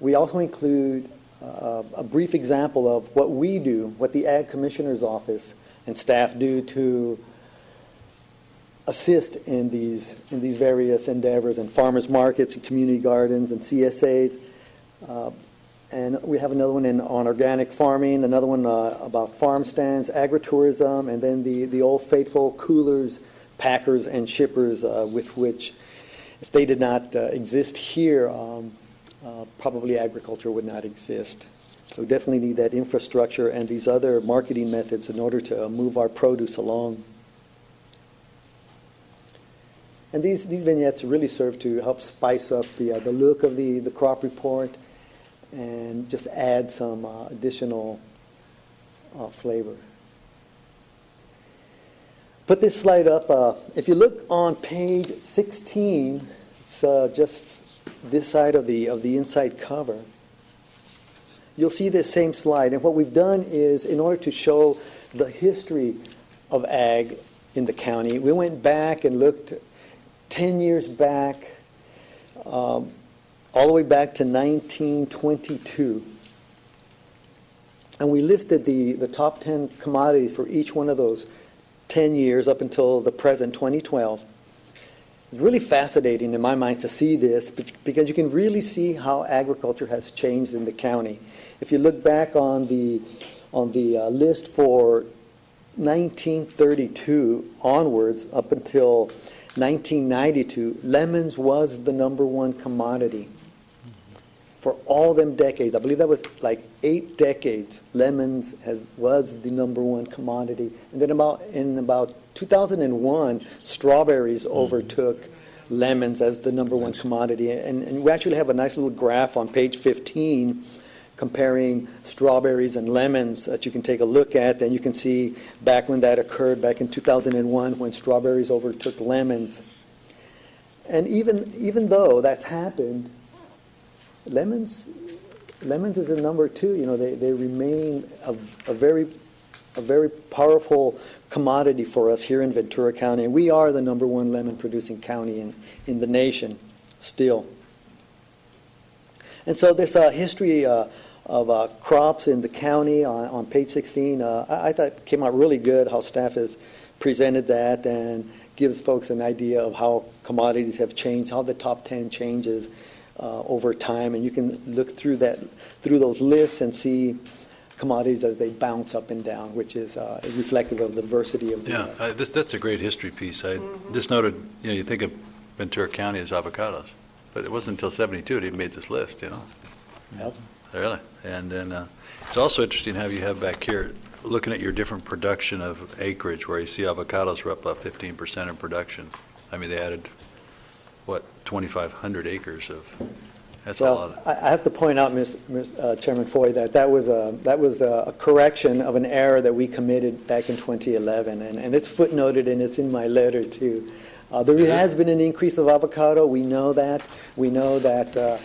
S7: we also include a brief example of what we do, what the Ag Commissioner's Office and staff do to assist in these various endeavors and farmers markets and community gardens and CSAs. And we have another one on organic farming, another one about farm stands, agritourism, and then the old faithful coolers, packers, and shippers with which, if they did not exist here, probably agriculture would not exist. So we definitely need that infrastructure and these other marketing methods in order to move our produce along. And these vignettes really serve to help spice up the look of the crop report and just add some additional flavor. Put this slide up. If you look on page 16, it's just this side of the inside cover. You'll see this same slide. And what we've done is, in order to show the history of ag in the county, we went back and looked 10 years back, all the way back to 1922. And we listed the top 10 commodities for each one of those 10 years up until the present, 2012. It's really fascinating in my mind to see this because you can really see how agriculture has changed in the county. If you look back on the list for 1932 onwards up until 1992, lemons was the #1 commodity. For all them decades, I believe that was like 8 decades, lemons was the #1 commodity. And then in about 2001, strawberries overtook lemons as the #1 commodity. And we actually have a nice little graph on page 15 comparing strawberries and lemons that you can take a look at. And you can see back when that occurred, back in 2001, when strawberries overtook lemons. And even though that's happened, lemons is a number two. You know, they remain a very powerful commodity for us here in Ventura County. And we are the number one lemon producing county in the nation still. And so this history of crops in the county on page 16, I thought came out really good how staff has presented that and gives folks an idea of how commodities have changed, how the top 10 changes over time. And you can look through those lists and see commodities as they bounce up and down, which is reflective of the diversity of the...
S1: Yeah, that's a great history piece. I just noted, you think of Ventura County as avocados, but it wasn't until 72 it even made this list,
S7: Yep.
S1: Really. And then it's also interesting how you have back here, looking at your different production of acreage, where you see avocados were up about 15% in production. I mean, they added, 2,500 acres of... That's a lot.
S7: I have to point out, Chairman Foy, that was a correction of an error that we committed back in 2011, and it's footnoted and it's in my letter too. There has been an increase of avocado. We know that. We know that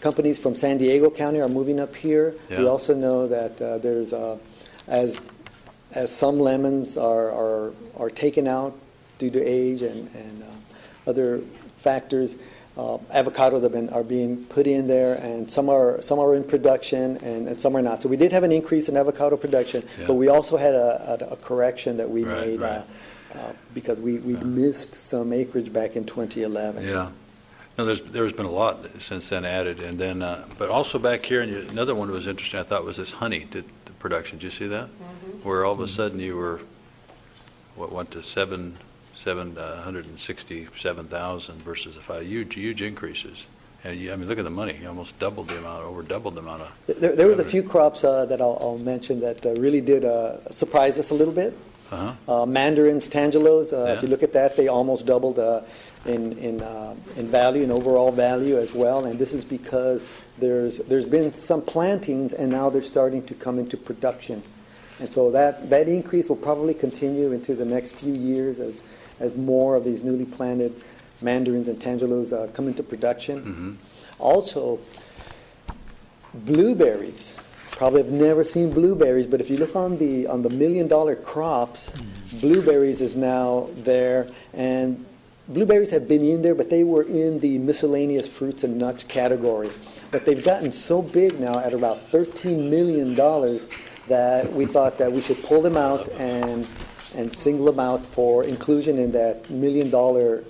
S7: companies from San Diego County are moving up here.
S1: Yeah.
S7: We also know that there's as some lemons are taken out due to age and other factors. Avocados are being put in there, and some are in production, and some are not. So we did have an increase in avocado production, but we also had a correction that we made because we missed some acreage back in 2011.
S1: Yeah. No, there's been a lot since then added, and then but also back here, and another one that was interesting I thought was this honey the production. Did you see that? Where all of a sudden you were went to 767,000 versus huge increases. And I mean, look at the money. You almost doubled the amount, over doubled the amount of...
S7: There was a few crops that I'll mention that really did surprise us a little bit. Mandarins, tangelos, if you look at that, they almost doubled in value, in overall value as well. And this is because there's been some plantings, and now they're starting to come into production. And so that increase will probably continue into the next few years as more of these newly planted mandarins and tangelos come into production. Also, blueberries. Probably have never seen blueberries, but if you look on the $1 million crops, blueberries is now there, and blueberries have been in there, but they were in the miscellaneous fruits and nuts category. But they've gotten so big now at about $13 million that we thought that we should pull them out and single them out for inclusion in that $1 million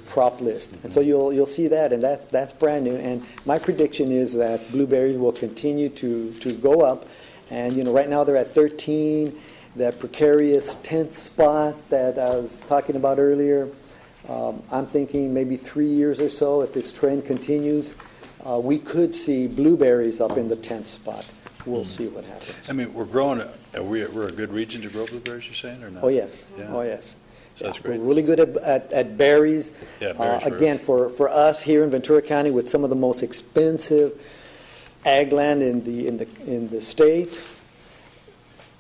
S7: crop list. And so you'll see that, and that's brand new. And my prediction is that blueberries will continue to go up. And right now they're at 13, that precarious 10th spot that I was talking about earlier. I'm thinking maybe 3 years or so, if this trend continues, we could see blueberries up in the 10th spot. We'll see what happens.
S1: I mean, we're growing. We're a good region to grow blueberries, you're saying, or not?
S7: Oh yes.
S1: Yeah.
S7: Oh yes.
S1: So that's great.
S7: We're really good at berries.
S1: Yeah, berries
S7: again, for us here in Ventura County, with some of the most expensive ag land in the state,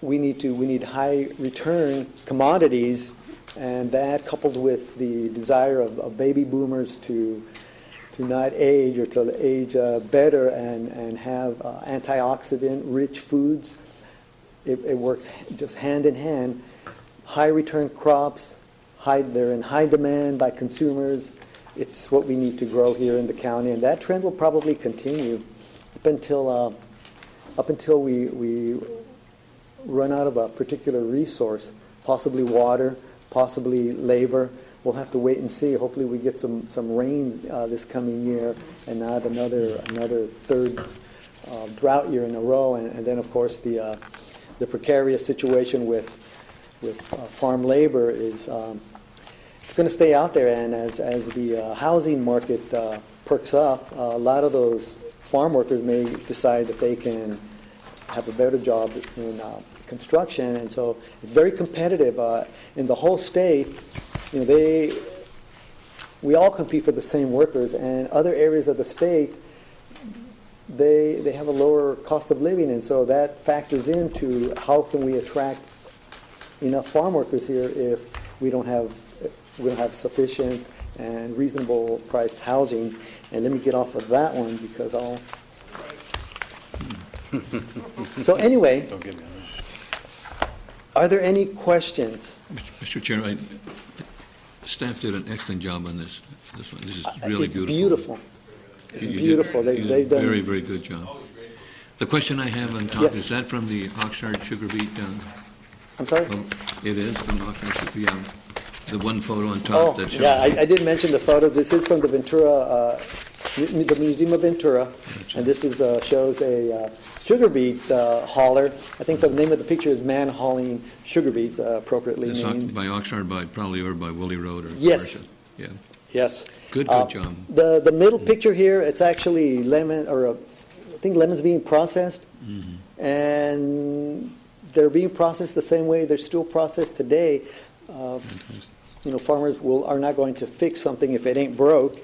S7: we need high return commodities, and that coupled with the desire of baby boomers to not age, or to age better and have antioxidant-rich foods. It works just hand in hand. High return crops, they're in high demand by consumers. It's what we need to grow here in the county, and that trend will probably continue up until we run out of a particular resource, possibly water, possibly labor. We'll have to wait and see. Hopefully we get some rain this coming year and not another third drought year in a row. And then, of course, the precarious situation with farm labor is it's going to stay out there. And as the housing market perks up, a lot of those farm workers may decide that they can have a better job in construction. And so it's very competitive in the whole state. We all compete for the same workers, and other areas of the state they have a lower cost of living, and so that factors into how can we attract enough farm workers here if we don't have sufficient and reasonable priced housing. And let me get off of that one because I'll. So anyway,
S1: Don't get me on that.
S7: are there any questions?
S6: Mr. Chair, staff did an excellent job on this one. This is really
S7: It's
S6: beautiful.
S7: beautiful. It's
S6: You did-
S7: beautiful.
S6: you did
S7: They've done
S6: very, very good job. The question I have on top,
S7: Yes.
S6: is that from the Oxnard sugar beet?
S7: I'm sorry?
S6: Oh, it is from Oxnard sugar, yeah. The one photo on
S7: Oh,
S6: top that shows.
S7: yeah, I did mention the photos. This is from the Ventura, the Museum of Ventura, and this is shows a sugar beet hauler. I think the name of the picture is Man Hauling Sugar Beets, appropriately
S6: It's
S7: named.
S6: by Oxnard, probably over by Willie Road or.
S7: Yes.
S6: Marcia. Yeah.
S7: Yes.
S6: Good job.
S7: The middle picture here, it's actually lemon, or I think lemons being processed,
S6: Mm-hmm.
S7: and they're being processed the same way they're still processed today. Farmers are not going to fix something if it ain't broke.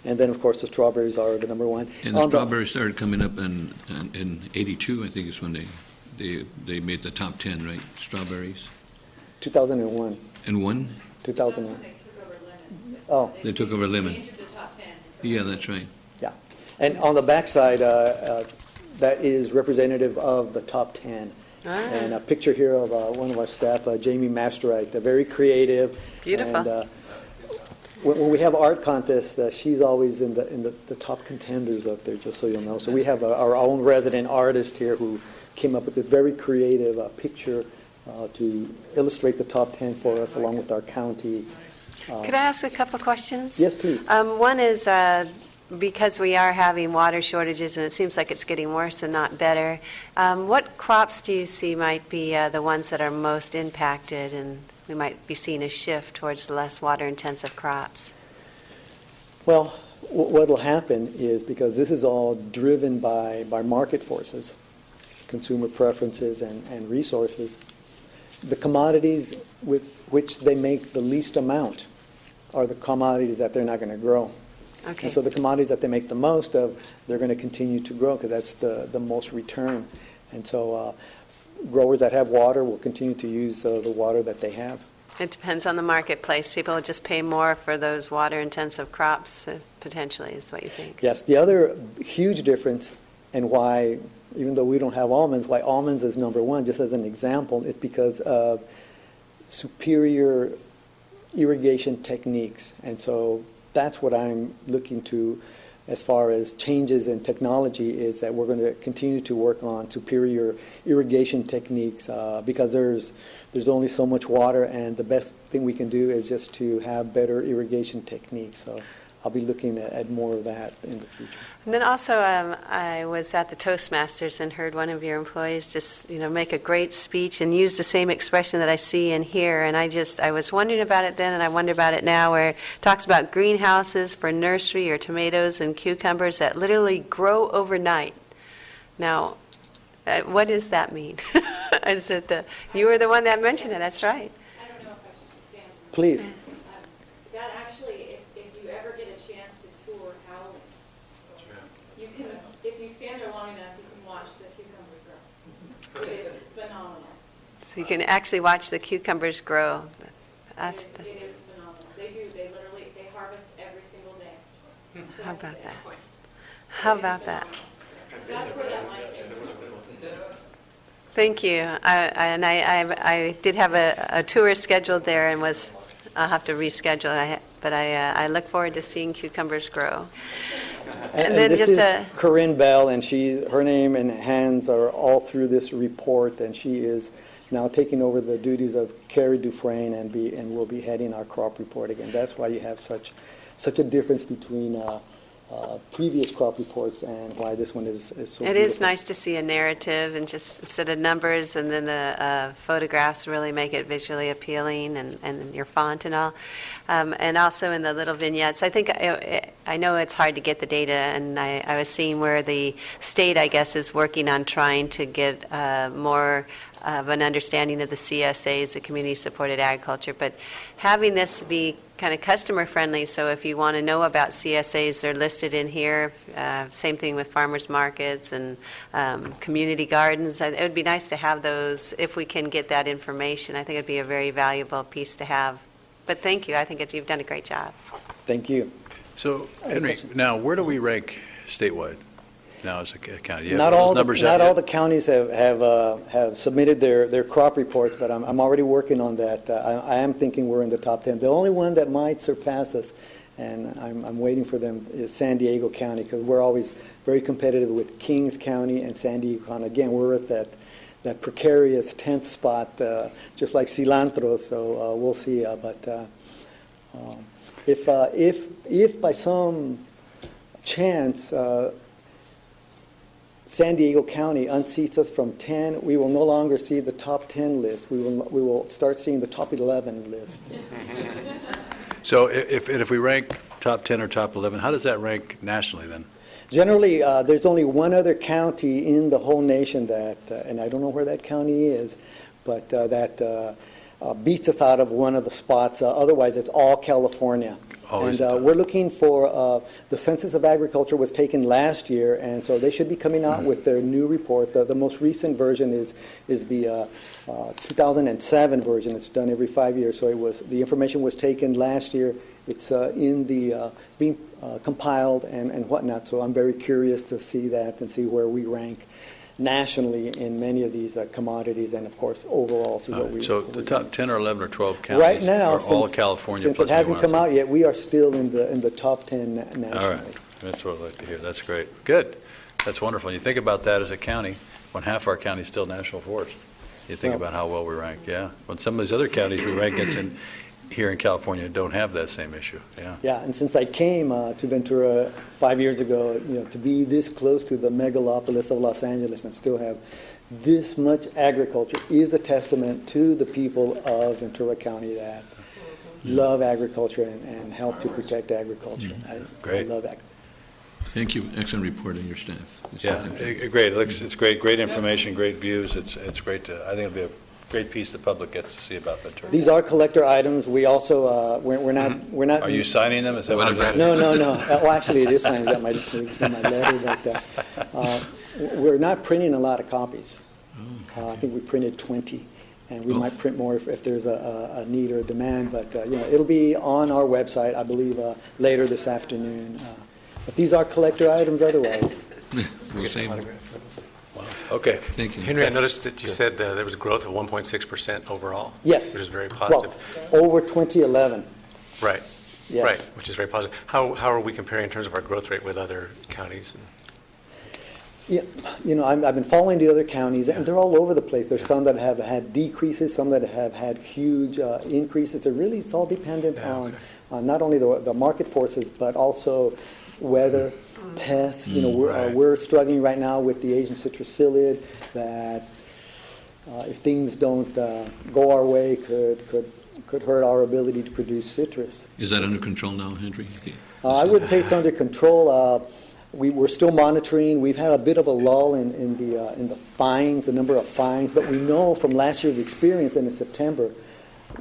S7: And then, of course, the strawberries are the number one.
S6: And the strawberries started coming up in 82, I think is when they made the top 10, right? Strawberries.
S7: 2001.
S6: And one?
S7: 2001. Oh.
S6: They took over lemon. Yeah, that's right.
S7: Yeah. And on the backside, that is representative of the top 10. And a picture here of one of our staff, Jamie Masterite, very creative.
S16: Beautiful.
S7: And when we have art contests, she's always in the top contenders up there, just so you'll know. So we have our own resident artist here who came up with this very creative picture to illustrate the top 10 for us, along with our county.
S16: Could I ask a couple questions?
S7: Yes, please.
S16: One is because we are having water shortages and it seems like it's getting worse and not better, what crops do you see might be the ones that are most impacted and we might be seeing a shift towards less water-intensive crops?
S7: Well, what will happen is, because this is all driven by market forces, consumer preferences and resources, the commodities with which they make the least amount are the commodities that they're not going to grow.
S16: Okay.
S7: And so the commodities that they make the most of, they're going to continue to grow because that's the most return. And so growers that have water will continue to use the water that they have.
S16: It depends on the marketplace. People will just pay more for those water-intensive crops, potentially, is what you think.
S7: Yes. The other huge difference, and why, even though we don't have almonds, why almonds is number one, just as an example, is because of superior irrigation techniques. And so that's what I'm looking to as far as changes in technology, is that we're going to continue to work on superior irrigation techniques because there's only so much water, and the best thing we can do is just to have better irrigation techniques. So I'll be looking at more of that in the future.
S16: And then also, I was at the Toastmasters and heard one of your employees just, make a great speech and use the same expression that I see and hear. And I was wondering about it then, and I wonder about it now, where it talks about greenhouses for nursery or tomatoes and cucumbers that literally grow overnight. Now, what does that mean? I said you were the one that mentioned it. That's right.
S12: I don't know if I should stand.
S7: Please.
S12: That actually, if you ever get a chance to tour Howland, you can, if you stand there long enough, you can watch the cucumbers grow. It is phenomenal.
S16: So you can actually watch the cucumbers grow.
S12: It is phenomenal. They harvest every single day.
S16: How about that? How about that?
S12: That's where that line came from.
S16: Thank you. I did have a tour scheduled there, and I'll have to reschedule. But I look forward to seeing cucumbers grow.
S7: And then this is Corinne Bell, and her name and hands are all through this report, and she is now taking over the duties of Carrie Dufresne and will be heading our crop report again. That's why you have such a difference between previous crop reports and why this one is so beautiful.
S16: It is nice to see a narrative and just instead of numbers, and then the photographs really make it visually appealing, and your font and all. And also in the little vignettes, I think I know it's hard to get the data, and I was seeing where the state, I guess, is working on trying to get more of an understanding of the CSAs, the community-supported agriculture, but having this be kind of customer friendly, so if you want to know about CSAs, they're listed in here. Same thing with farmers markets and community gardens. It would be nice to have those if we can get that information. I think it'd be a very valuable piece to have. But thank you. I think you've done a great job.
S7: Thank you.
S1: So, Henry, now, where do we rank statewide now as a county? You have
S7: Not
S1: those
S7: all
S1: numbers
S7: the,
S1: out
S7: not all
S1: yet?
S7: the counties have submitted their crop reports, but I'm already working on that. I am thinking we're in the top 10. The only one that might surpass us, and I'm waiting for them, is San Diego County, because we're always very competitive with Kings County and San Diego County. Again, we're at that precarious 10th spot, just like cilantro, so we'll see. But if by some chance San Diego County unseats us from 10, we will no longer see the top 10 list. We will start seeing the top 11 list.
S1: So if we rank top 10 or top 11, how does that rank nationally then?
S7: Generally, there's only one other county in the whole nation that, and I don't know where that county is, but that beats us out of one of the spots. Otherwise, it's all California.
S1: Always
S7: And we're looking for, the Census of Agriculture was taken last year, and so they should be coming out with their new report. The most recent version is the 2007 version. It's done every 5 years, so the information was taken last year. It's being compiled and whatnot, so I'm very curious to see that and see where we rank nationally in many of these commodities, and of course overall.
S1: So the top 10 or 11 or 12
S7: Right
S1: counties
S7: now,
S1: are all California
S7: since
S1: plus
S7: it hasn't
S1: Nuance.
S7: come out yet, we are still in the top 10 nationally.
S1: All right, that's what I'd like to hear. That's great. Good. That's wonderful. And you think about that as a county, when half our county is still national forest. You think about how well we rank, yeah. When some of these other counties we rank against here in California don't have that same issue, yeah.
S7: Yeah, and since I came to Ventura 5 years ago, to be this close to the megalopolis of Los Angeles and still have this much agriculture is a testament to the people of Ventura County that love agriculture and help to protect agriculture.
S1: Great.
S7: I love agriculture.
S6: Thank you. Excellent report on your staff.
S1: Yeah, great. It's great information, great views. It's great to, I think it'll be a great piece the public gets to see about Ventura.
S7: These are collector items. We also we're not.
S1: Are you signing them? Is that what it is?
S7: No. Well, actually, it is signed. It's got my letter, but we're not printing a lot of copies. I think we printed 20, and we might print more if there's a need or a demand. But it'll be on our website, I believe, later this afternoon. But these are collector items. Otherwise,
S6: we'll save them.
S1: Okay.
S6: Thank you.
S5: Henry, I noticed that you said there was growth of 1.6% overall.
S7: Yes.
S5: Which is very positive.
S7: Well, over 2011.
S5: Right.
S7: Yes.
S5: Right, which is very positive. How are we comparing in terms of our growth rate with other counties?
S7: Yeah, I've been following the other counties, and they're all over the place. There's some that have had decreases, some that have had huge increases. It's all dependent on not only the market forces, but also weather, pests. We're struggling right now with the Asian citrus psyllid that if things don't go our way could hurt our ability to produce citrus.
S6: Is that under control now, Henry?
S7: I wouldn't say it's under control. We're still monitoring. We've had a bit of a lull in the fines, the number of fines, but we know from last year's experience and in September,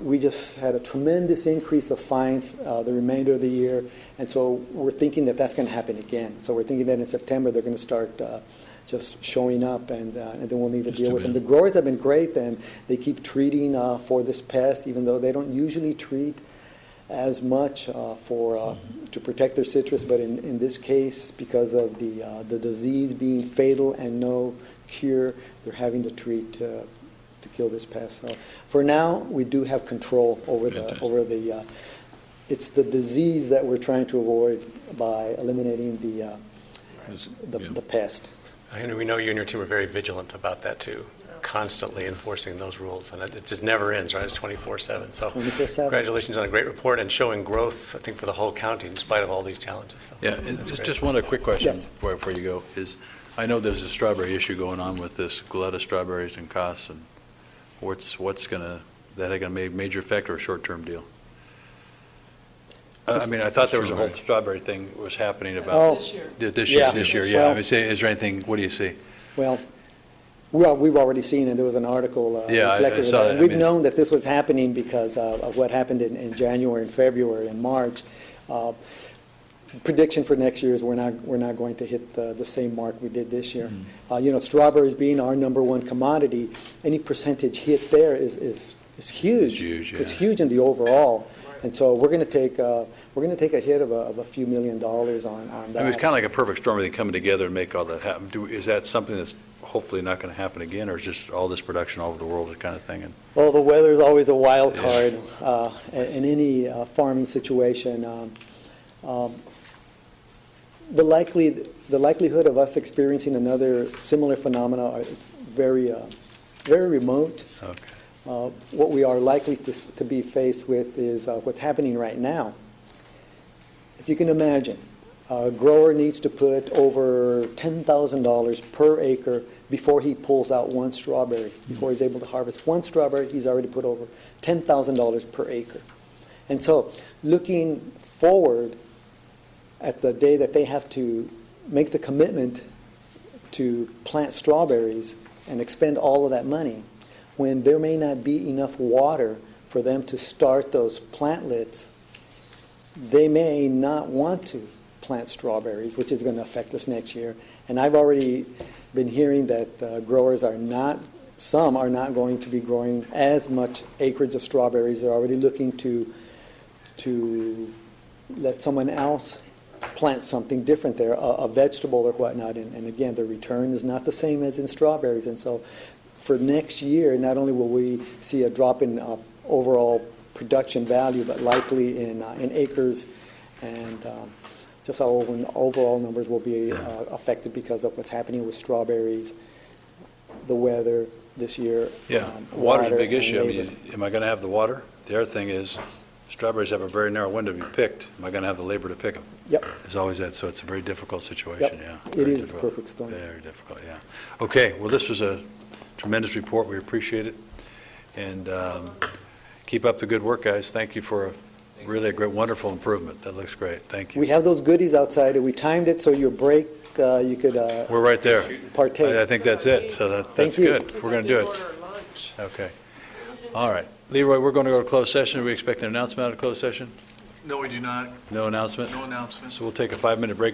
S7: we just had a tremendous increase of fines the remainder of the year, and so we're thinking that that's going to happen again. So we're thinking that in September they're going to start just showing up, and then we'll need to deal with them. The growers have been great, and they keep treating for this pest, even though they don't usually treat as much to protect their citrus, but in this case, because of the disease being fatal and no cure, they're having to treat to kill this pest. So for now, we do have control over the it's the disease that we're trying to avoid by eliminating the pest.
S5: Henry, we know you and your team are very vigilant about that too, constantly enforcing those rules, and it just never ends, right? It's 24/7. So
S7: 24/7.
S5: Congratulations on a great report and showing growth, I think, for the whole county in spite of all these challenges. So
S1: Yeah, just one other quick question before you go is, I know there's a strawberry issue going on with this glut of strawberries and costs, and what's going to, that going to make a major effect or a short-term deal? I mean, I thought there was a whole strawberry thing was happening about this year. Yeah.
S7: Well,
S1: I mean, is there anything? What do you see?
S7: Well, Well, we've already seen it. There was an article
S1: Yeah, I
S7: reflective
S1: saw
S7: of that.
S1: that.
S7: And
S1: I
S7: we've
S1: mean-
S7: known that this was happening because of what happened in January and February and March. Prediction for next year is we're not going to hit the same mark we did this year. Strawberries being our number one commodity, any percentage hit there is huge.
S1: It's huge, yeah.
S7: It's huge in the overall, and so we're going to take a hit of a few $1 million on that.
S1: I mean, it's kind of like a perfect storm, everything coming together and make all that happen. Is that something that's hopefully not going to happen again, or is just all this production all over the world kind of thing? And
S7: Well, the weather is always a wild card in any farming situation. The likelihood of us experiencing another similar phenomena is very remote.
S1: Okay.
S7: What we are likely to be faced with is what's happening right now. If you can imagine, a grower needs to put over $10,000 per acre before he pulls out one strawberry. Before he's able to harvest one strawberry, he's already put over $10,000 per acre. And so, looking forward at the day that they have to make the commitment to plant strawberries and expend all of that money, when there may not be enough water for them to start those plantlets, they may not want to plant strawberries, which is going to affect us next year. And I've already been hearing that growers some are not going to be growing as much acreage of strawberries. They're already looking to let someone else plant something different there, a vegetable or whatnot. And again, the return is not the same as in strawberries. And so for next year, not only will we see a drop in overall production value, but likely in acres, and just our overall numbers will be affected because of what's happening with strawberries, the weather this year.
S1: Yeah, water's a big
S7: and
S1: issue. I
S7: labor.
S1: mean, am I going to have the water? The other thing is, strawberries have a very narrow window to be picked. Am I going to have the labor to pick them?
S7: Yep.
S1: There's always that, so it's a very difficult situation,
S7: Yep.
S1: yeah.
S7: It
S1: Very
S7: is the
S1: difficult.
S7: perfect storm.
S1: Very difficult, yeah. Okay, well, this was a tremendous report. We appreciate it. And keep up the good work, guys. Thank you for really a great, wonderful improvement. That looks great. Thank you.
S7: We have those goodies outside, and we timed it so your break, you could
S1: We're right there.
S7: partake.
S1: I think that's it, so that's
S7: Thank you.
S1: good. We're going to do it. Okay. All right. Leroy, we're going to go to closed session. Are we expecting an announcement out of closed session?
S13: No, we do not.
S1: No announcement?
S13: No announcement.
S1: So we'll take a 5-minute break.